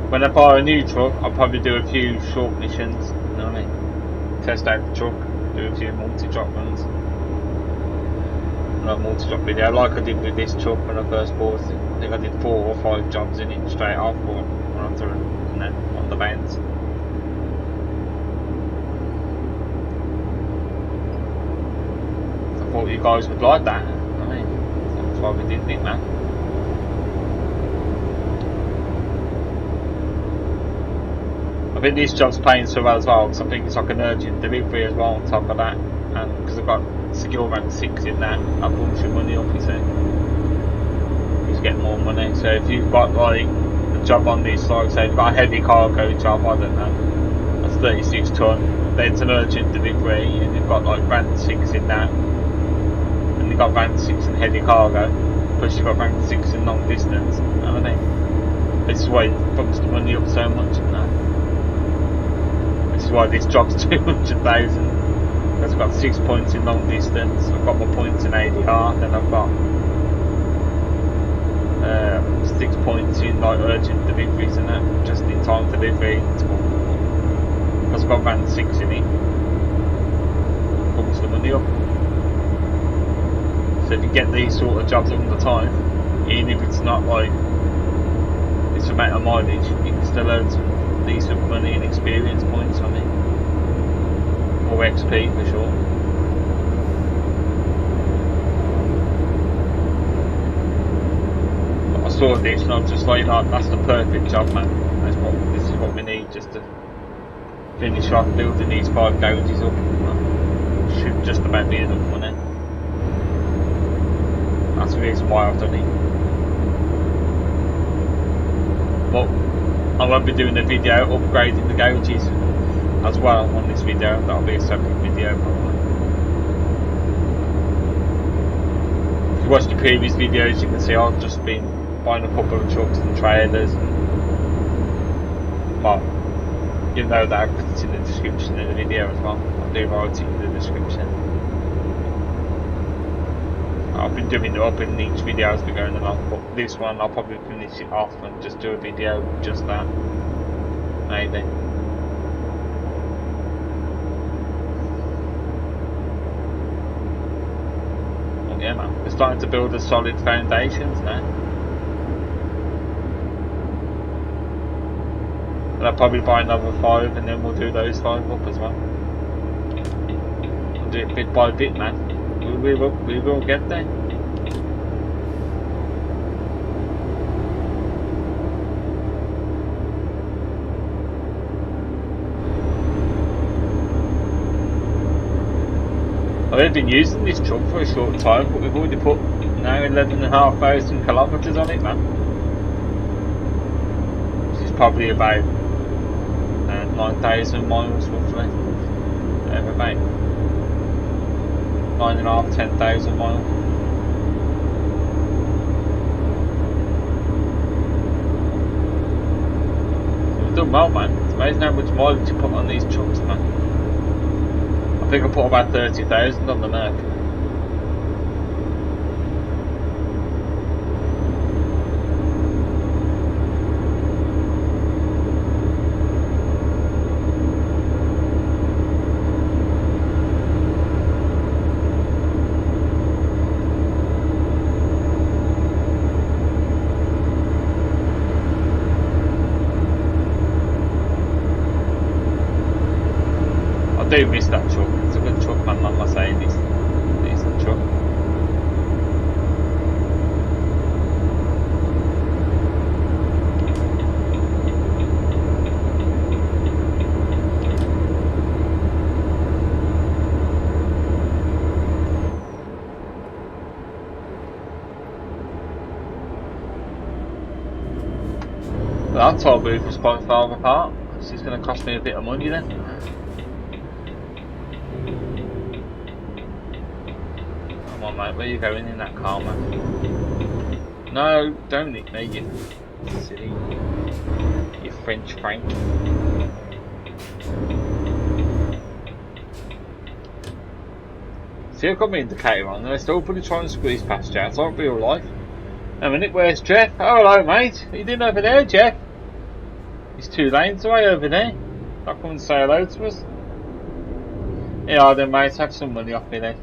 when I buy a new truck, I'll probably do a few short missions. You know what I mean? Test out the truck, do a few multi-drop runs. Not multi-drop video like I did with this truck when I first bought it. I think I did 4 or 5 jobs in it straight off, but on the bounce. I thought you guys would like that. I mean, that's why we did it, man. I think this job's paying so well as well, because I think it's like an urgent delivery as well on top of that, and because I've got skill rank 6 in that, that bumps your money up, you see. You just get more money. So if you've got like a job on this, like say you've got a heavy cargo job, I don't know, that's 36 ton, then it's an urgent delivery, and you've got like rank 6 in that, and you've got rank 6 in heavy cargo, plus you've got rank 6 in long distance, you know what I mean? This is why it bumps the money up so much, you know? This is why this job's 200,000. I've got 6 points in long distance, I've got my points in ADR, then I've got 6 points in like urgent deliveries and that, just in time delivery. Because I've got rank 6 in it, pumps the money up. So if you get these sort of jobs all the time, even if it's not like this amount of mileage, you can still earn some decent money and experience points on it. Or XP for sure. But I saw this and I was just like, that's the perfect job, man. This is what we need just to finish off building these 5 garages up. Should just about be enough money. That's the reason why I've done it. But I won't be doing a video upgrading the garages as well on this video. That'll be a separate video probably. If you watch the previous videos, you can see I've just been buying a couple of trucks and trailers, but you know that it's in the description of the video as well. I'll do write it in the description. I've been doing it up in each video as we're going along, but this one I'll probably finish it off and just do a video just that, maybe. Yeah, man, we're starting to build a solid foundations now. And I'll probably buy another 5 and then we'll do those 5 up as well. We'll do it bit by bit, man. We will get there. I've only been using this truck for a short time, but we've already put now 11,500 kilometres on it, man. Which is probably about 9,000 miles roughly. About 9,500, 10,000 miles. So we've done well, man. It's amazing how much mileage you put on these trucks, man. I think I put about 30,000 on the map. I do miss that truck. It's a good truck, man. I'm not saying it's a decent truck. But that toll booth was quite far apart. So it's going to cost me a bit of money then. Come on, mate, where are you going in that car, man? No, don't nick me, you silly, you French Frank. See, I've got my indicator on, and I still probably try and squeeze past you. It's like real life. A minute, where's Jeff? Oh, hello, mate. What are you doing over there, Jeff? He's 2 lanes away over there. I'll come and say hello to us. Yeah, then, mate, have some money off me then.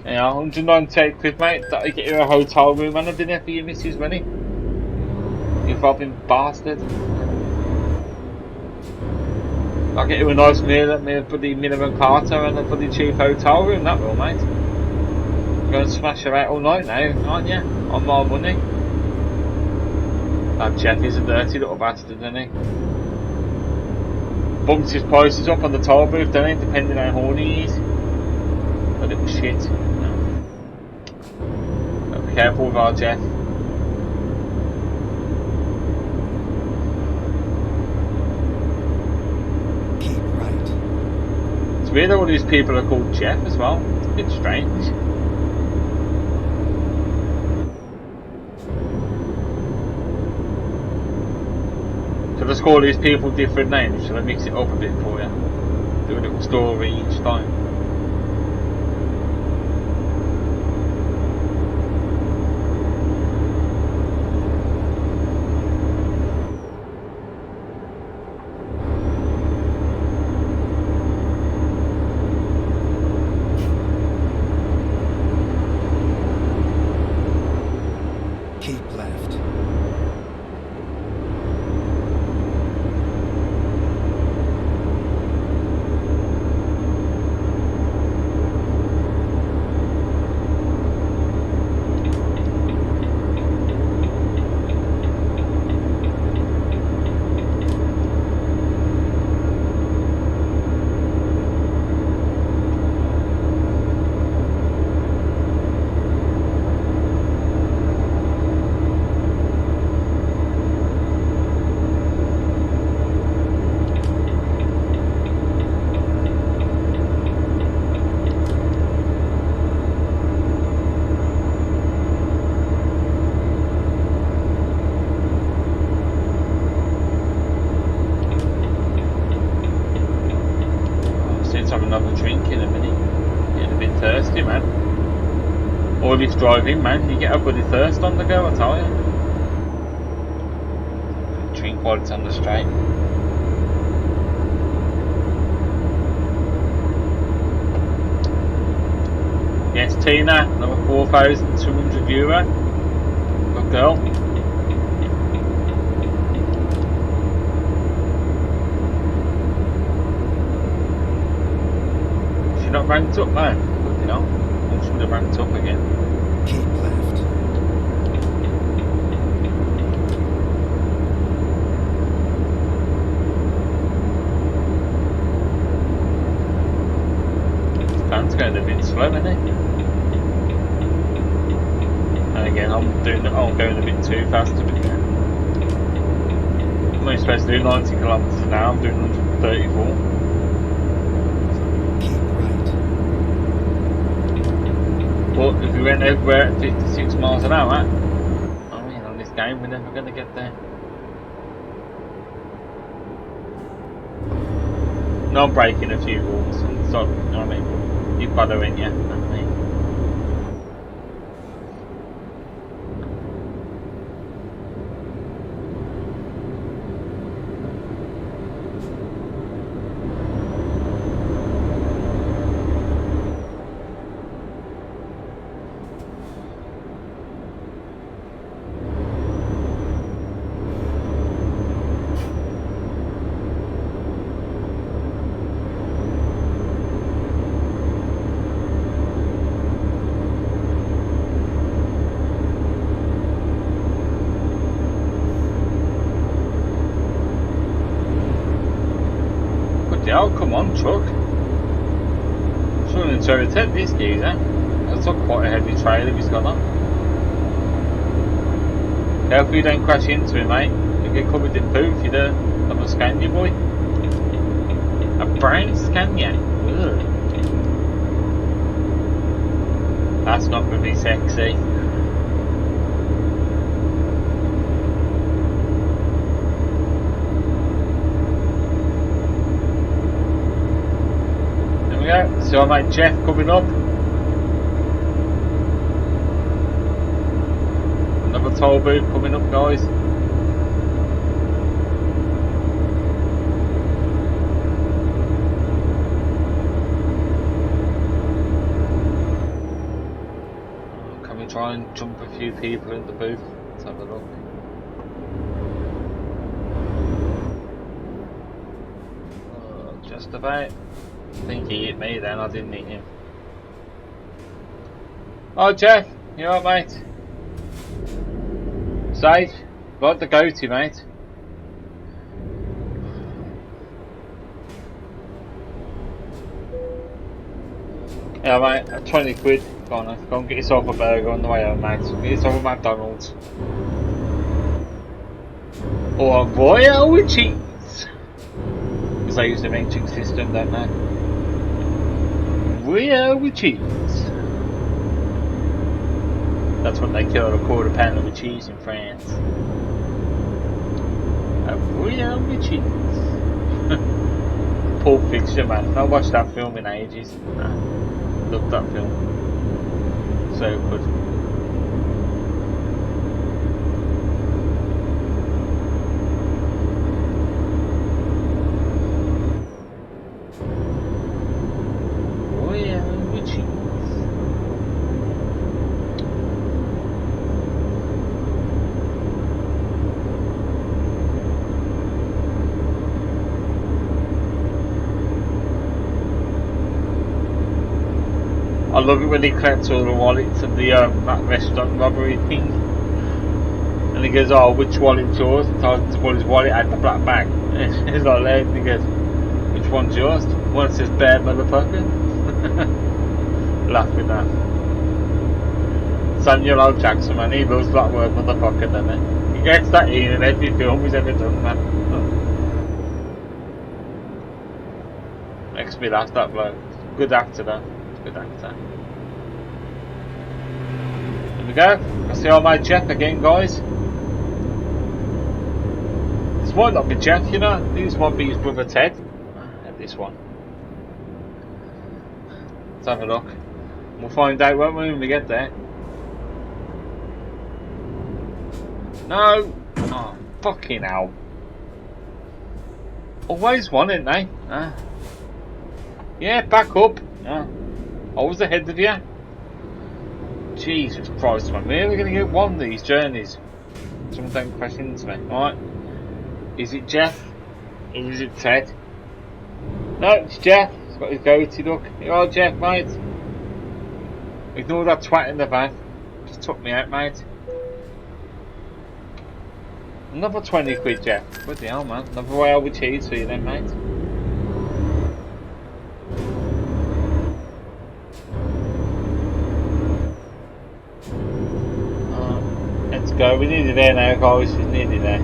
Yeah, 198 quid, mate. That'll get you a hotel room and a dinner for your missus, won't it? You robbing bastard. I'll get you a nice meal at me for the minimum Carter and a bloody cheap hotel room, that will, mate. Go and smash her out all night now, aren't you? On my money. That Jeff is a dirty little bastard, isn't he? Bumps his prices up on the toll booth, doesn't he? Depending on how horny he is. A little shit. No. But be careful with our Jeff. Keep right. It's weird that all these people are called Jeff as well. It's a bit strange. Shall I just call these people different names? Shall I mix it up a bit for you? Do a little story each time. Keep left. Another drink in a minute. Getting a bit thirsty, man. All this driving, man, you get a bloody thirst on the go, I tell you. Drink while it's on the straight. Yes, Tina, another €4,200. Good girl. Not ranked up, man. You know, I should have ranked up again. Keep left. This plan's going a bit slow, isn't it? And again, I'm going a bit too fast to be there. I'm only supposed to do 90 kilometers an hour. I'm doing 134. But if we went everywhere at 56 miles an hour, I mean, on this game, we're never going to get there. No, I'm breaking a few rules and so, you know what I mean? You've got to win, yeah. Oh, come on, truck. Shouldn't interrogate this geezer. That's not quite a heavy trailer he's got on. Careful you don't crash into him, mate. You'll get covered in poo if you don't have a Scania, boy. A brown Scania. Ugh. That's not going to be sexy. see our mate Jeff coming up. Another toll booth coming up, guys. Can we try and jump a few people in the booth? Let's have a look. Just about. I think he hit me then, I didn't hit him. Oh Jeff, you alright mate? Safe? Like the goatee mate. Yeah mate, 20 quid. Go on, go and get yourself a burger on the way home mate. Get yourself a McDonald's. Or a Royal with cheese. Because they use the matrix system, don't they? Royal with cheese. That's what they call a quarter pounder with cheese in France. A Royal with cheese. Pulp Fiction, man. I watched that film in ages. Loved that film. So good. I love it when he collects all the wallets and the that restaurant robbery thing. And he goes, oh, which wallet's yours? And tells him his wallet had the black bag. And he's like, and he goes, which one's yours? One says bear motherfucker. Laughing at Samuel L. Jackson, man, he loves that word motherfucker, doesn't he? He gets that in every film he's ever done, man. Makes me laugh, that bloke. Good actor, though. Good actor. There we go. I see our mate Jeff again, guys. This might not be Jeff, you know. This might be his brother Ted. And this one. Let's have a look. We'll find out, won't we, when we get there. No! Oh, fucking hell. Always one, ain't they? Yeah, back up. I was ahead of you. Jesus Christ, man. We're only going to get one of these journeys. Someone don't crash into me. Alright. Is it Jeff? Or is it Ted? No, it's Jeff. He's got his goatee look. You are Jeff, mate. Ignore that twat in the van. Just took me out, mate. Another 20 quid, Jeff. Bloody hell, man. Another Royal with cheese for you then, mate. Let's go. We're nearly there now, guys. We're nearly there.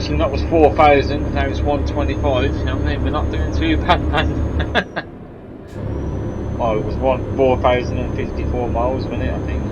So that was 4,000. Now it's 125. You know what I mean? We're not doing too bad, man. Oh, it was 4,054 miles, wasn't it? I think.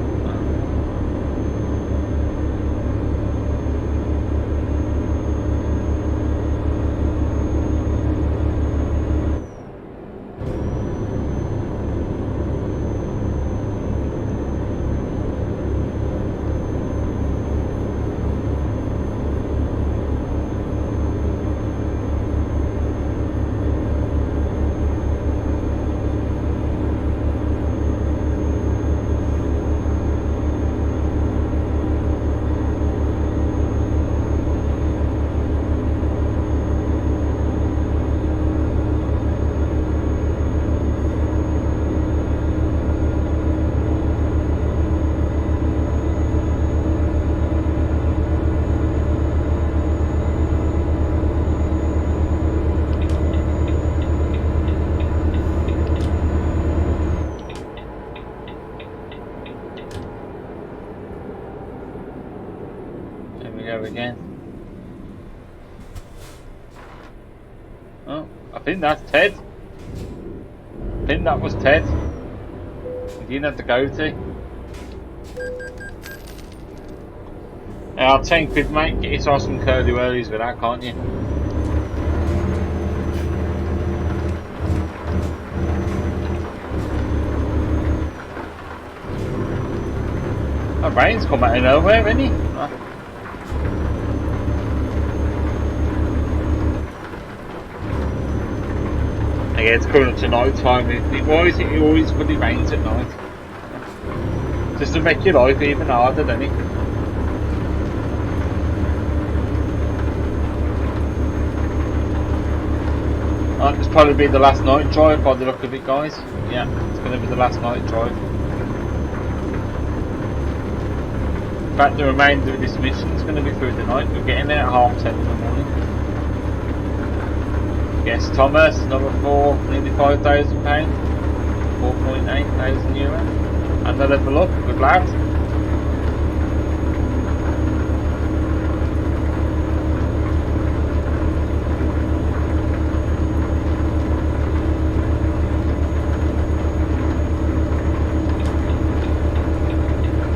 Again. Oh, I think that's Ted. I think that was Ted. He didn't have to go to. I'll 10 quid, mate. Get yourself some curly whirlies with that, can't you? My brain's come out of nowhere, isn't he? Yeah, it's coming up to night time. It always bloody rains at night. Just to make your life even harder, doesn't it? It's probably be the last night drive by the look of it, guys. Yeah, it's going to be the last night drive. In fact, the remainder of this mission is going to be through the night. We're getting there at 10:30 in the morning. Yes, Thomas, number 4, nearly £5,000, €4,800, and the level up, good lad.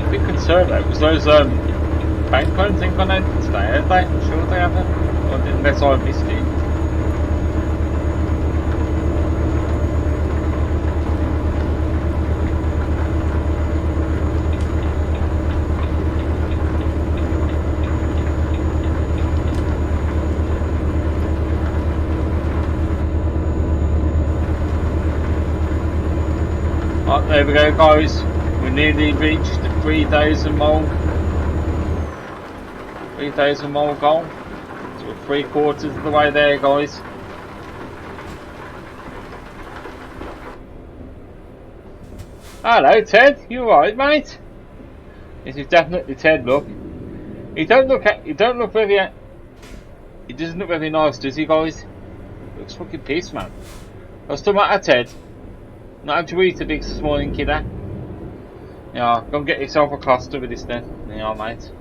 A bit concerned though, because those bank loans ain't gone out today, have they? I'm sure they haven't, unless I missed it. There we go, guys. We nearly reached the 3,000 mile goal. So we're 3/4 of the way there, guys. Hello, Ted. You alright, mate? This is definitely Ted. Look, he doesn't look very nice, does he, guys? Looks fucking pissed, man. What's the matter, Ted? Not had to eat a big this morning, kidder. Yeah, go and get yourself a cluster with this then. Yeah, mate.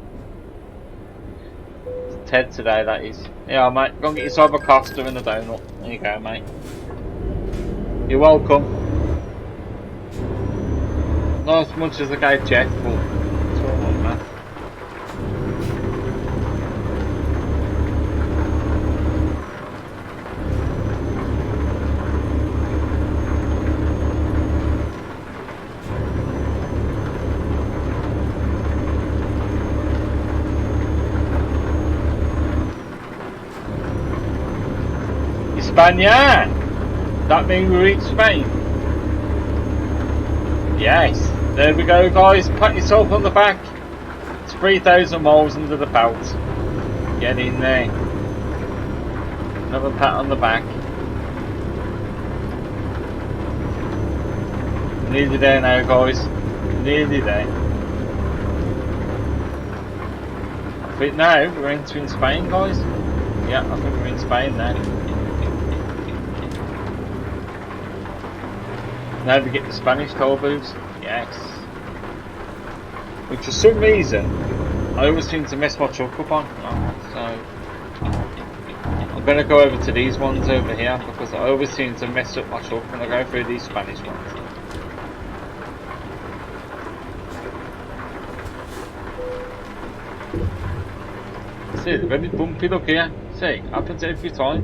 It's Ted today, that is. Yeah, mate, go and get yourself a cluster and a donut. There you go, mate. You're welcome. Not as much as I gave Jet, but it's alright, man. España! That means we reach Spain. Yes, there we go, guys. Pat yourself on the back. It's 3,000 miles under the belt. Get in there. Another pat on the back. Nearly there now, guys. Nearly there. I think now we're entering Spain, guys. Yeah, I think we're in Spain now. Now we get the Spanish toll booths. Yes. Which for some reason I always seem to mess my truck up on. So I'm going to go over to these ones over here because I always seem to mess up my truck when I go through these Spanish ones. See, it's very bumpy, look here. See, happens every time.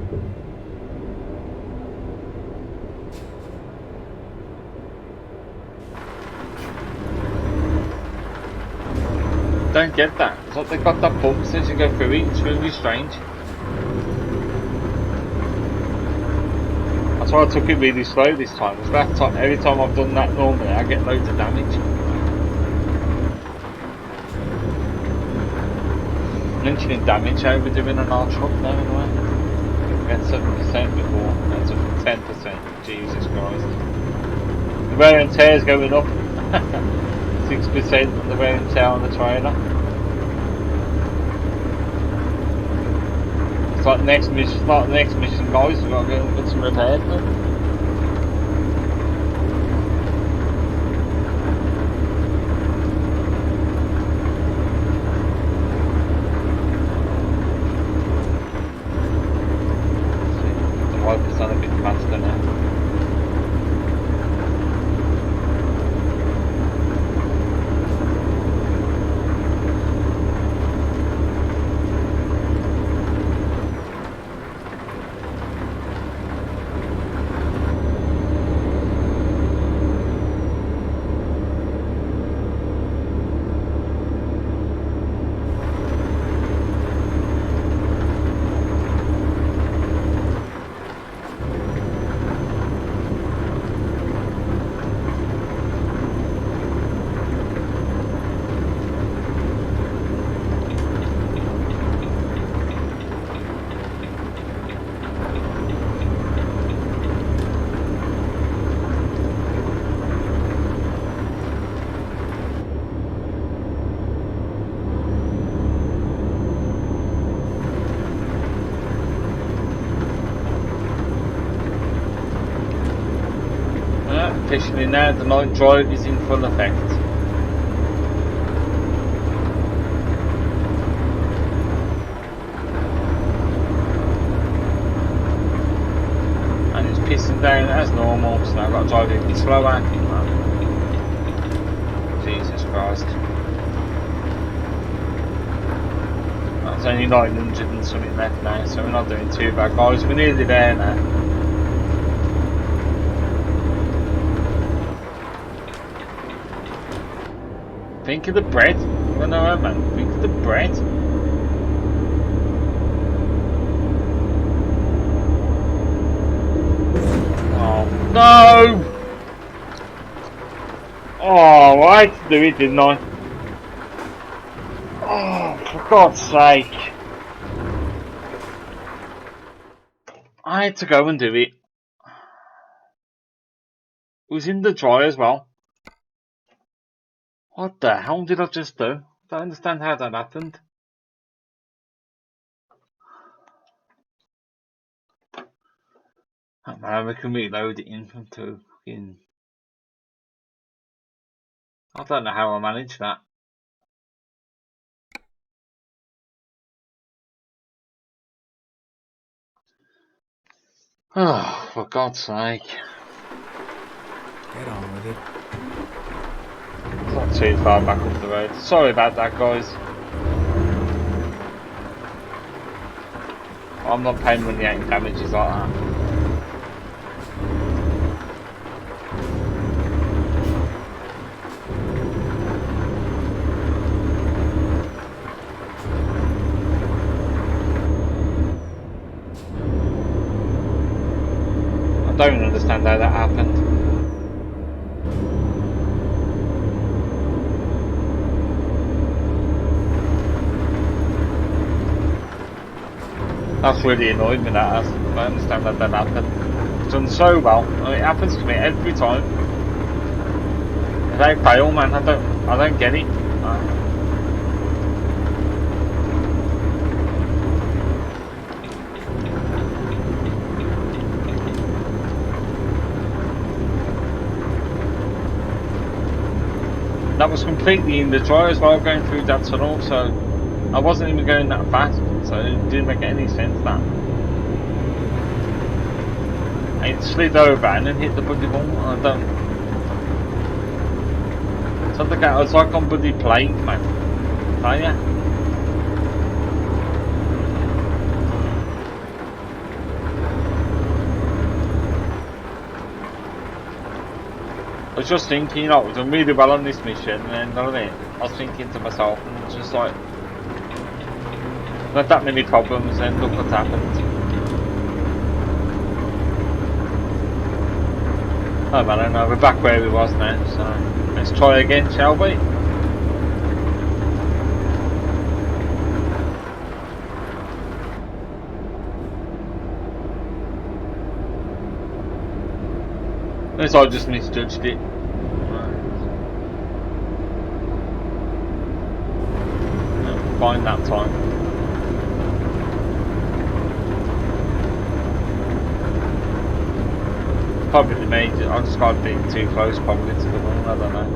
Don't get that. It's like they've got that bump since you go through it. It's really strange. That's why I took it really slow this time. Because that time, every time I've done that normally, I get loads of damage. Mentioning damage, how we're doing on our truck now anyway. We had 7% before. That's up to 10%. Jesus Christ. The wear and tear is going up. 6% on the wear and tear on the trailer. It's like the next mission, guys. We've got to go and get some repairs now. The wiper's on a bit faster now. Officially now, the night drive is in full effect. And it's pissing down as normal, so I've got to drive a bit slower. Jesus Christ. That's only 900 and something left now, so we're not doing too bad, guys. We're nearly there now. Think of the bread. I know, man. Think of the bread. Oh no! Oh, I had to do it, didn't I? Oh, for God's sake! I had to go and do it. It was in the dry as well. What the hell did I just do? I don't understand how that happened. Oh, man, we can reload it in from two. I don't know how I managed that. Oh, for God's sake. Get on with it. It's not too far back up the road. Sorry about that, guys. I'm not paying money out in damages like that. I don't understand how that happened. That's really annoyed me, that has. I don't understand how that happened. It's done so well. I mean, it happens to me every time. Without fail, man, I don't get it. That was completely in the dry as well, going through that tunnel, so I wasn't even going that fast, so it didn't make any sense that. And it slid over and then hit the bloody wall. I don't. Something I was like on bloody plane, man. Oh yeah. I was just thinking, you know, I've done really well on this mission, and then, you know what I mean? I was thinking to myself, and it's just like, not that many problems, and look what's happened. Oh man, I don't know, we're back where we was now, so let's try again, shall we? Unless I just misjudged it. Fine that time. Probably me, I just got being too close probably to the wall, I don't know.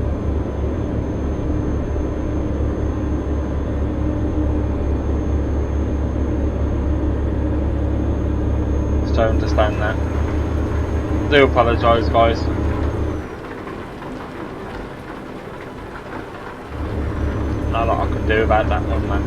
Just don't understand that. I do apologise, guys. Not a lot I can do about that one, man.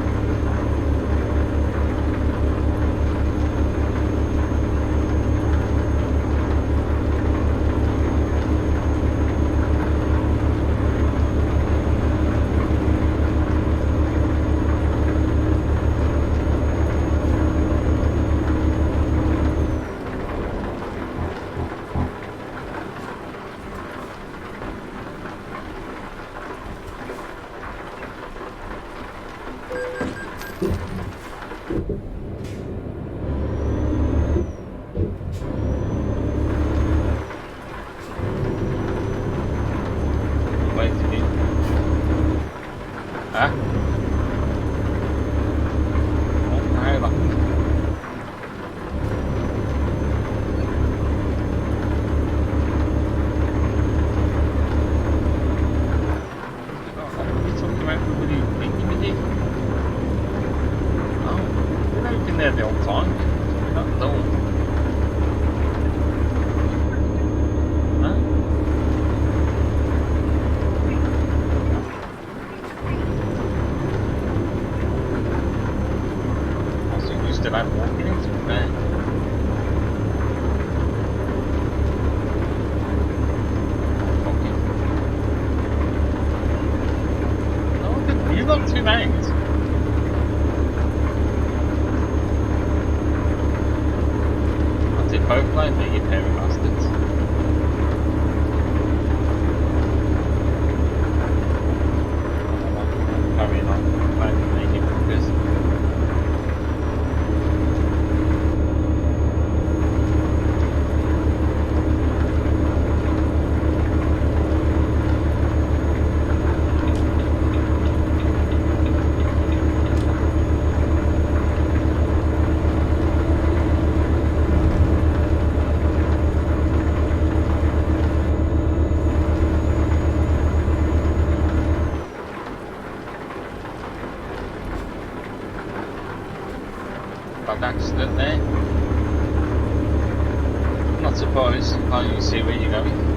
not surprised. Can't you see where you're going?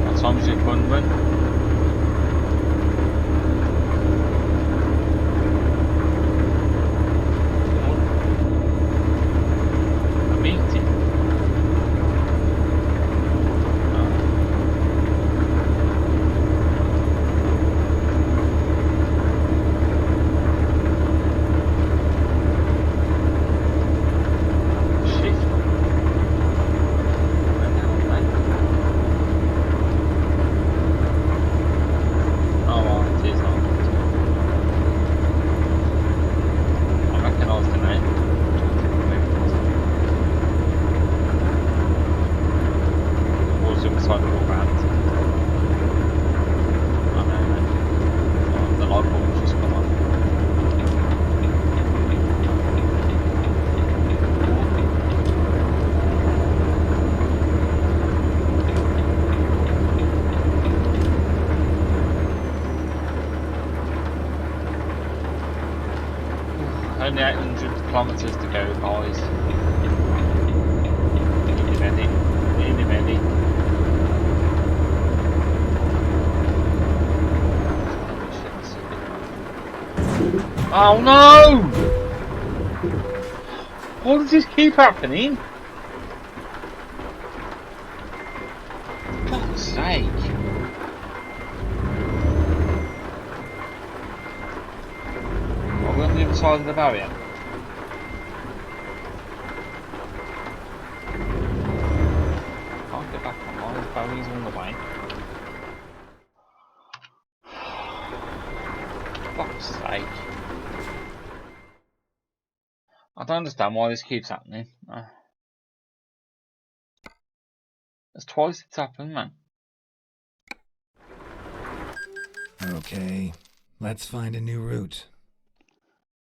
What time's your fun run? A meeting? Shit. Oh, well, it is not. I recognise the name. Also beside the wall band. I know. Oh, the light bulb's just come on. Only 800 kilometres to go, guys. Nearly ready. Nearly ready. Oh no! Why does this keep happening? For fuck's sake. Are we on the other side of the barrier? Can't get back on line, the barrier's on the way. Fuck's sake. I don't understand why this keeps happening. It's twice it's happened, man. Okay, let's find a new route.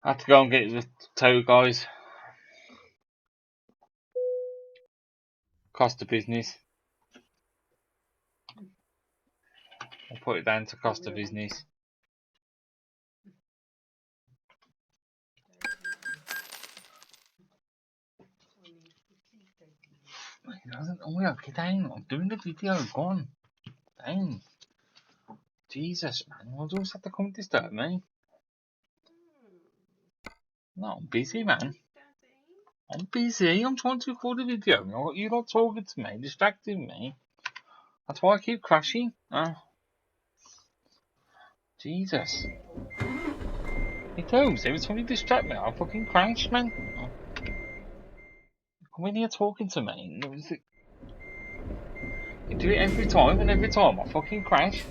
I had to go and get the tow, guys. Cost of business. I'll put it down to cost of business. It doesn't. Oh yeah, get down. I'm doing the video. Go on. Down. Jesus, man. Why do you always have to come and disturb me? No, I'm busy, man. I'm busy. I'm trying to record a video. You're not talking to me, distracting me. That's why I keep crashing. Jesus. It does. Every time you distract me, I fucking crash, man. Come in here talking to me. You do it every time, and every time I fucking crash.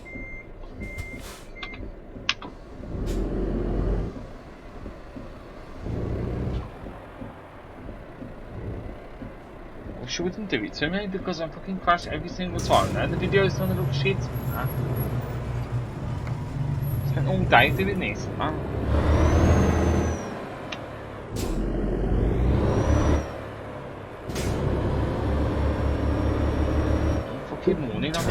Well, she wouldn't do it to me because I fucking crash every single time. Now the video's gonna look shit. Spent all day doing this. Fucking morning, I'm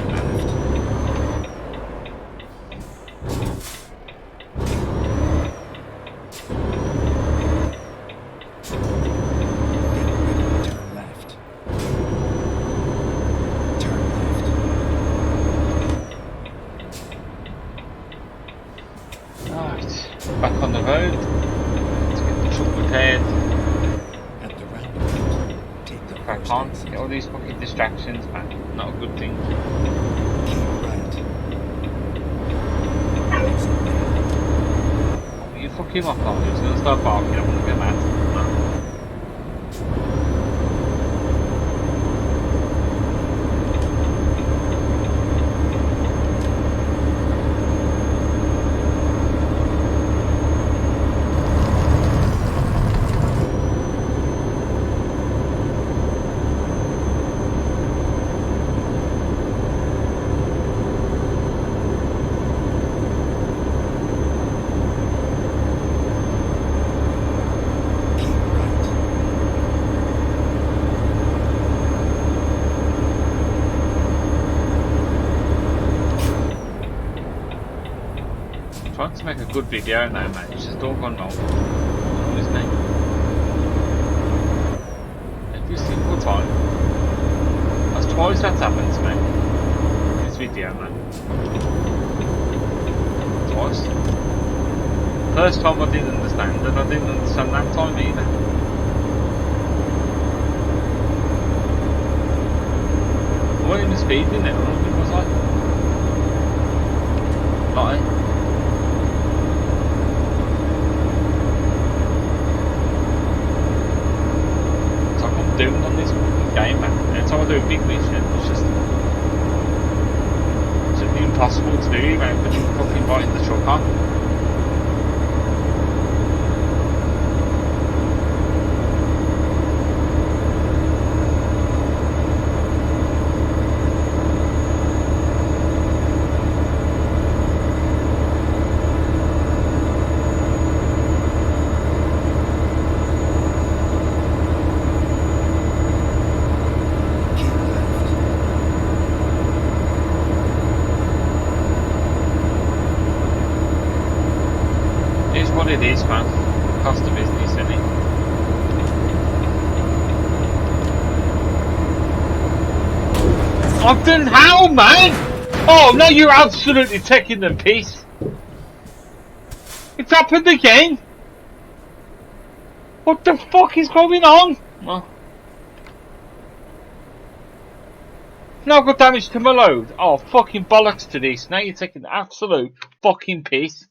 back on the road. Let's get the truck repaired. At the roundabout, take the Crack first on. exit. Get all these fucking distractions, man. Not a good thing. Keep right. Exit there. Oh, you fucking off, I'm just gonna start barking. I'm gonna get mad. Trying to make a good video now, man. It's just all gone wrong. Isn't it? Every single time. That's twice that's happened to me. This video, man. Twice. First time I didn't understand, and I didn't understand that time either. I wasn't even speeding it, I don't think I was like. Doing on this game, man. Every time I do a big mission, it's just impossible to do, even with fucking biting the truck on. It is, man. Cost of business, isn't it? I've done how, man? Oh, no, you're absolutely taking the piss. It's happened again. What the fuck is going on? Oh. Now I've got damage to my load. Oh, fucking bollocks to this. Now you're taking the absolute fucking piss.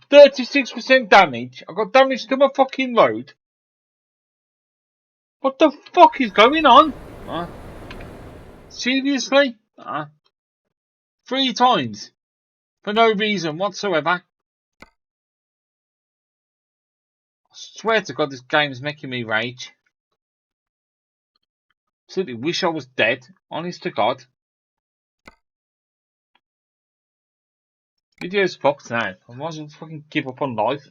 36% damage. I got damage to my fucking load. What the fuck is going on? Seriously? 3 times. For no reason whatsoever. I swear to God this game is making me rage. Absolutely wish I was dead. Honest to God. Video's fucked now. I might as well fucking give up on life.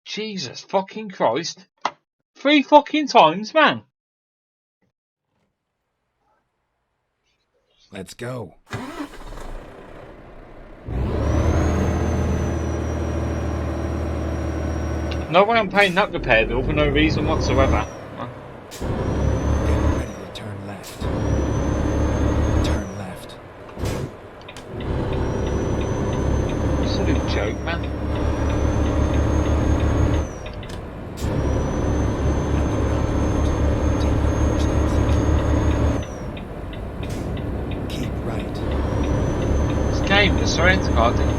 Jesus fucking Christ. 3 fucking times, man. Let's go. No way I'm paying that repair bill for no reason whatsoever. Get ready to turn left. Turn left. Absolute joke, man. Keep right. This game is so antiquated.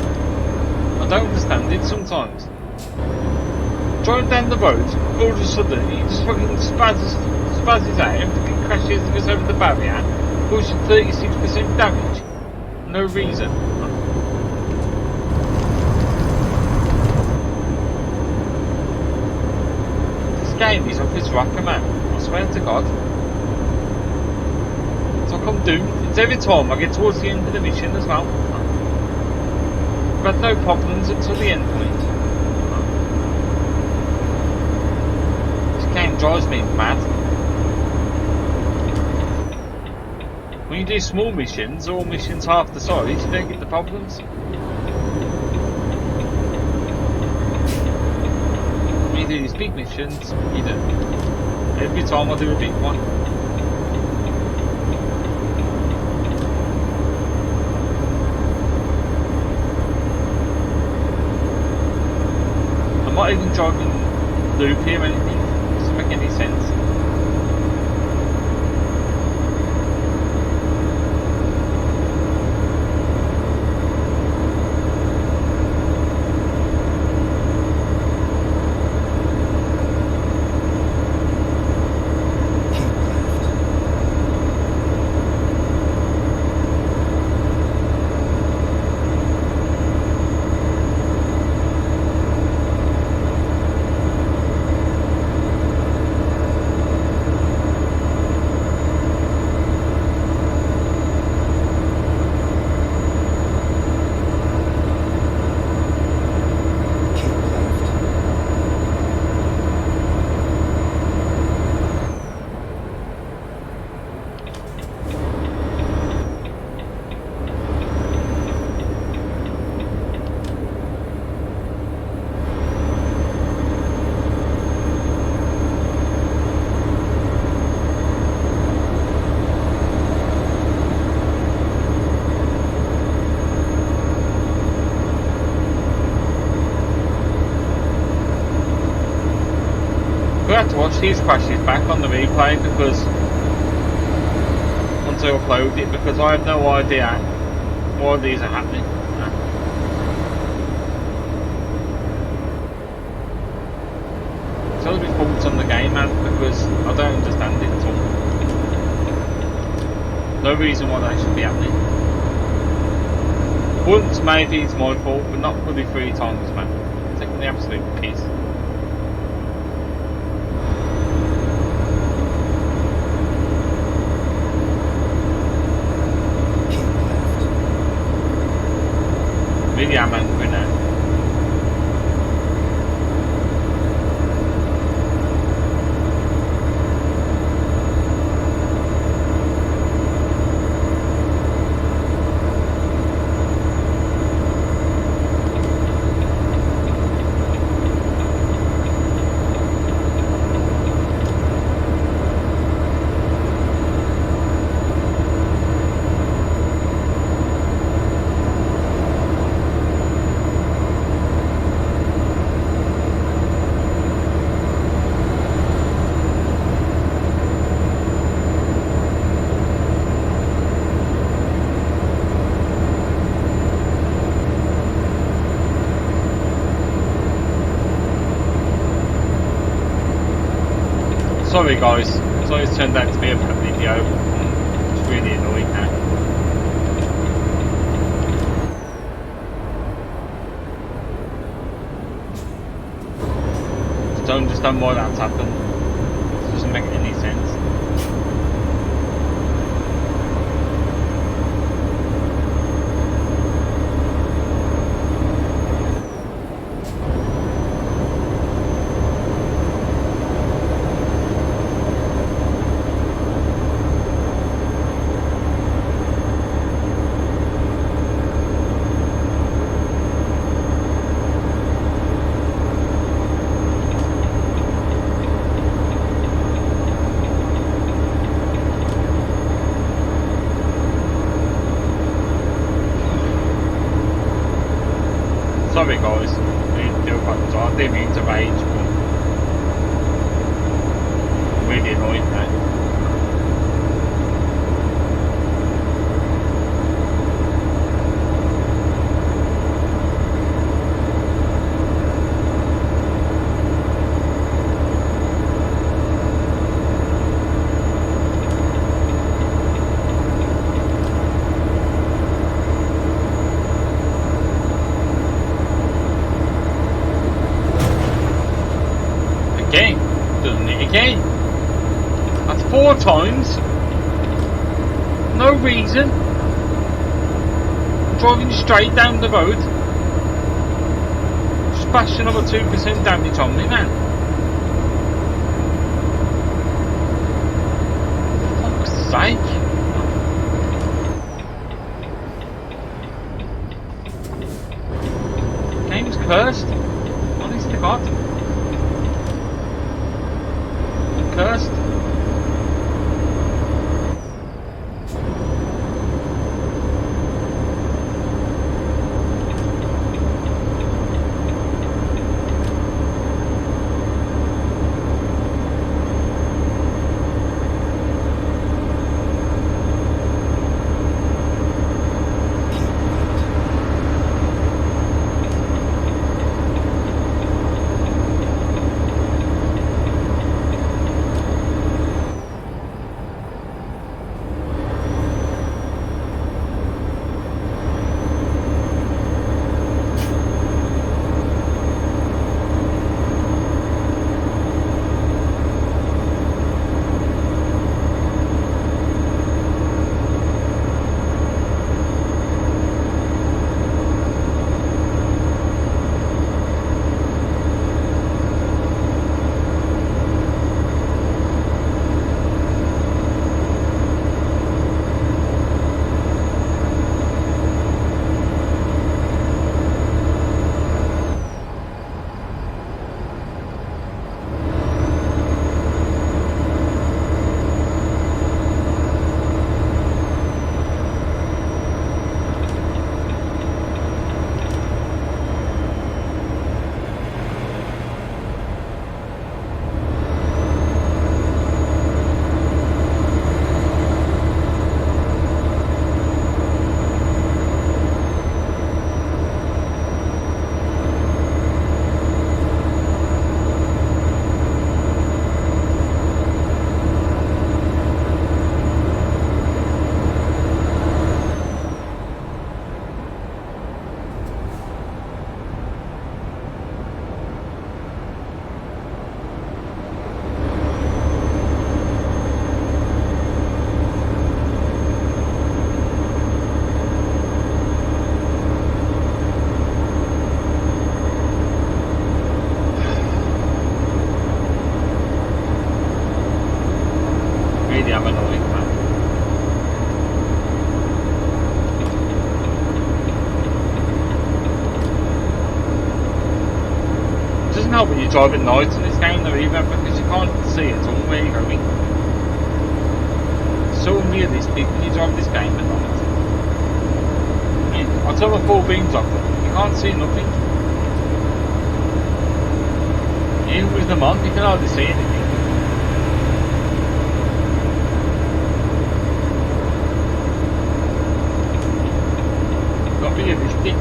I don't understand it sometimes. Driving down the road, all of a sudden he just fucking spazzes out, everything crashes and goes over the barrier, causes 36% damage. No reason. This game is off its rocker, man. I swear to God. It's like I'm doomed. It's every time I get towards the end of the mission as well. I've had no problems until the end point. Game drives me mad. When you do small missions, or missions half the size, you don't get the problems. When you do these big missions, you do. Every time I do a big one. I'm not even driving loop here or anything. Doesn't make any sense. his crashes back on the replay because once I upload it, because I have no idea why these are happening. So there'll be faults on the game, man, because I don't understand it at all. No reason why they should be happening. Once maybe it's my fault, but not probably 3 times, man. It's taking the absolute piss. Really am angry now. Sorry guys, it's always turned out to be a bad video. I'm just really annoyed now. Just don't understand why that's happened. It doesn't make any sense. Sorry guys, I didn't mean to rage, but I'm really annoyed now. Again, doesn't it again? That's 4 times. No reason. I'm driving straight down the road. Splash another 2% damage on me, man. For fuck's sake. Game's cursed. Honest to God. Cursed. tell when you drive at night in this game though either, because you can't see it all where you're going. It's so unrealistic when you drive this game at night. I mean, I tell the full beams off them, you can't see nothing. Even with them on, you can hardly see anything. Not realistic.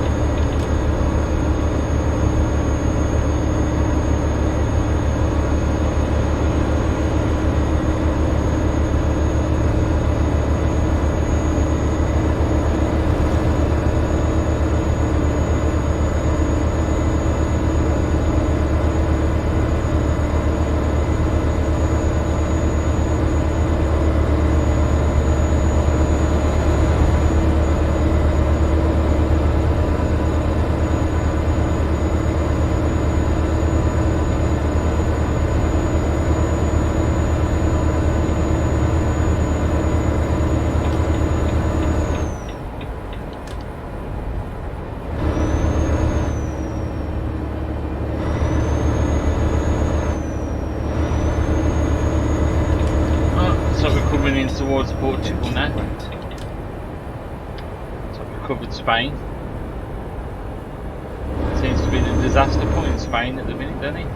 Towards Portugal now. So we've covered Spain. Seems to be the disaster point in Spain at the minute, doesn't it? I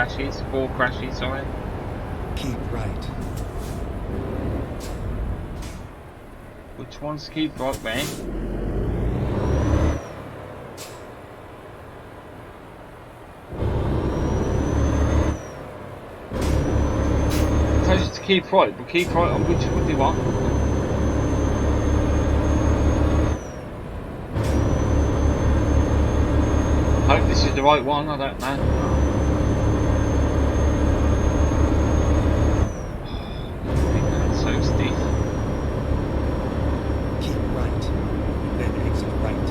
think 4 crashes, sorry. Keep right. Which ones keep right where? Keep right, but keep right on which would you want? I hope this is the right one, I don't know. That's so stiff. Keep right. Then exit right.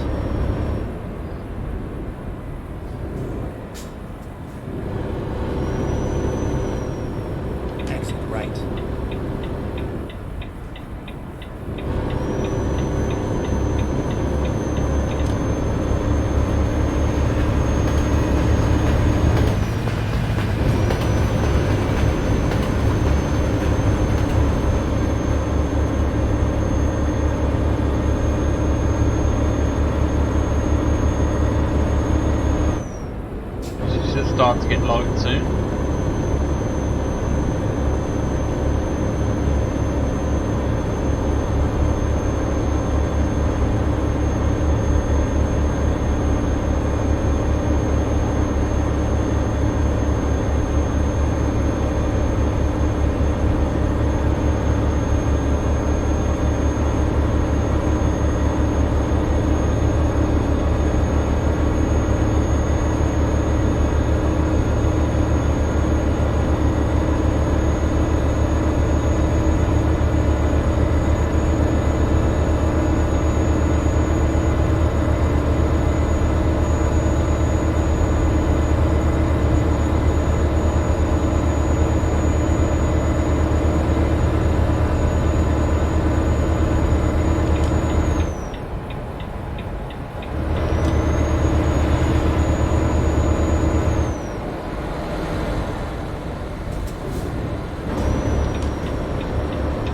Exit right. Start to get light soon.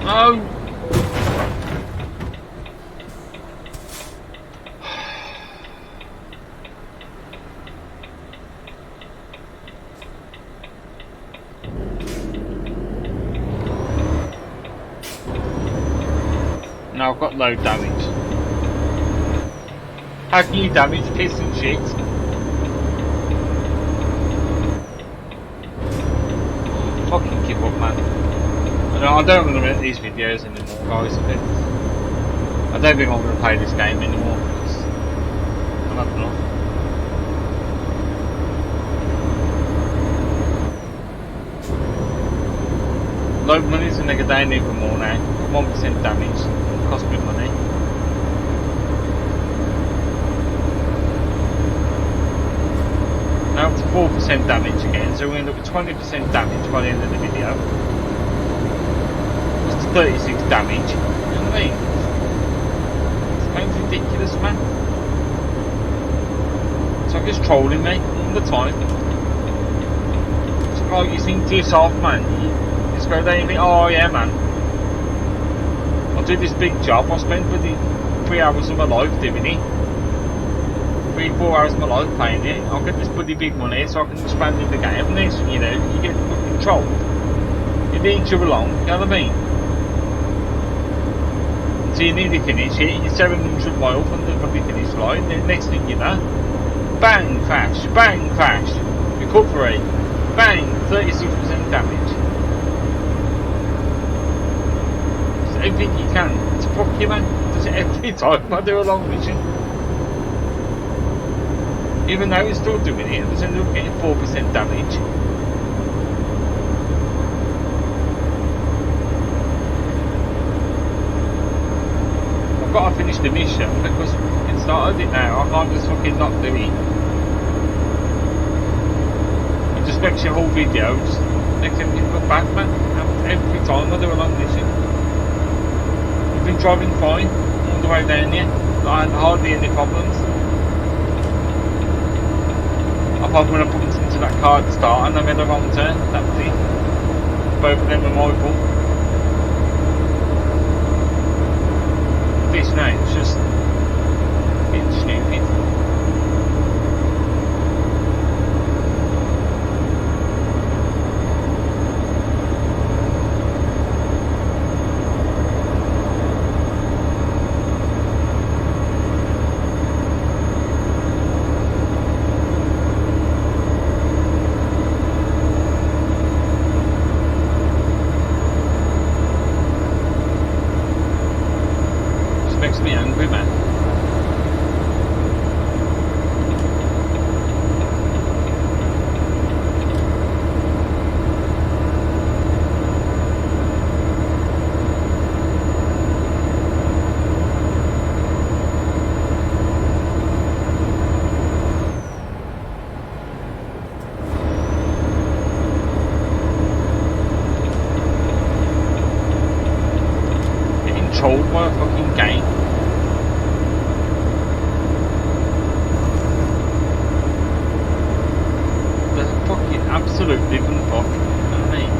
No! No, I've got low damage. How can you damage piss and shit? Fucking give up, man. I don't want to make these videos anymore, guys. I don't think I'm going to play this game anymore. I've had enough. Low money's going to go down even more now. 1% damage. It costs me money. Now up to 4% damage again, so we're going to look at 20% damage by the end of the video. 36 damage, you know what I mean? This game's ridiculous, man. It's like it's trolling me all the time. like you think to yourself, man, you just go there and you think, oh yeah, man, I'll do this big job, I'll spend bloody 3 hours of my life doing it, 3-4 hours of my life playing it, I'll get this bloody big money so I can expand in the game, and then, you know, you get fucking trolled. It leads you along, you know what I mean? So you nearly finish it, you're 700 miles from the bloody finish line, then next thing you know, bang, crash, recovery, bang, 36% damage. Just everything you can to fuck you, man. Does it every time I do a long mission. Even though it's still doing it, I just end up getting 4% damage. I've got to finish the mission because it started it now, I can't just fucking not do it. It just makes your whole videos, makes everything look bad, man. Every time I do a long mission. I've been driving fine all the way down here. I had hardly any problems. Apart from when I put into that car at the start and I made a wrong turn, that was it. Both of them were my fault. This now, it's just being stupid. Makes me angry, man. Getting trolled by a fucking game. Absolutely couldn't fuck, you know what I mean?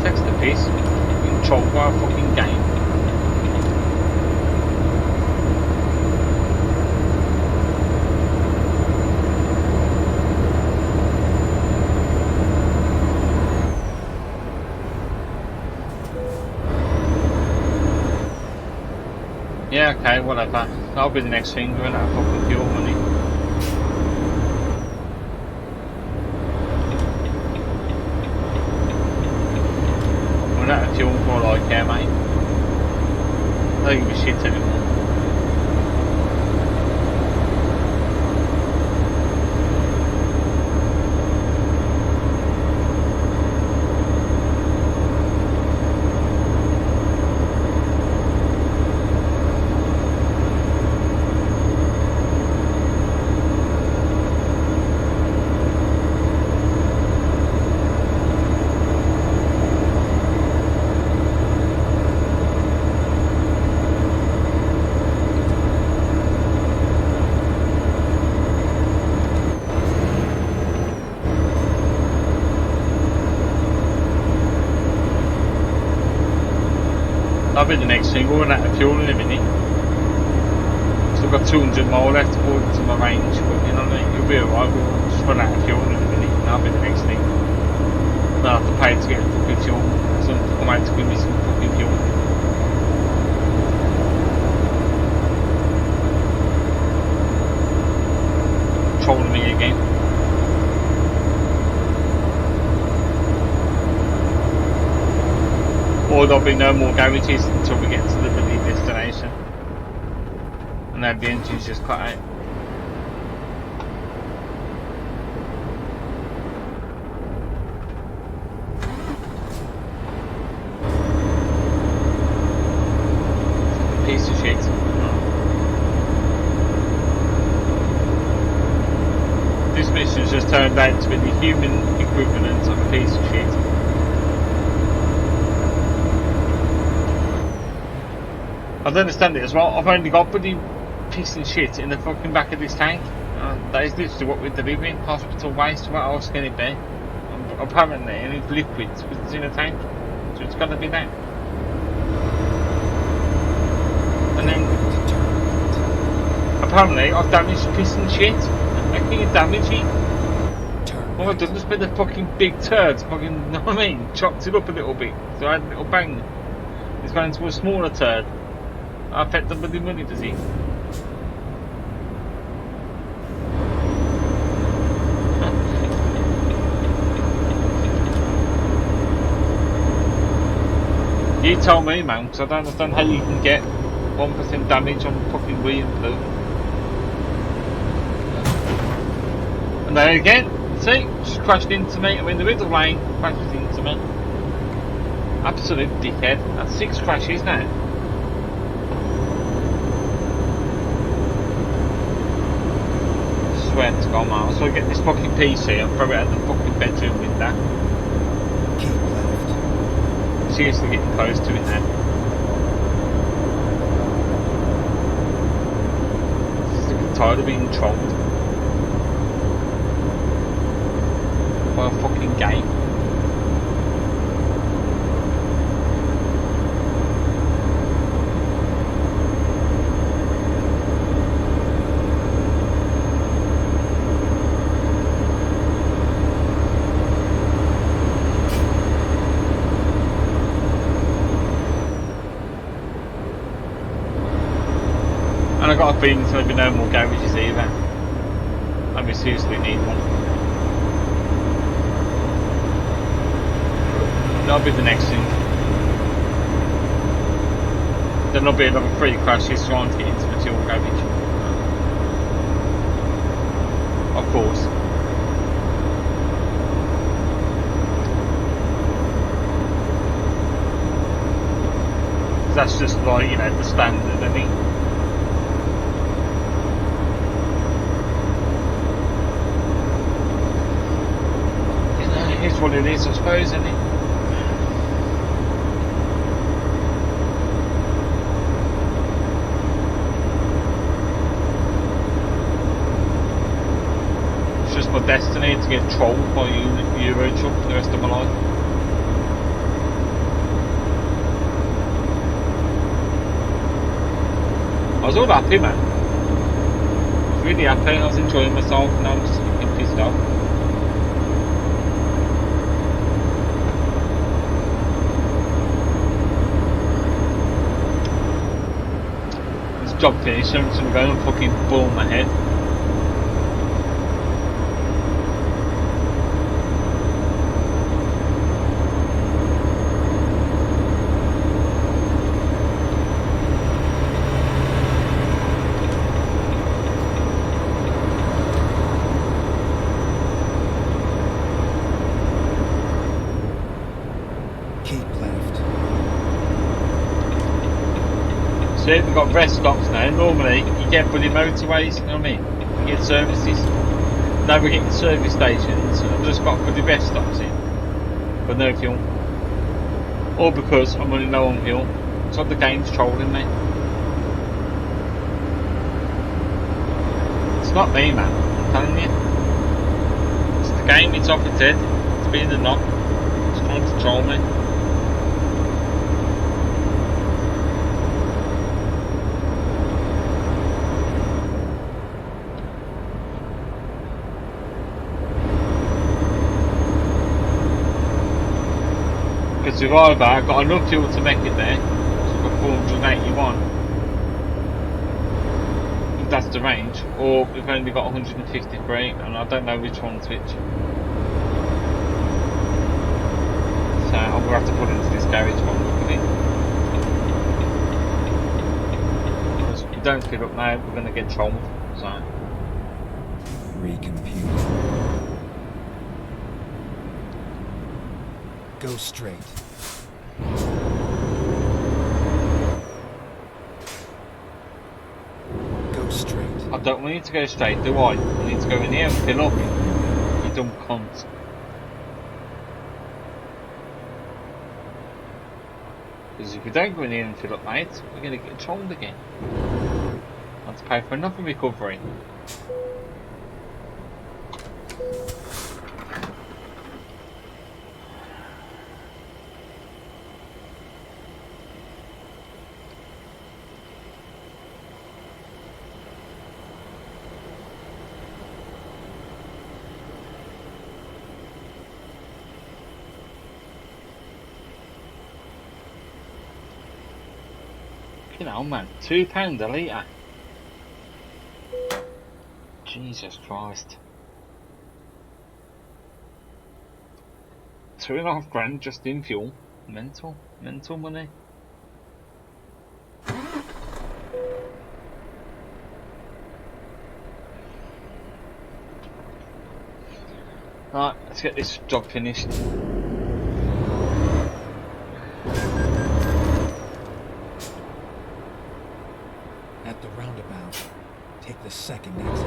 Takes the piss, being trolled by a fucking game. Yeah, okay, whatever. That'll be the next thing, we're gonna have fucking fuel money. We're out of fuel for all I care, mate. I don't give a shit anymore. That'll be the next thing, we're out of fuel in a minute. So I've got 200 miles left according to my range, but you know what I mean, you'll be alright, we'll just run out of fuel in a minute, that'll be the next thing. I'll have to pay to get fucking fuel, someone to come out to give me some fucking fuel. Trolling me again. Or there'll be no more garages until we get to the bloody destination. And then the engine's just cut out. Piece of shit. This mission's just turned out to be the human equivalent of a piece of shit. I don't understand it as well. I've only got bloody piss and shit in the fucking back of this tank. That is literally what we're delivering. Hospital waste. What else can it be? Apparently, and it's liquids, but it's in a tank, so it's got to be that. And then apparently I've damaged piss and shit. How can you damage it? All I've done is put the fucking big turds, fucking, you know what I mean? Chopped it up a little bit, so I had a little bang. It's going to a smaller turd. I affect the bloody money, does he? You tell me, man, because I don't understand how you can get 1% damage on fucking wheel and blue. And there again, see, just crashed into me. I'm in the middle lane, crashes into me. Absolute dickhead. That's 6 crashes now. I swear to God, man. So I get this fucking PC and throw it out the fucking bedroom window. Seriously getting close to it now. I'm tired of being trolled by a fucking game. And I've got a feeling there's going to be no more garages either. And we seriously need one. That'll be the next thing. Then there'll be another 3 crashes trying to get into the fuel garage. Of course. That's just like, you know, the standard, I think. What it is, I suppose, isn't it? It's just my destiny to get trolled by Euro Truck for the rest of my life. I was all happy, man. I was really happy. I was enjoying myself, and I'm just fucking pissed off. Job finished, so I'm just gonna go and fucking ball my head. We've got rest stops now. Normally you get bloody motorways, you know what I mean? You get services. Now we're getting service stations. I've just got bloody rest stops in, but no fuel. Or because I'm running low on fuel. It's like the game's trolling me. It's not me, man. I'm telling you. It's the game. It's off its head. It's being the knock. It's trying to troll me. Survivor, I've got enough fuel to make it there, so I've got 481, if that's the range, or we've only got 153, and I don't know which one's which. So I'm going to have to put into this garage one, luckily. Because if we don't fill up now, we're going to get trolled, so. Recompute. Go straight. Go straight. I don't want you to go straight, do I? I need to go in here and fill up. You dumb cunt. Because if we don't go in here and fill up, mate, we're going to get trolled again. I to pay for another recovery. You know, man, £2 a litre. Jesus Christ. 2.5 grand just in fuel. Mental money. Right, let's get this job finished. At the roundabout, take the second exit.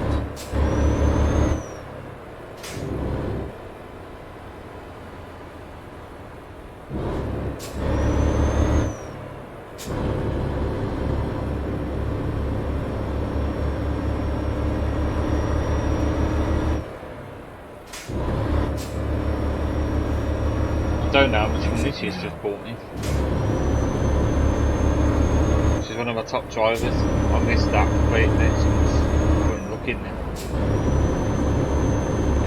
I don't know how much money she's just bought me. She's one of my top drivers. I missed that completely. She couldn't look in there.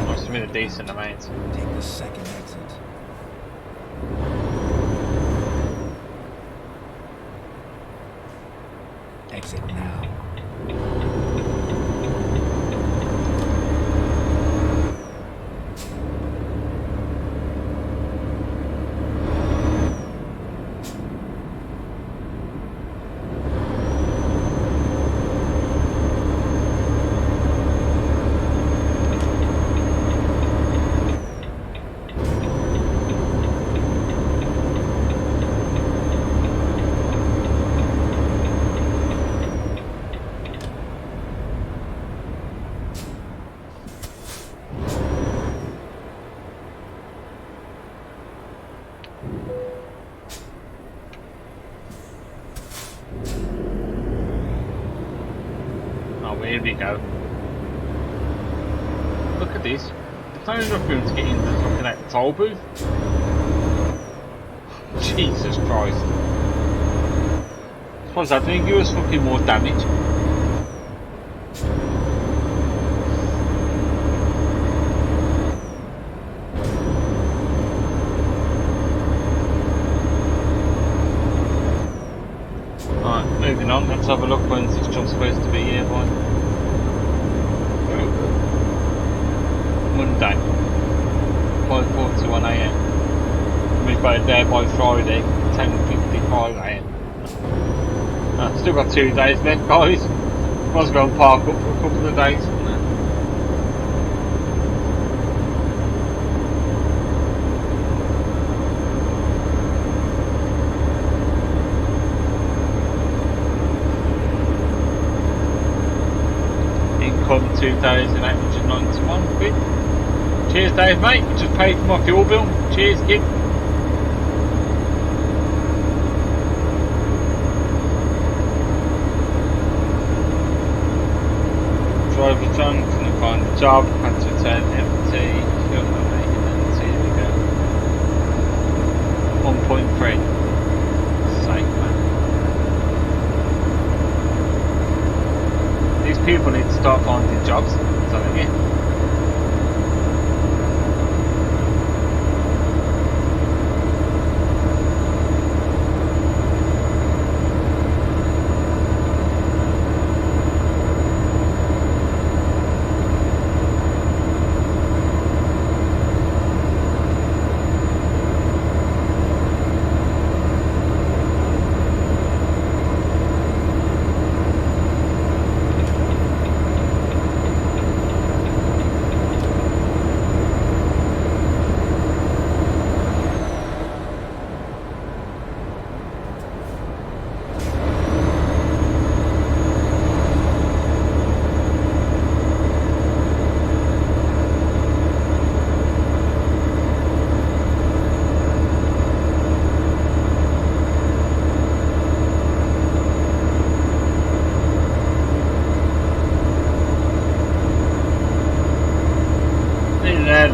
Must have been a decent amount. Take the second exit. Exit now. Here we go. Look at this. There's not enough room to get in the fucking at the toll booth. Jesus Christ. I suppose that didn't give us fucking more damage. Alright, moving on. Let's have a look when this job's supposed to be here by. Monday, 5:41 AM. We've got it there by Friday, 10:55 AM. Still got 2 days left, guys. Might as well park up for a couple of days. Income £2,891. Cheers, Dave, mate. You just paid for my fuel bill. Cheers, kid. Driver John couldn't find a job. Had to return empty. Fuel bill maintenance. Here we go. 1.3. Sake, man. These people need to start finding jobs. I'm telling you.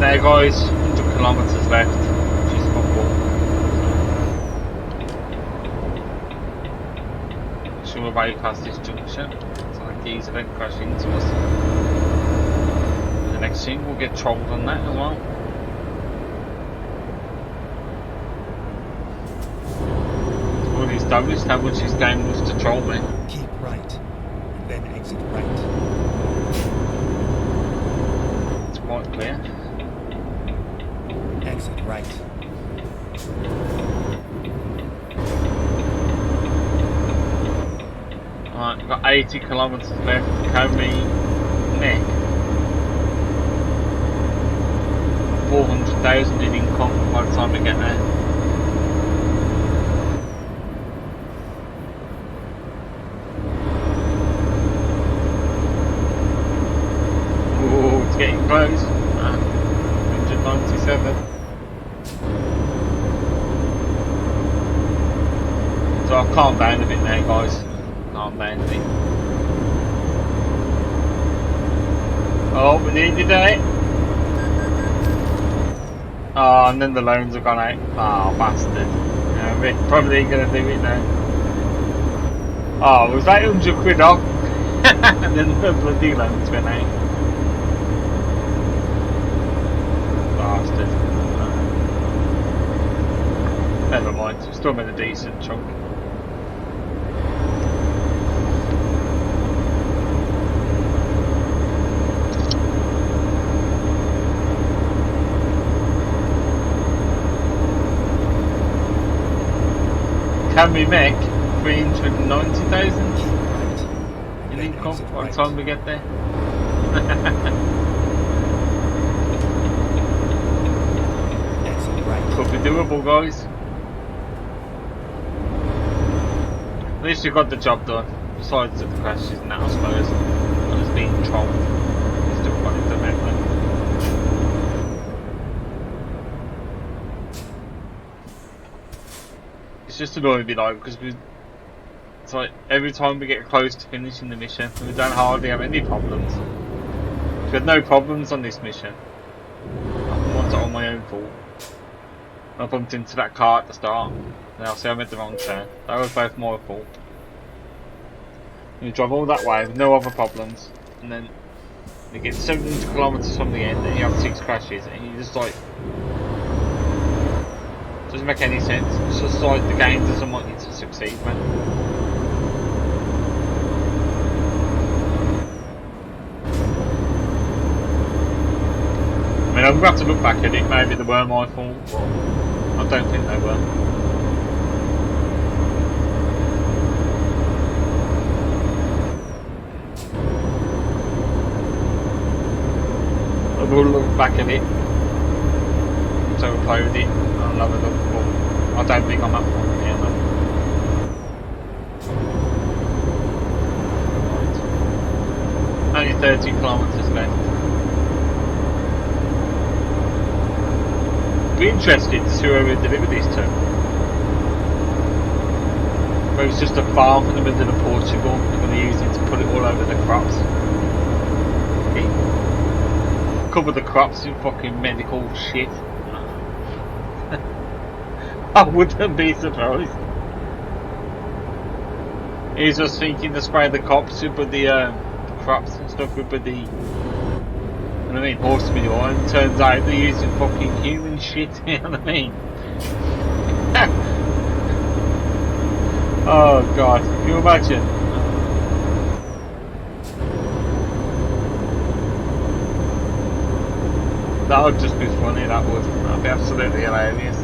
there, guys. 100 kilometres left, which is football. So we're way past this junction. So like these event crash into us. The next thing we'll get trolled on that as well. It's already established how much this game was to troll me. Keep right, and then exit right. It's quite clear. Exit right. Alright, we've got 80 kilometres left. Can we make 400,000 in income by the time we get there? Oh, it's getting close. 197. So I've calmed down a bit now, guys. Calm down a bit. Oh, we needed it. Oh, and then the loans have gone out. Oh, bastard. Yeah, we're probably going to do it now. Oh, it was 800 quid off. And then the bloody loans went out. Bastard. Never mind, we still made a decent chunk. Can we make 390,000 in income by the time we get there? Could be doable, guys. At least we got the job done. Besides the crashes and that, I suppose. I was being trolled. We still got it done anyway. It's just annoying me though, because it's like every time we get close to finishing the mission, we don't hardly have any problems. We had no problems on this mission. One's all my own fault. I bumped into that car at the start. Now see I made the wrong turn. That was both my fault. You drive all that way with no other problems, and then you get 700 kilometers from the end and you have 6 crashes, and you just like... Doesn't make any sense. It's just like the game doesn't want you to succeed, man. I mean, I'm going to have to look back at it. Maybe they were my fault, but I don't think they were. I will look back at it. So we'll play with it. I'll have a look, but I don't think I'm up for it here, man. Right. Only 30 kilometres left. Be interested to see where we deliver these to. Where it's just a farm in the middle of Portugal. They're going to use it to put it all over the crops. Cover the crops in fucking medical shit. I wouldn't be surprised. He's just thinking to spray the crops with the crops and stuff with the, you know what I mean, horse manure, and turns out they're using fucking human shit, you know what I mean? Oh god, can you imagine? That would just be funny, that would. That'd be absolutely hilarious.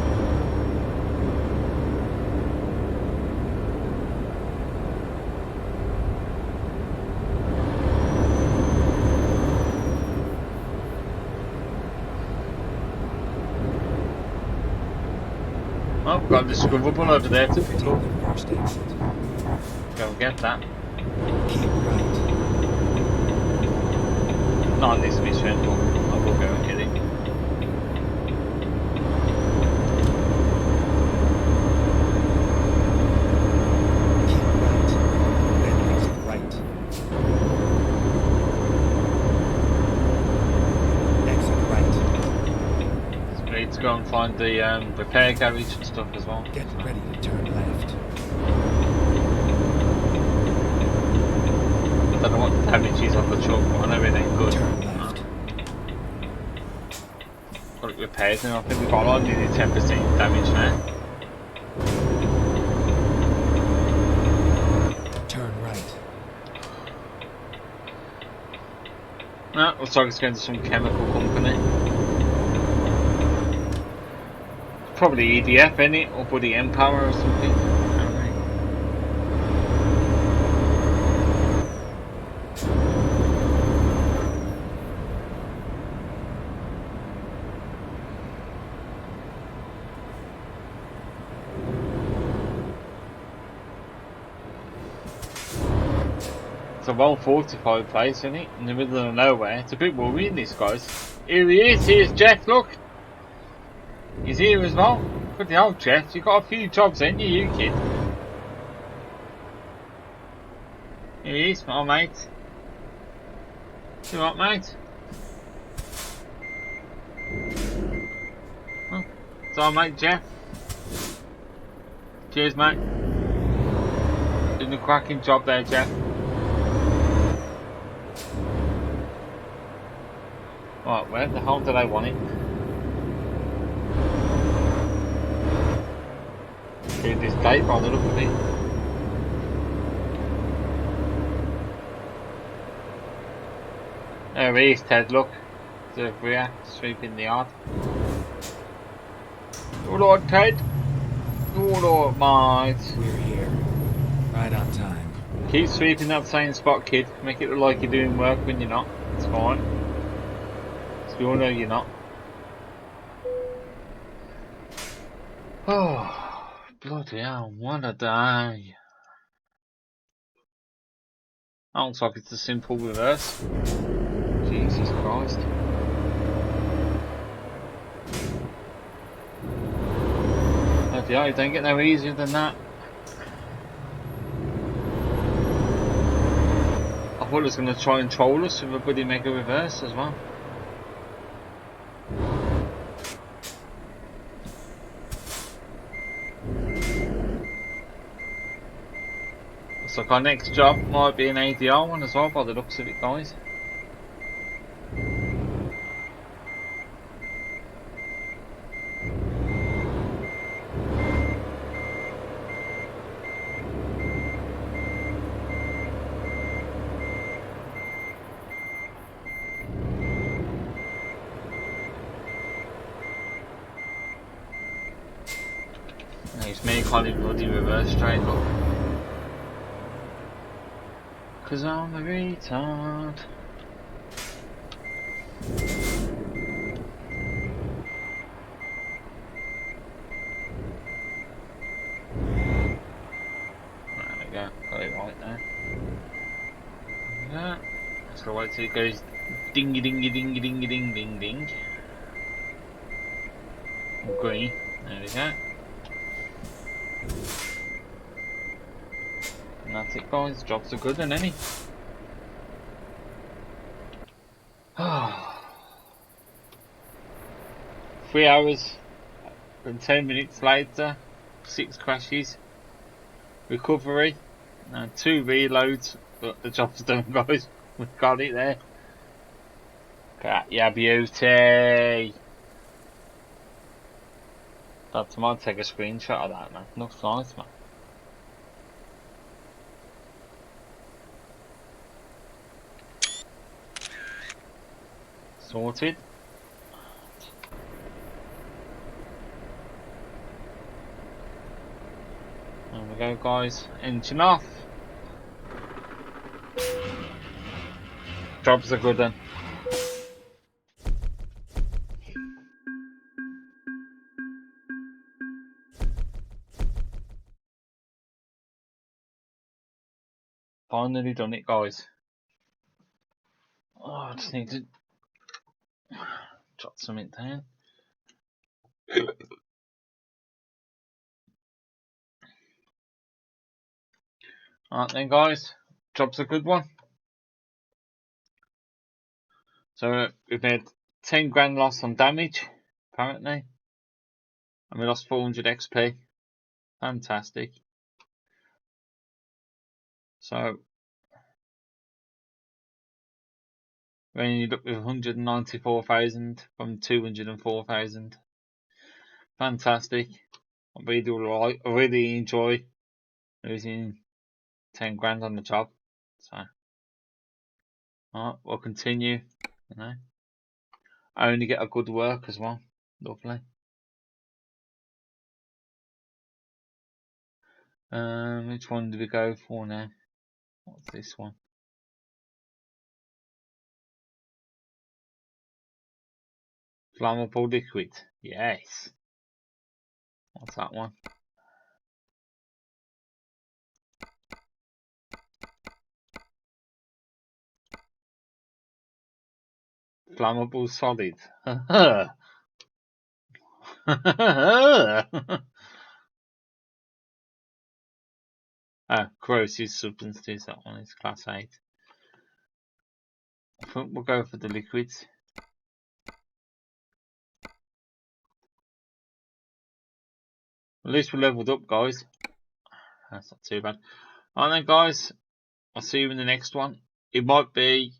Oh, got a discoverable over there to pick up. Go and get that. Keep right. Not on this mission, but I will go and get it. Keep right. Then exit right. Exit right. find the repair garage and stuff as well. Get ready to turn left. I don't know what the damage is on the truck, but I know it ain't good. Turn left. Got it repaired, and I think we've got like nearly 10% damage now. Turn right. No, looks like it's going to some chemical company. Probably EDF, innit? Or Buddy Empower or something. I don't know. It's a well fortified place, isn't it? In the middle of nowhere. It's a bit worrying, this guys. Here he is, here's Jeff, look! He's here as well. Bloody hell, Jeff, you got a few jobs, ain't you, kid? Here he is, my mate. You alright, mate? Oh, it's our mate, Jeff. Cheers, mate. Doing a cracking job there, Jeff. Right, where the hell did I want it? Through this gate by the look of it. There he is, Ted, look. The rear, sweeping the yard. Good Lord, Ted. Good Lord, mate. We're here. Right on time. Keep sweeping that same spot, kid. Make it look like you're doing work when you're not. It's fine. So we all know you're not. Oh. Bloody hell, what a day. That looks like it's a simple reverse. Jesus Christ. Bloody hell, you don't get no easier than that. I thought it was going to try and troll us with a bloody mega reverse as well. Looks like our next job might be an ADR one as well by the looks of it, guys. It's me calling bloody reverse straight up. Cause I'm a retard. There we go, got it right there. Yeah. Just gotta wait till it goes dingy dingy dingy dingy ding ding ding. Green. There we go. And that's it, guys. Jobs are good, and any. 3 hours and 10 minutes later, 6 crashes, recovery, and 2 reloads, but the job's done, guys. We've got it there. Got ya beauty. That's might take a screenshot of that, man. Looks nice, man. Sorted. There we go, guys. Engine off. Job's a good one. Finally done it, guys. Oh, I just need to jot something down. Alright then, guys. Job's a good one. So we've made 10 grand loss on damage, apparently. And we lost 400 XP. Fantastic. So we ended up with 194,000 from 204,000. Fantastic. I really enjoy losing 10 grand on the job. So alright, we'll continue. You know, I only get a good work as well. Lovely. Which one do we go for now? What's this one? Flammable liquid. Yes. What's that one? Flammable solid. Corrosive substances. That one is class 8. I think we'll go for the liquids. At least we're leveled up, guys. That's not too bad. Alright then, guys. I'll see you in the next one. It might be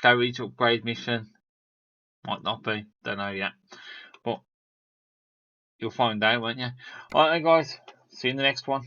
garage upgrade mission. Might not be. Don't know yet. But you'll find out, won't you? Alright then, guys. See you in the next one.